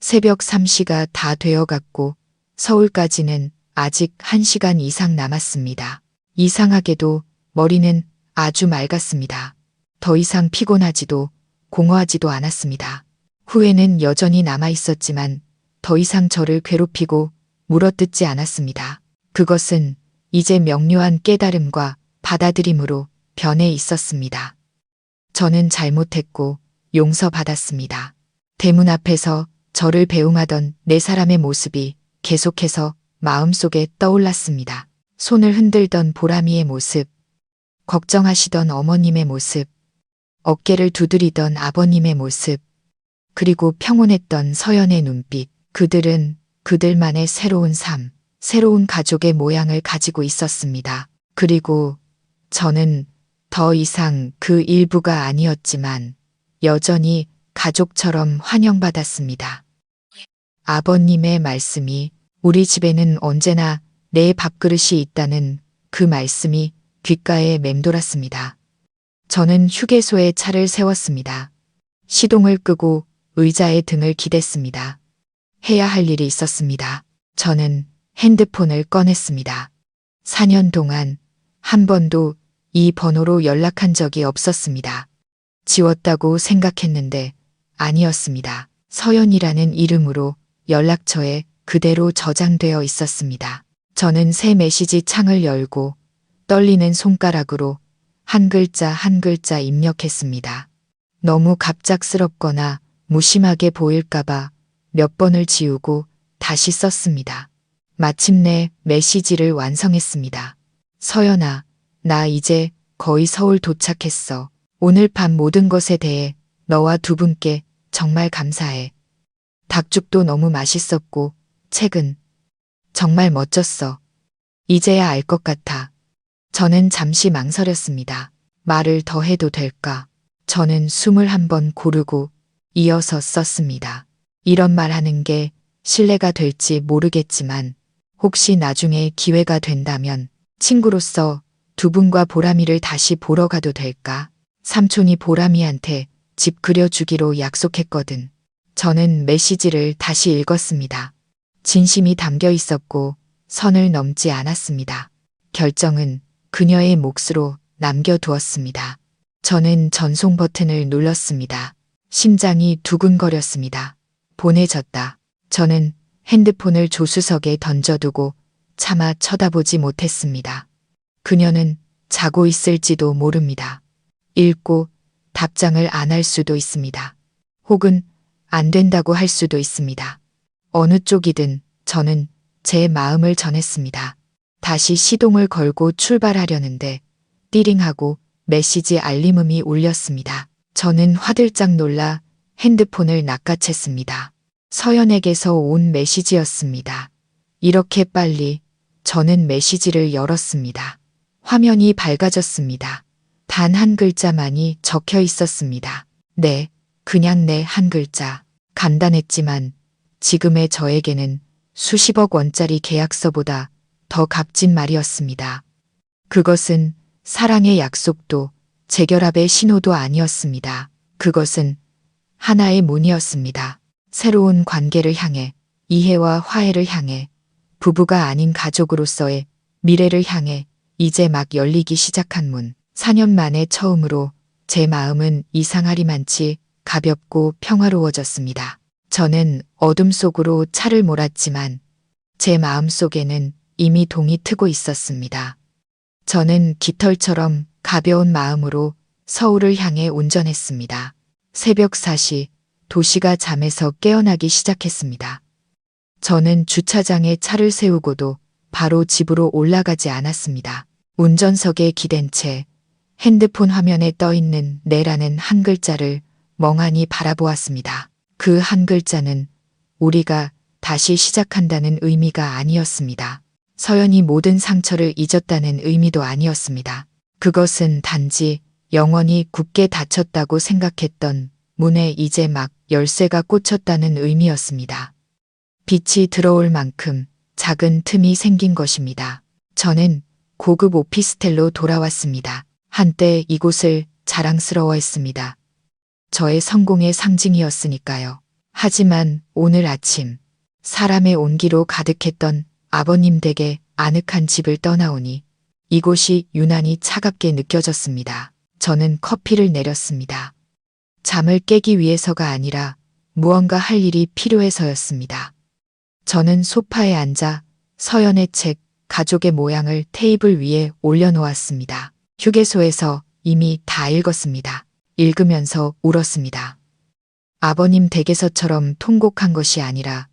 새벽 3시가 다 되어갔고 서울까지는 아직 1시간 이상 남았습니다. 이상하게도 머리는 아주 맑았습니다. 더 이상 피곤하지도 공허하지도 않았습니다. 후회는 여전히 남아있었지만 더 이상 저를 괴롭히고 물어뜯지 않았습니다. 그것은 이제 명료한 깨달음과 받아들임으로 변해 있었습니다. 저는 잘못했고 용서받았습니다. 대문 앞에서 저를 배웅하던 네 사람의 모습이 계속해서 마음속에 떠올랐습니다. 손을 흔들던 보람이의 모습, 걱정하시던 어머님의 모습, 어깨를 두드리던 아버님의 모습, 그리고 평온했던 서연의 눈빛. 그들은 그들만의 새로운 삶, 새로운 가족의 모양을 가지고 있었습니다. 그리고 저는 더 이상 그 일부가 아니었지만 여전히 가족처럼 환영받았습니다. 아버님의 말씀이 우리 집에는 언제나 내 밥그릇이 있다는 그 말씀이 귓가에 맴돌았습니다. 저는 휴게소에 차를 세웠습니다. 시동을 끄고 의자에 등을 기댔습니다. 해야 할 일이 있었습니다. 저는 핸드폰을 꺼냈습니다. 4년 동안 한 번도 이 번호로 연락한 적이 없었습니다. 지웠다고 생각했는데 아니었습니다. 서연이라는 이름으로 연락처에 그대로 저장되어 있었습니다. 저는 새 메시지 창을 열고 떨리는 손가락으로 한 글자 한 글자 입력했습니다. 너무 갑작스럽거나 무심하게 보일까봐 몇 번을 지우고 다시 썼습니다. 마침내 메시지를 완성했습니다. 서연아, 나 이제 거의 서울 도착했어. 오늘 밤 모든 것에 대해 너와 두 분께 정말 감사해. 닭죽도 너무 맛있었고 책은 정말 멋졌어. 이제야 알 것 같아. 저는 잠시 망설였습니다. 말을 더 해도 될까? 저는 숨을 한번 고르고 이어서 썼습니다. 이런 말 하는 게 신뢰가 될지 모르겠지만 혹시 나중에 기회가 된다면 친구로서 두 분과 보람이를 다시 보러 가도 될까? 삼촌이 보람이한테 집 그려주기로 약속했거든. 저는 메시지를 다시 읽었습니다. 진심이 담겨 있었고 선을 넘지 않았습니다. 결정은 그녀의 몫으로 남겨두었습니다. 저는 전송 버튼을 눌렀습니다. 심장이 두근거렸습니다. 보내졌다. 저는 핸드폰을 조수석에 던져두고 차마 쳐다보지 못했습니다. 그녀는 자고 있을지도 모릅니다. 읽고 답장을 안 할 수도 있습니다. 혹은 안 된다고 할 수도 있습니다. 어느 쪽이든 저는 제 마음을 전했습니다. 다시 시동을 걸고 출발하려는데 띠링하고 메시지 알림음이 울렸습니다. 저는 화들짝 놀라 핸드폰을 낚아챘습니다. 서연에게서 온 메시지였습니다. 이렇게 빨리 저는 메시지를 열었습니다. 화면이 밝아졌습니다. 단 한 글자만이 적혀 있었습니다. 네, 그냥 네 한 글자. 간단했지만 지금의 저에게는 수십억 원짜리 계약서보다 더 값진 말이었습니다. 그것은 사랑의 약속도 재결합의 신호도 아니었습니다. 그것은 하나의 문이었습니다. 새로운 관계를 향해, 이해와 화해를 향해, 부부가 아닌 가족으로서의 미래를 향해 이제 막 열리기 시작한 문. 4년 만에 처음으로 제 마음은 이상하리만치 가볍고 평화로워졌습니다. 저는 어둠 속으로 차를 몰았지만 제 마음 속에는 이미 동이 트고 있었습니다. 저는 깃털처럼 가벼운 마음으로 서울을 향해 운전했습니다. 새벽 4시 도시가 잠에서 깨어나기 시작했습니다. 저는 주차장에 차를 세우고도 바로 집으로 올라가지 않았습니다. 운전석에 기댄 채 핸드폰 화면에 떠있는 네라는 한 글자를 멍하니 바라보았습니다. 그 한 글자는 우리가 다시 시작한다는 의미가 아니었습니다. 서연이 모든 상처를 잊었다는 의미도 아니었습니다. 그것은 단지 영원히 굳게 닫혔다고 생각했던 문에 이제 막 열쇠가 꽂혔다는 의미였습니다. 빛이 들어올 만큼 작은 틈이 생긴 것입니다. 저는 고급 오피스텔로 돌아왔습니다. 한때 이곳을 자랑스러워했습니다. 저의 성공의 상징이었으니까요. 하지만 오늘 아침 사람의 온기로 가득했던 아버님 댁의 아늑한 집을 떠나오니 이곳이 유난히 차갑게 느껴졌습니다. 저는 커피를 내렸습니다. 잠을 깨기 위해서가 아니라 무언가 할 일이 필요해서였습니다. 저는 소파에 앉아 서연의 책, 가족의 모양을 테이블 위에 올려놓았습니다. 휴게소에서 이미 다 읽었습니다. 읽으면서 울었습니다. 아버님 댁에서처럼 통곡한 것이 아니라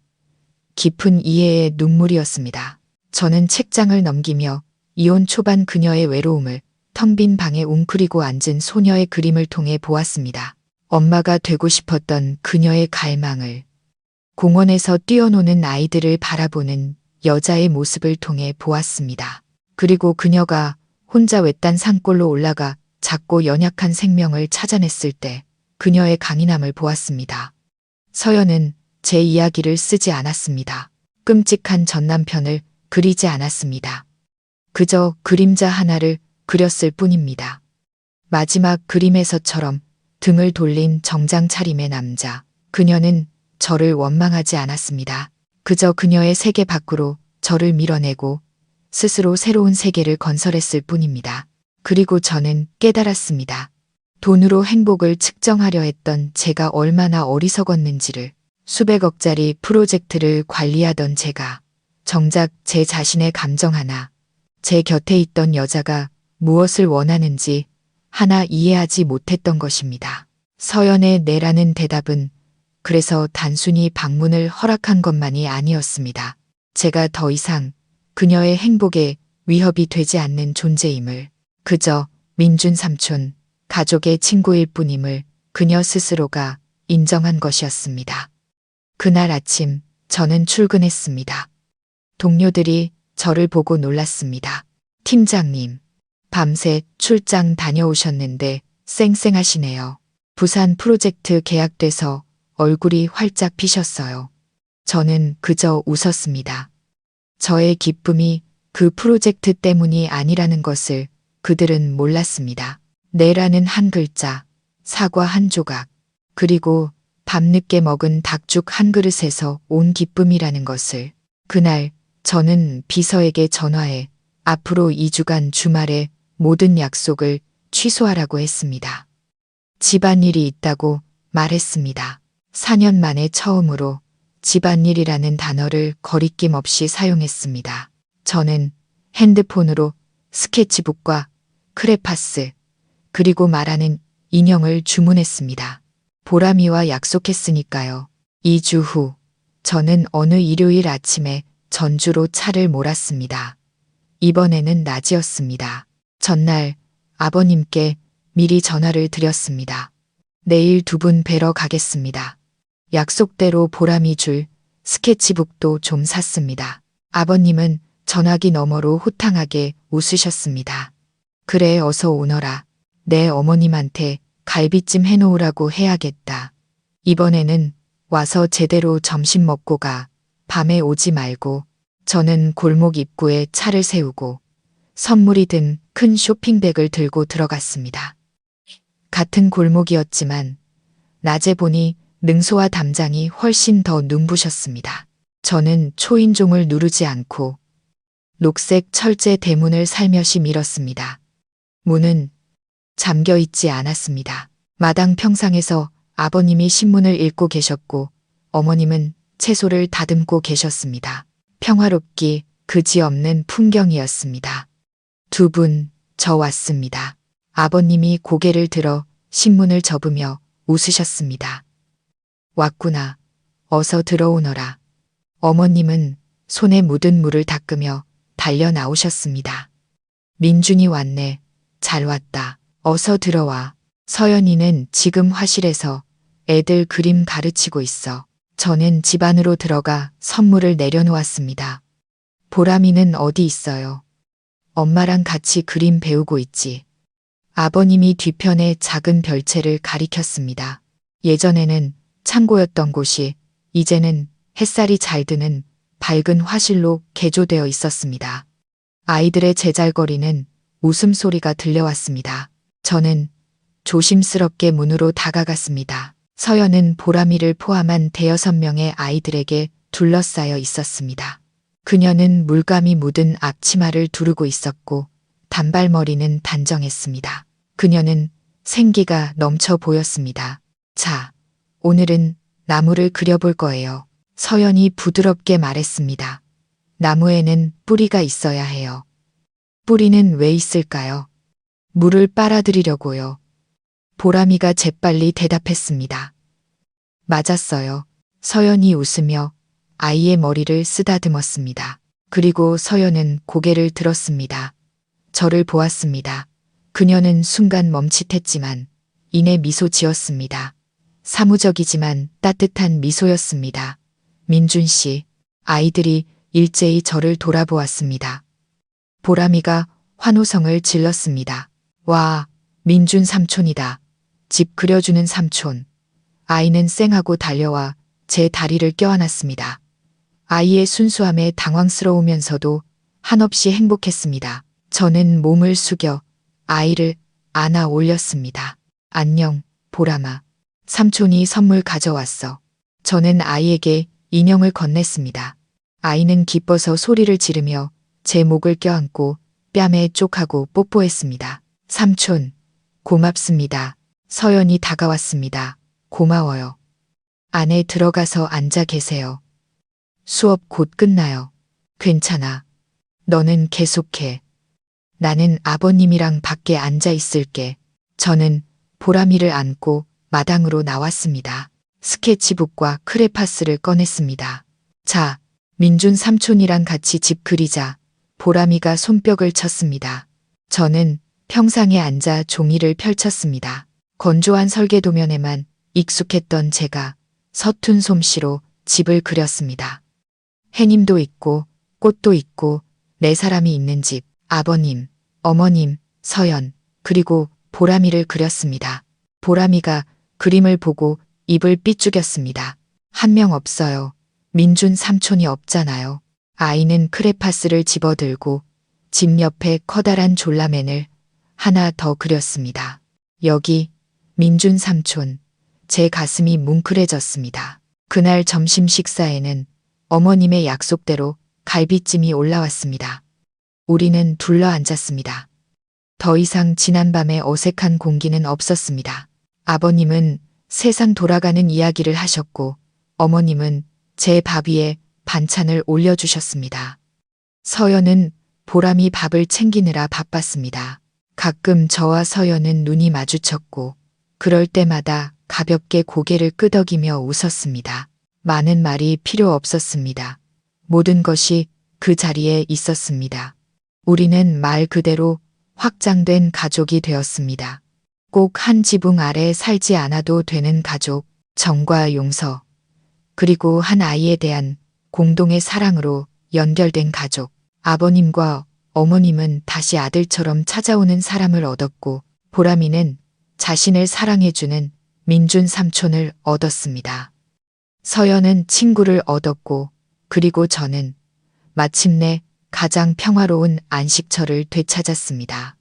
깊은 이해의 눈물이었습니다. 저는 책장을 넘기며 이혼 초반 그녀의 외로움을 텅 빈 방에 웅크리고 앉은 소녀의 그림을 통해 보았습니다. 엄마가 되고 싶었던 그녀의 갈망을, 공원에서 뛰어노는 아이들을 바라보는 여자의 모습을 통해 보았습니다. 그리고 그녀가 혼자 외딴 산골로 올라가 작고 연약한 생명을 찾아냈을 때 그녀의 강인함을 보았습니다. 서연은 제 이야기를 쓰지 않았습니다. 끔찍한 전남편을 그리지 않았습니다. 그저 그림자 하나를 그렸을 뿐입니다. 마지막 그림에서처럼 등을 돌린 정장 차림의 남자. 그녀는 저를 원망하지 않았습니다. 그저 그녀의 세계 밖으로 저를 밀어내고 스스로 새로운 세계를 건설했을 뿐입니다. 그리고 저는 깨달았습니다. 돈으로 행복을 측정하려 했던 제가 얼마나 어리석었는지를. 수백억짜리 프로젝트를 관리하던 제가 정작 제 자신의 감정 하나, 제 곁에 있던 여자가 무엇을 원하는지 하나 이해하지 못했던 것입니다. 서연의 네라는 대답은 그래서 단순히 방문을 허락한 것만이 아니었습니다. 제가 더 이상 그녀의 행복에 위협이 되지 않는 존재임을, 그저 민준 삼촌, 가족의 친구일 뿐임을 그녀 스스로가 인정한 것이었습니다. 그날 아침 저는 출근했습니다. 동료들이 저를 보고 놀랐습니다. 팀장님, 밤새 출장 다녀오셨는데 쌩쌩하시네요. 부산 프로젝트 계약돼서 얼굴이 활짝 피셨어요. 저는 그저 웃었습니다. 저의 기쁨이 그 프로젝트 때문이 아니라는 것을 그들은 몰랐습니다. 네라는 한 글자, 사과 한 조각, 그리고 밤늦게 먹은 닭죽 한 그릇에서 온 기쁨이라는 것을. 그날 저는 비서에게 전화해 앞으로 2주간 주말에 모든 약속을 취소하라고 했습니다. 집안일이 있다고 말했습니다. 4년 만에 처음으로 집안일이라는 단어를 거리낌 없이 사용했습니다. 저는 핸드폰으로 스케치북과 크레파스, 그리고 말하는 인형을 주문했습니다. 보람이와 약속했으니까요. 2주 후 저는 어느 일요일 아침에 전주로 차를 몰았습니다. 이번에는 낮이었습니다. 전날 아버님께 미리 전화를 드렸습니다. 내일 두 분 뵈러 가겠습니다. 약속대로 보람이 줄 스케치북도 좀 샀습니다. 아버님은 전화기 너머로 호탕하게 웃으셨습니다. 그래, 어서 오너라. 내 어머님한테 갈비찜 해놓으라고 해야겠다. 이번에는 와서 제대로 점심 먹고 가. 밤에 오지 말고. 저는 골목 입구에 차를 세우고 선물이 든 큰 쇼핑백을 들고 들어갔습니다. 같은 골목이었지만 낮에 보니 능소와 담장이 훨씬 더 눈부셨습니다. 저는 초인종을 누르지 않고 녹색 철제 대문을 살며시 밀었습니다. 문은 잠겨 있지 않았습니다. 마당 평상에서 아버님이 신문을 읽고 계셨고 어머님은 채소를 다듬고 계셨습니다. 평화롭기 그지없는 풍경이었습니다. 두 분, 저 왔습니다. 아버님이 고개를 들어 신문을 접으며 웃으셨습니다. 왔구나. 어서 들어오너라. 어머님은 손에 묻은 물을 닦으며 달려 나오셨습니다. 민준이 왔네. 잘 왔다. 어서 들어와. 서연이는 지금 화실에서 애들 그림 가르치고 있어. 저는 집 안으로 들어가 선물을 내려놓았습니다. 보람이는 어디 있어요? 엄마랑 같이 그림 배우고 있지. 아버님이 뒤편에 작은 별채를 가리켰습니다. 예전에는 창고였던 곳이 이제는 햇살이 잘 드는 밝은 화실로 개조되어 있었습니다. 아이들의 제잘거리는 웃음소리가 들려왔습니다. 저는 조심스럽게 문으로 다가갔습니다. 서연은 보람이를 포함한 대여섯 명의 아이들에게 둘러싸여 있었습니다. 그녀는 물감이 묻은 앞치마를 두르고 있었고 단발머리는 단정했습니다. 그녀는 생기가 넘쳐 보였습니다. 자, 오늘은 나무를 그려볼 거예요. 서연이 부드럽게 말했습니다. 나무에는 뿌리가 있어야 해요. 뿌리는 왜 있을까요? 물을 빨아들이려고요. 보람이가 재빨리 대답했습니다. 맞았어요. 서연이 웃으며 아이의 머리를 쓰다듬었습니다. 그리고 서연은 고개를 들었습니다. 저를 보았습니다. 그녀는 순간 멈칫했지만 이내 미소 지었습니다. 사무적이지만 따뜻한 미소였습니다. 민준 씨, 아이들이 일제히 저를 돌아보았습니다. 보람이가 환호성을 질렀습니다. 와, 민준 삼촌이다. 집 그려주는 삼촌. 아이는 쌩하고 달려와 제 다리를 껴안았습니다. 아이의 순수함에 당황스러우면서도 한없이 행복했습니다. 저는 몸을 숙여 아이를 안아 올렸습니다. 안녕, 보람아. 삼촌이 선물 가져왔어. 저는 아이에게 인형을 건넸습니다. 아이는 기뻐서 소리를 지르며 제 목을 껴안고 뺨에 쪽하고 뽀뽀했습니다. 삼촌, 고맙습니다. 서연이 다가왔습니다. 고마워요. 안에 들어가서 앉아 계세요. 수업 곧 끝나요. 괜찮아. 너는 계속해. 나는 아버님이랑 밖에 앉아 있을게. 저는 보람이를 안고 마당으로 나왔습니다. 스케치북과 크레파스를 꺼냈습니다. 자, 민준 삼촌이랑 같이 집 그리자. 보람이가 손뼉을 쳤습니다. 저는 평상에 앉아 종이를 펼쳤습니다. 건조한 설계도면에만 익숙했던 제가 서툰 솜씨로 집을 그렸습니다. 해님도 있고 꽃도 있고 네 사람이 있는 집, 아버님, 어머님, 서연, 그리고 보람이를 그렸습니다. 보람이가 그림을 보고 입을 삐죽였습니다. 한 명 없어요. 민준 삼촌이 없잖아요. 아이는 크레파스를 집어들고 집 옆에 커다란 졸라맨을 하나 더 그렸습니다. 여기 민준 삼촌. 제 가슴이 뭉클해졌습니다. 그날 점심 식사에는 어머님의 약속대로 갈비찜이 올라왔습니다. 우리는 둘러앉았습니다. 더 이상 지난밤의 어색한 공기는 없었습니다. 아버님은 세상 돌아가는 이야기를 하셨고 어머님은 제 밥 위에 반찬을 올려주셨습니다. 서연은 보람이 밥을 챙기느라 바빴습니다. 가끔 저와 서연은 눈이 마주쳤고 그럴 때마다 가볍게 고개를 끄덕이며 웃었습니다. 많은 말이 필요 없었습니다. 모든 것이 그 자리에 있었습니다. 우리는 말 그대로 확장된 가족이 되었습니다. 꼭 한 지붕 아래 살지 않아도 되는 가족, 정과 용서, 그리고 한 아이에 대한 공동의 사랑으로 연결된 가족. 아버님과 어머님은 다시 아들처럼 찾아오는 사람을 얻었고 보람이는 자신을 사랑해주는 민준 삼촌을 얻었습니다. 서연은 친구를 얻었고 그리고 저는 마침내 가장 평화로운 안식처를 되찾았습니다.